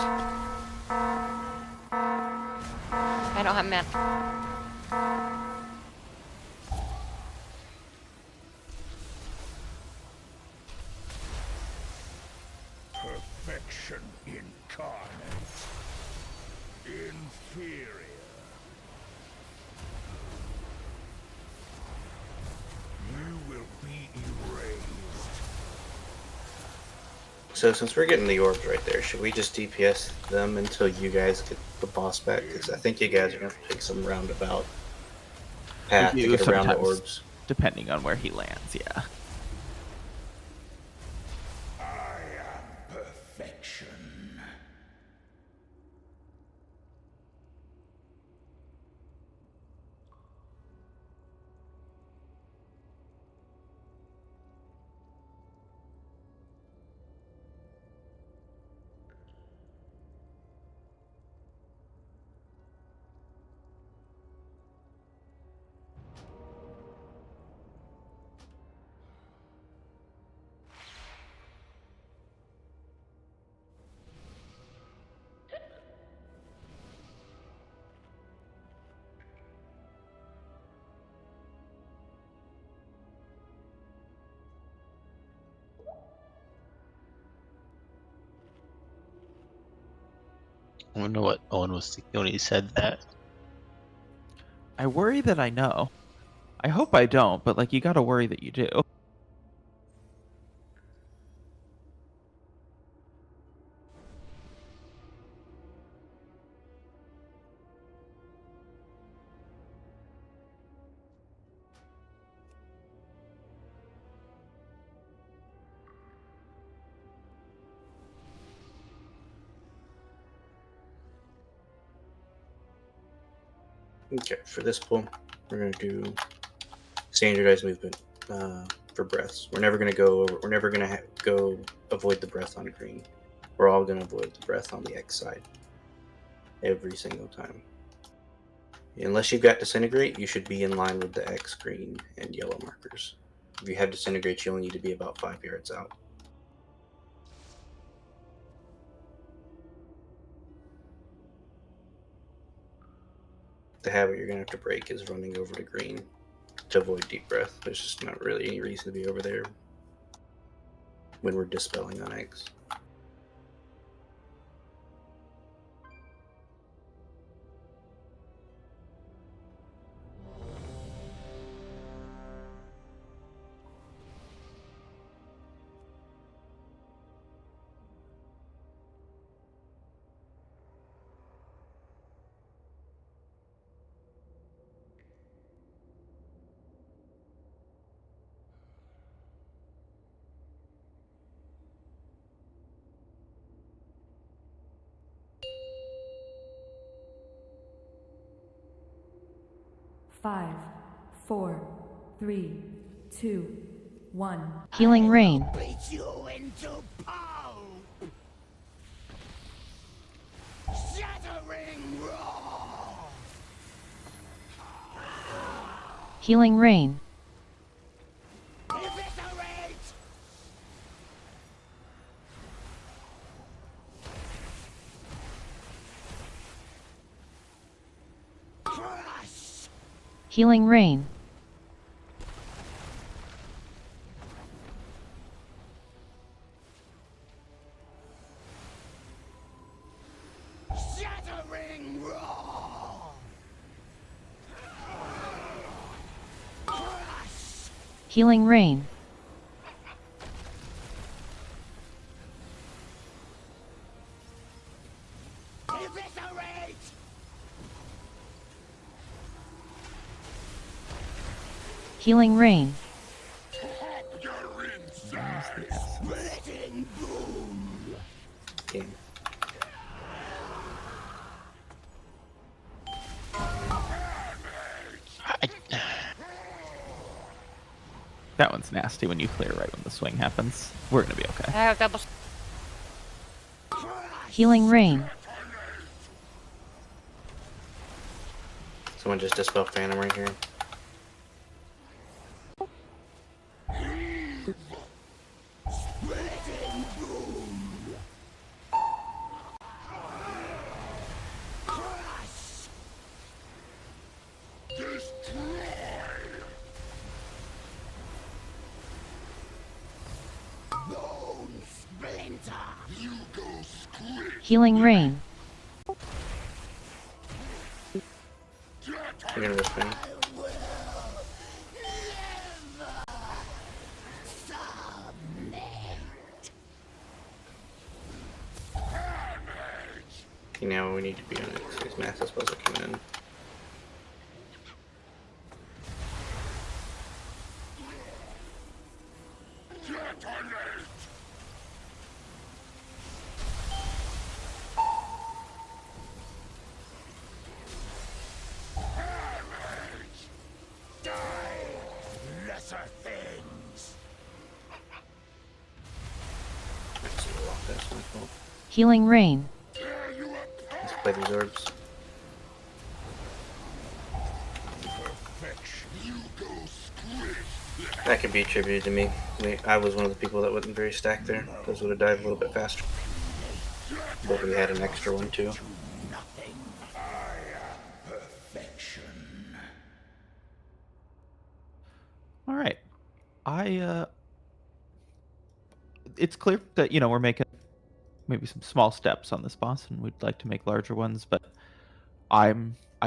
Speaker 4: I don't have mana.
Speaker 13: Perfection incarnate. Inferior. You will be erased.
Speaker 6: So since we're getting the orbs right there, should we just DPS them until you guys get the boss back? Because I think you guys are gonna have to take some roundabout path to
Speaker 9: You
Speaker 6: get around the
Speaker 9: sometimes,
Speaker 6: orbs.
Speaker 9: depending on where he lands, yeah.
Speaker 13: Perfection.
Speaker 15: I don't know what Owen was thinking when he said that.
Speaker 9: I worry that I know. I hope I don't, but like you gotta worry that you do.
Speaker 6: Okay, for this pull, we're gonna do standardized movement for breaths. We're never gonna go over. We're never gonna go avoid the breath on green. We're all gonna avoid the breath on the X side every single time. Unless you've got disintegrate, you should be in line with the X, green, and yellow markers. If you have disintegrate, you only need to be about 5 yards out. The habit you're gonna have to break is running over to green to avoid deep breath. There's just not really any reason to be over there when we're dispelling on X.
Speaker 11: Five, 4, 3, 2, 1.
Speaker 8: Healing rain.
Speaker 13: Beat you into pulp. Shattering roar.
Speaker 8: Healing rain.
Speaker 13: Eviscerate. Crush.
Speaker 8: Healing rain.
Speaker 13: Shattering roar. Crush.
Speaker 8: Healing rain.
Speaker 13: Eviscerate.
Speaker 8: Healing rain.
Speaker 13: Your inside. Splitting boom.
Speaker 6: Game.
Speaker 9: That one's nasty when you clear right when the swing happens. We're gonna be okay.
Speaker 4: I have double.
Speaker 8: Healing rain.
Speaker 6: Someone just dispel Phantom right here.
Speaker 8: Healing rain.
Speaker 6: You're gonna risk me. Okay, now we need to be on it because these massive spells are coming in.
Speaker 13: Lesser things.
Speaker 6: That's my fault.
Speaker 8: Healing rain.
Speaker 6: Let's play these orbs. That could be attributed to me. I was one of the people that wasn't very stacked there. Those would have died a little bit faster. But we had an extra one too.
Speaker 9: All right. It's clear that, you know, we're making maybe some small steps on this boss, and we'd like to make larger ones, but I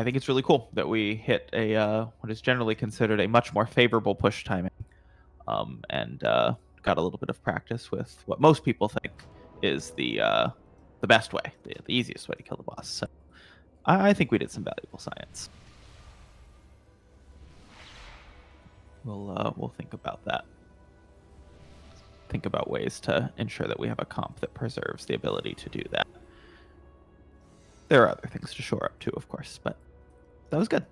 Speaker 9: think it's really cool that we hit a what is generally considered a much more favorable push timing, and got a little bit of practice with what most people think is the best way, the easiest way to kill the boss. So I think we did some valuable science. We'll think about that. Think about ways to ensure that we have a comp that preserves the ability to do that. There are other things to shore up too, of course, but that was good.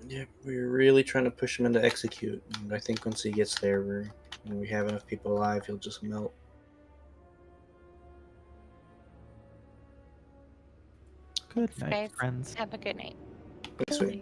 Speaker 6: Yeah, we're really trying to push him into execute. And I think once he gets there, when we have enough people alive, he'll just melt.
Speaker 9: Good
Speaker 4: Thanks,
Speaker 9: night,
Speaker 4: guys.
Speaker 9: friends.
Speaker 4: Have a good night.
Speaker 6: Sweet.